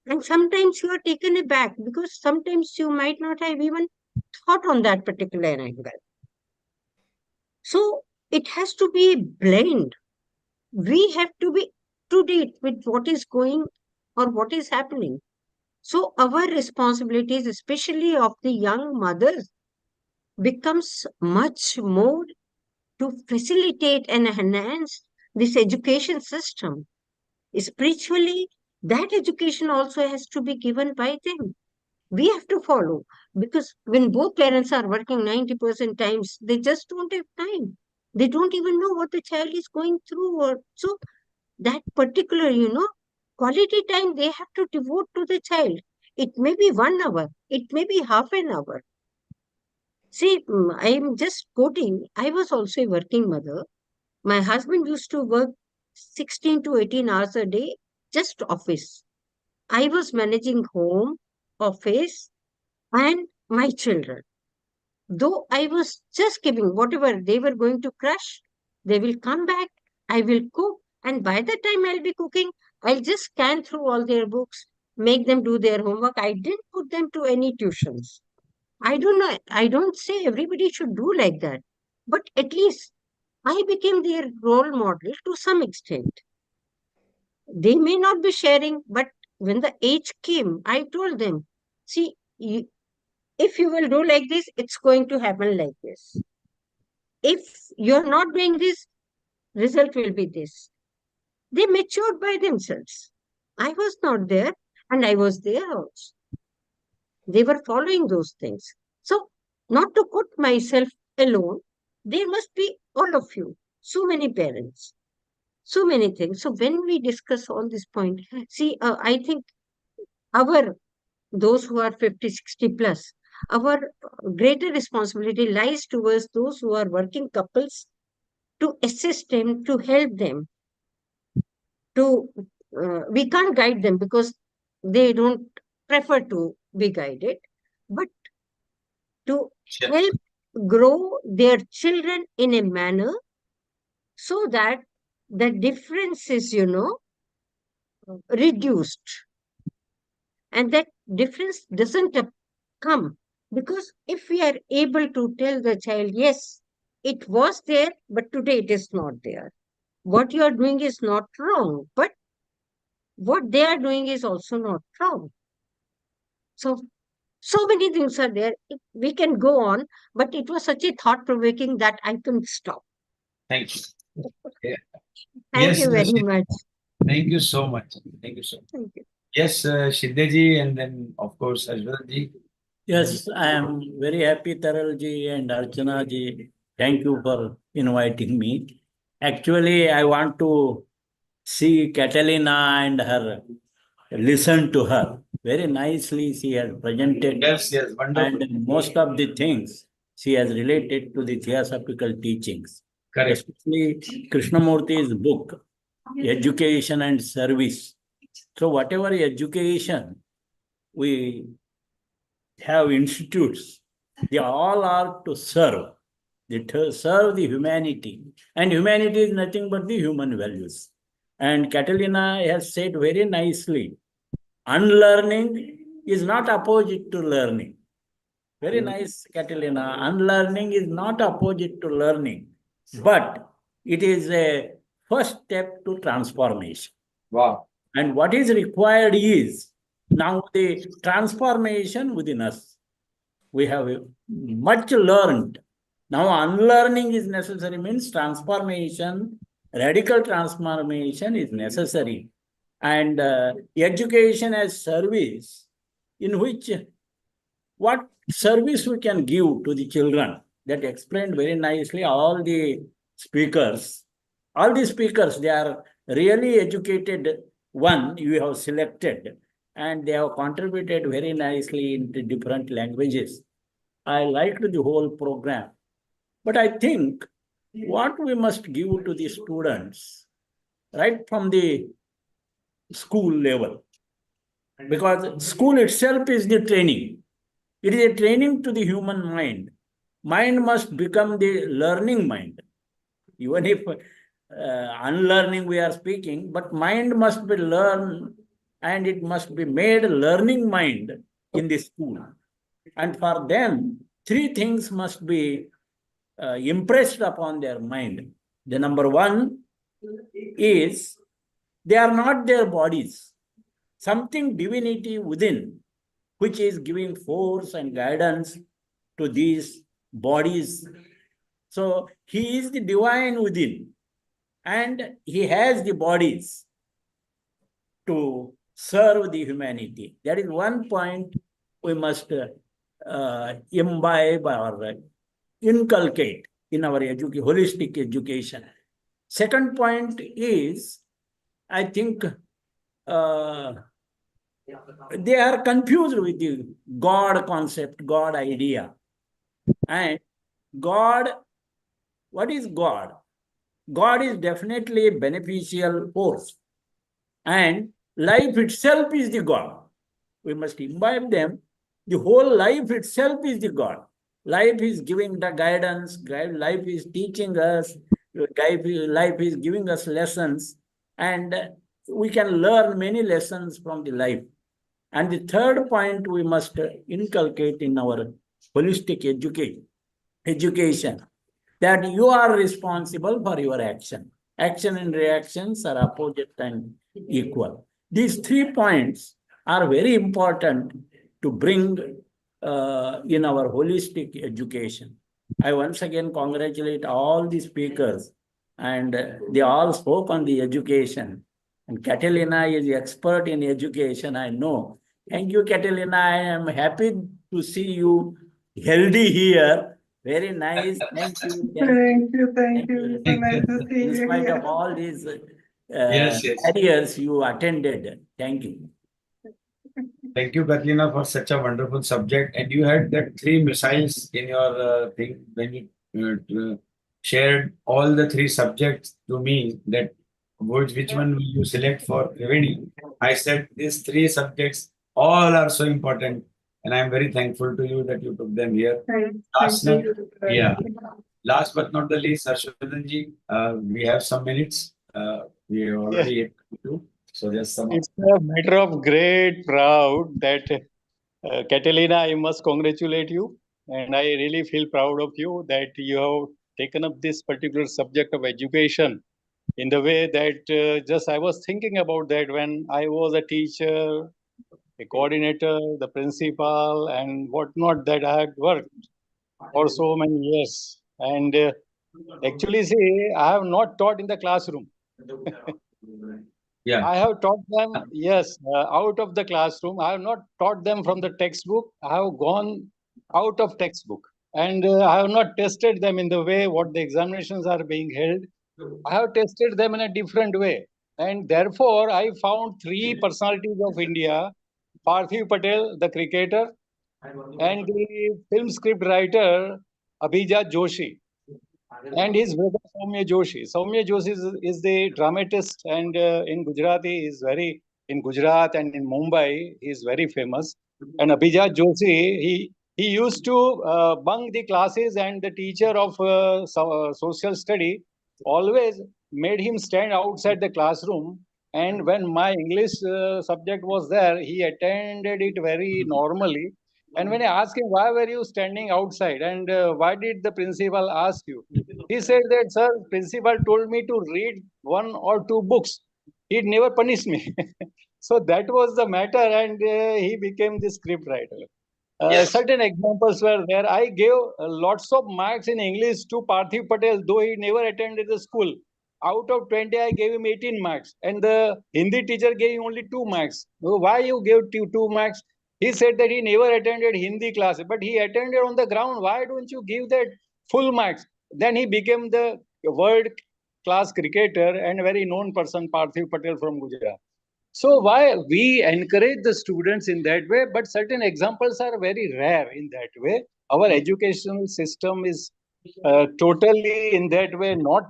And sometimes you are taken aback because sometimes you might not have even thought on that particular angle. So it has to be a blend. We have to be to date with what is going or what is happening. So our responsibilities, especially of the young mothers, becomes much more to facilitate and enhance this education system. Spiritually, that education also has to be given by them. We have to follow, because when both parents are working 90% times, they just don't have time. They don't even know what the child is going through. Or so that particular, quality time they have to devote to the child. It may be 1 hour, it may be half an hour. See, I'm just quoting, I was also a working mother. My husband used to work 16 to 18 hours a day, just office. I was managing home, office, and my children. Though I was just giving whatever they were going to crush, they will come back, I will cook, and by the time I'll be cooking, I'll just scan through all their books, make them do their homework. I didn't put them to any tuitions. I don't know, I don't say everybody should do like that, but at least I became their role model to some extent. They may not be sharing, but when the age came, I told them, see, if you will do like this, it's going to happen like this. If you're not doing this, result will be this. They matured by themselves. I was not there, and I was there also. They were following those things. So, not to put myself alone, there must be all of you, so many parents, so many things. So, when we discuss all this point, see, I think those who are 50, 60 plus, our greater responsibility lies towards those who are working couples to assist them, to help them. We can't guide them because they don't prefer to be guided, but to help grow their children in a manner so that the difference is, reduced. And that difference doesn't come, because if we are able to tell the child, yes, it was there, but today it is not there. What you are doing is not wrong, but what they are doing is also not wrong. So many things are there. We can go on, but it was such a thought-provoking that I couldn't stop. Thank you. Yeah. Thank you very much. Thank you so much. Thank you so much. Thank you. Yes, Shinde and then of course Ajwal Yes, I am very happy, Taralji and Archana ji. Thank you for inviting me. Actually, I want to see Catalina and her, listen to her. Very nicely she has presented. Yes, wonderful. And most of the things she has related to the theosophical teachings. Correct. Especially Krishnamurti's book, Education and Service. So whatever education we have institutes, they all are to serve. They serve the humanity. And humanity is nothing but the human values. And Catalina has said very nicely, unlearning is not opposite to learning. Very nice, Catalina. Unlearning is not opposite to learning, but it is a first step to transformation. Wow. And what is required is now the transformation within us. We have much learned. Now unlearning is necessary, means transformation, radical transformation is necessary. And education as service, in which what service we can give to the children, that explained very nicely all the speakers. All the speakers, they are really educated one you have selected, and they have contributed very nicely into different languages. I liked the whole program. But I think what we must give to the students right from the school level, because school itself is the training. It is a training to the human mind. Mind must become the learning mind. Even if unlearning we are speaking, but mind must be learned, and it must be made learning mind in the school. And for them, three things must be impressed upon their mind. The number one is they are not their bodies. Something divinity within, which is giving force and guidance to these bodies. So he is the divine within, and he has the bodies to serve the humanity. That is one point we must imbibe or inculcate in our holistic education. Second point is, I think they are confused with the God concept, God idea. And God, what is God? God is definitely a beneficial force. And life itself is the God. We must imbibe them. The whole life itself is the God. Life is giving the guidance. Life is teaching us. Life is giving us lessons. And we can learn many lessons from the life. And the third point we must inculcate in our holistic education, that you are responsible for your action. Action and reactions are opposite and equal. These 3 points are very important to bring in our holistic education. I once again congratulate all the speakers, and they all spoke on the education. And Catalina is expert in education, I know. Thank you, Catalina. I am happy to see you healthy here. Very nice. Thank you. Thank you. It's so nice to see In you spite here. of all these Yes. barriers you attended. Thank you. Thank you, Katrina, for such a wonderful subject. And you had that 3 missiles in your thing when you shared all the 3 subjects to me, that which one will you select for Triveni? I said these 3 subjects all are so important, and I am very thankful to you that you took them here. Last but not the least, Harshavardanji, we have some minutes. We have already hit 2, so just some. It's a matter of great proud that Catalina, I must congratulate you, and I really feel proud of you that you have taken up this particular subject of education in the way that just I was thinking about that when I was a teacher, a coordinator, the principal, and whatnot, that I had worked for so many years. And actually, see, I have not taught in the classroom. Yeah. I have taught them, yes, out of the classroom. I have not taught them from the textbook. I have gone out of textbook. And I have not tested them in the way what the examinations are being held. I have tested them in a different way. And therefore, I found 3 personalities of India: Parthiv Patel, the cricketer, and the film script writer, Abhijat Joshi, and his brother Soumya Joshi. Soumya Joshi is the dramatist, and in Gujarati is very, in Gujarat and in Mumbai he is very famous. And Abhijat Joshi, he used to bunk the classes, and the teacher of social study always made him stand outside the classroom. And when my English subject was there, he attended it very normally. And when I asked him, why were you standing outside, and why did the principal ask you? He said that, sir, principal told me to read 1 or 2 books. He never punished me. So that was the matter, and he became the script writer. Certain examples were there. I gave lots of marks in English to Parthiv Patel, though he never attended the school. Out of 20, I gave him 18 marks. And the Hindi teacher gave him only 2 marks. Why you gave 2 marks? He said that he never attended Hindi class, but he attended on the ground. Why don't you give that full marks. Then he became the world-class cricketer and very known person, Parthiv Patel from Gujarat. So why we encourage the students in that way, but certain examples are very rare in that way. Our educational system is totally in that way not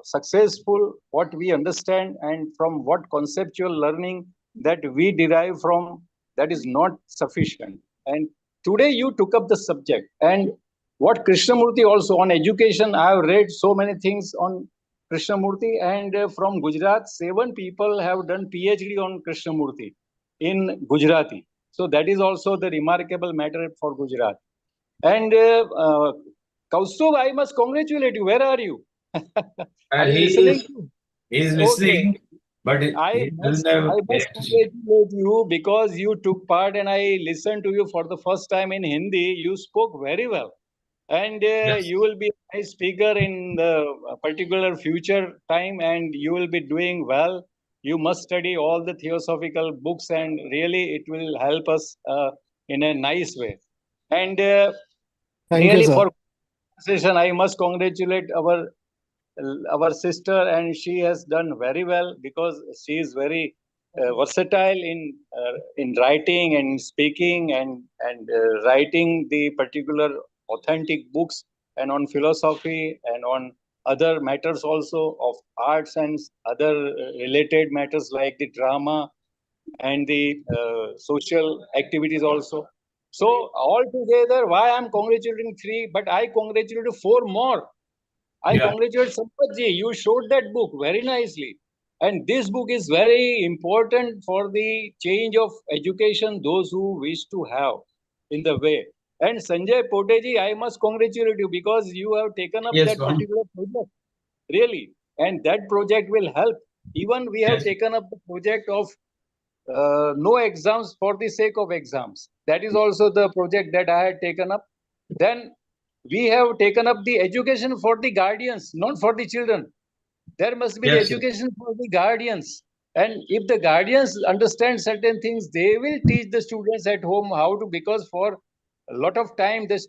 successful. What we understand and from what conceptual learning that we derive from, that is not sufficient. And today you took up the subject, and what Krishnamurti also on education, I have read so many things on Krishnamurti, and from Gujarat, 7 people have done PhD on Krishnamurti in Gujarati. So that is also the remarkable matter for Gujarat. And KAUSTUBH, I must congratulate you. Where are you? Are you listening? He is listening, Okay. but I must congratulate you because you took part and I listened to you for the first time in Hindi. You spoke very well. And you will be a nice speaker in the particular future time, and you will be doing well. You must study all the theosophical books, and really it will help us in a nice way. And Thank you, really sir. for conversation, I must congratulate our sister, and she has done very well because she is very versatile in writing and speaking and writing the particular authentic books and on philosophy and on other matters also of arts and other related matters like the drama and the social activities also. So altogether, why I'm congratulating 3, but I congratulate 4 more. I congratulate Sampathji. You showed that book very nicely. And this book is very important for the change of education, those who wish to have in the way. And Sanjay Poteji, I must congratulate you because you have taken up that particular project. Really. And that project will help. Even we have taken up the project of no exams for the sake of exams. That is also the project that I had taken up. Then we have taken up the education for the guardians, not for the children. There must be the education for the guardians. And if the guardians understand certain things, they will teach the students at home how to, because for a lot of time, the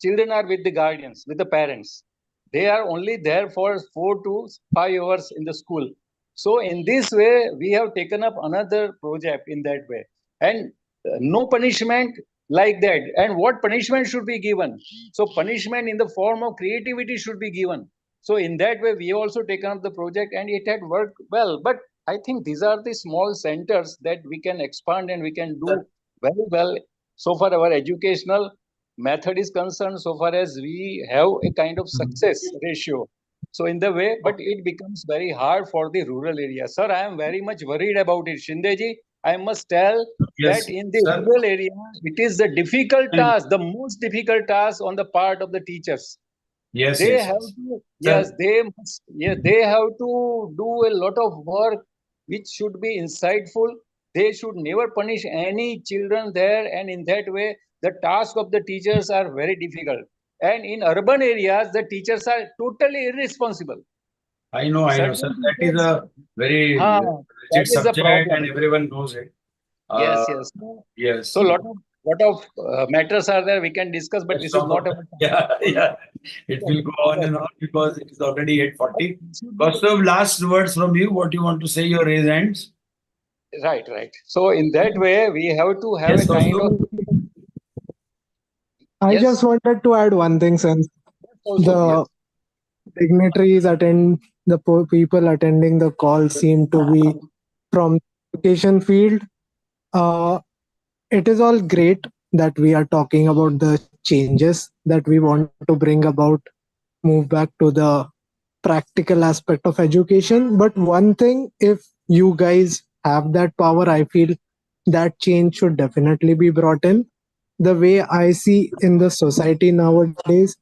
children are with the guardians, with the parents. They are only there for 4 to 5 hours in the school. So in this way, we have taken up another project in that way. And no punishment like that. And what punishment should be given? So punishment in the form of creativity should be given. So in that way, we also taken up the project and it had worked well. But I think these are the small centers that we can expand and we can do very well so far our educational method is concerned, so far as we have a kind of success ratio. So in the way, but it becomes very hard for the rural area. Sir, I am very much worried about it. Shindeji, I must tell that in the rural area, it is the difficult task, the most difficult task on the part of the teachers. They have to, they have to do a lot of work which should be insightful. They should never punish any children there, and in that way, the task of the teachers are very difficult. And in urban areas, the teachers are totally irresponsible. I know, sir. That is a very legit subject, and everyone knows it. Yes. So lot of matters are there we can discuss, but this is not about. It will go on and on because it is already 8:40. KAUSTUBH, last words from you. What you want to say? Your raise hands. Right. So in that way, we have to have a kind of. I just wanted to add one thing, since the dignitaries the people attending the call seem to be from the education field. It is all great that we are talking about the changes that we want to bring about, move back to the practical aspect of education. But one thing, if you guys have that power, I feel that change should definitely be brought in. The way I see in the society nowadays,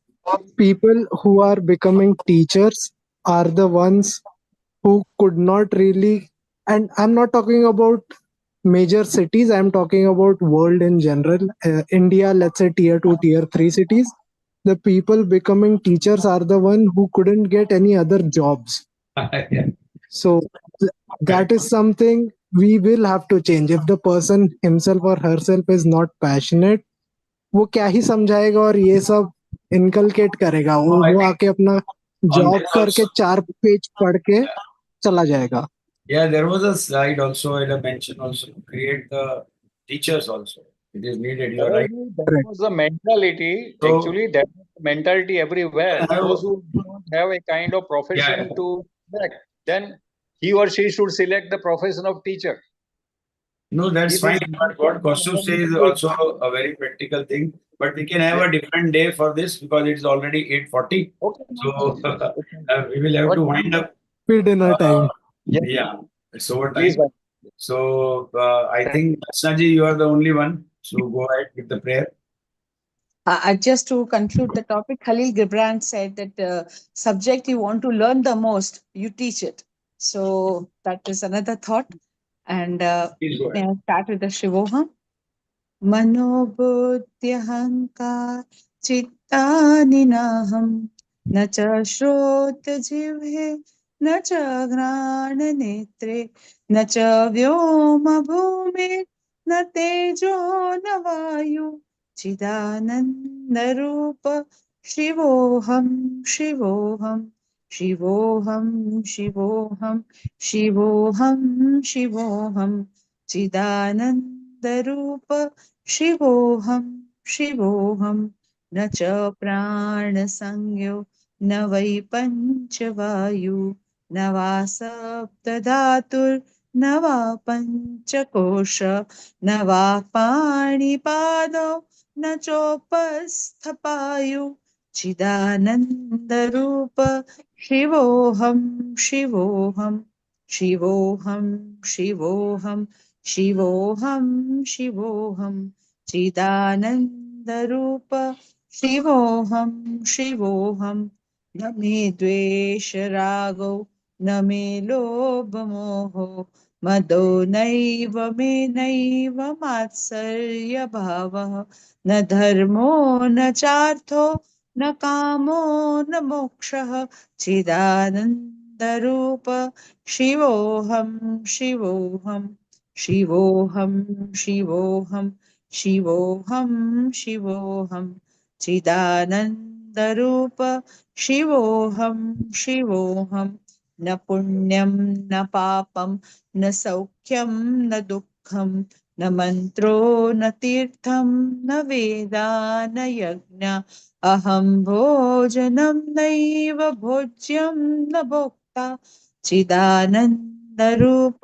people who are becoming teachers are the ones who could not really, and I'm not talking about major cities, I'm talking about world in general. India, let's say tier 2, tier 3 cities, the people becoming teachers are the one who couldn't get any other jobs. So that is something we will have to change. If the person himself or herself is not passionate, वो क्या ही समझाएगा और ये सब inculcate करेगा, I वो think आके अपना on job this करके also, 4 पेज पढ़ के चला जाएगा. yeah, there was a slide also, I have mentioned also, to create the teachers also. It is needed, you are right. That was the mentality. So, Actually, that was the mentality everywhere. Those who do not have a kind of profession Yeah. to select, then he or she should select the profession of teacher. No, that's If fine. it's But what Kaustubh says is also a very practical thing. But we can have a different day for this because it's already 8:40. Okay. So we will have to wind up. Dinner time. Yeah, it's over Please, time. So I think Asnaji, you are the only one. So go ahead with the prayer. Just to conclude the topic, Khalil Gibran said that subject you want to learn the most, you teach it. So that is another thought. And Please go may ahead. I start with the Shivoham? मनोबुद्ध्यहङ्कार चित्तानि नाहं न च श्रोत्रजिह्वे न च घ्राणनेत्रे न च व्योमभूमिर् न तेजो न वायु चिदानन्दरूप शिवोऽहं शिवोऽहं शिवोऽहं शिवोऽहं शिवोऽहं शिवोऽहं चिदानन्दरूप शिवोऽहं शिवोऽहं न च प्राणसंज्ञो न वै पञ्चवायु न वा सप्तधातुर्न वा पञ्चकोश न वा पाणिपादौ न चोपस्थपायु चिदानन्दरूप शिवोऽहं शिवोऽहं शिवोऽहं शिवोऽहं शिवोऽहं शिवोऽहं चिदानन्दरूप शिवोऽहं शिवोऽहं न मे द्वेषरागौ न मे लोभमोहो मदो नैव मे नैव मात्सर्यभावः न धर्मो न चार्थो न कामो न मोक्षः चिदानन्दरूप शिवोऽहं शिवोऽहं शिवोऽहं शिवोऽहं शिवोऽहं शिवोऽहं चिदानन्दरूप शिवोऽहं शिवोऽहं न पुण्यं न पापं न सौख्यं न दुःखं न मन्त्रो न तीर्थं न वेदा न यज्ञ अहं भोजनं नैव भोज्यं न भोक्ता चिदानन्दरूप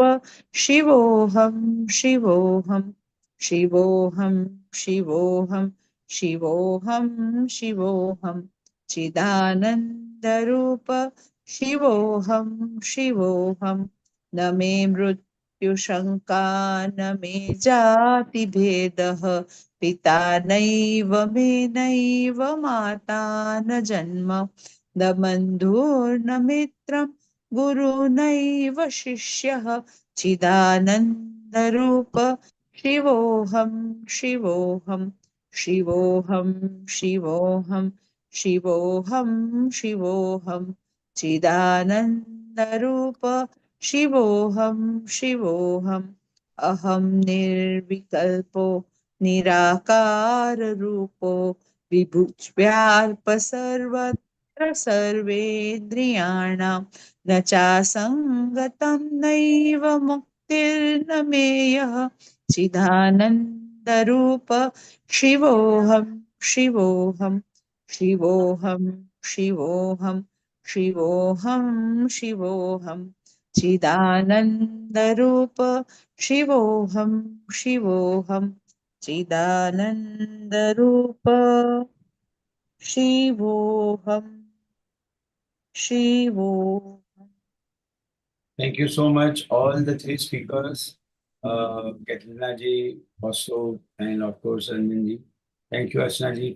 शिवोऽहं शिवोऽहं शिवोऽहं शिवोऽहं शिवोऽहं शिवोऽहं चिदानन्दरूप शिवोऽहं शिवोऽहं न मे मृत्युशङ्का न मे जातिभेदः पिता नैव मे नैव माता न जन्म न बन्धुर्न मित्रं गुरुनैव शिष्यः चिदानन्दरूप शिवोऽहं शिवोऽहं शिवोऽहं शिवोऽहं शिवोऽहं शिवोऽहं चिदानन्दरूप शिवोऽहं शिवोऽहम् अहं निर्विकल्पो निराकाररूपो विभुज्व्याप् सर्वत्र सर्वेन्द्रियाणां न चासङ्गतं नैव मुक्तिर्न मेयः चिदानन्दरूप शिवोऽहं शिवोऽहं शिवोऽहं शिवोऽहं शिवोऽहं शिवोऽहं चिदानन्दरूप शिवोऽहं शिवोऽहं चिदानन्दरूप शिवोऽहं शिवोऽहम्. Thank you so much, all the three speakers, Katrina ji, Kaustubh, and of course, Ranjan ji. Thank you, Asna ji,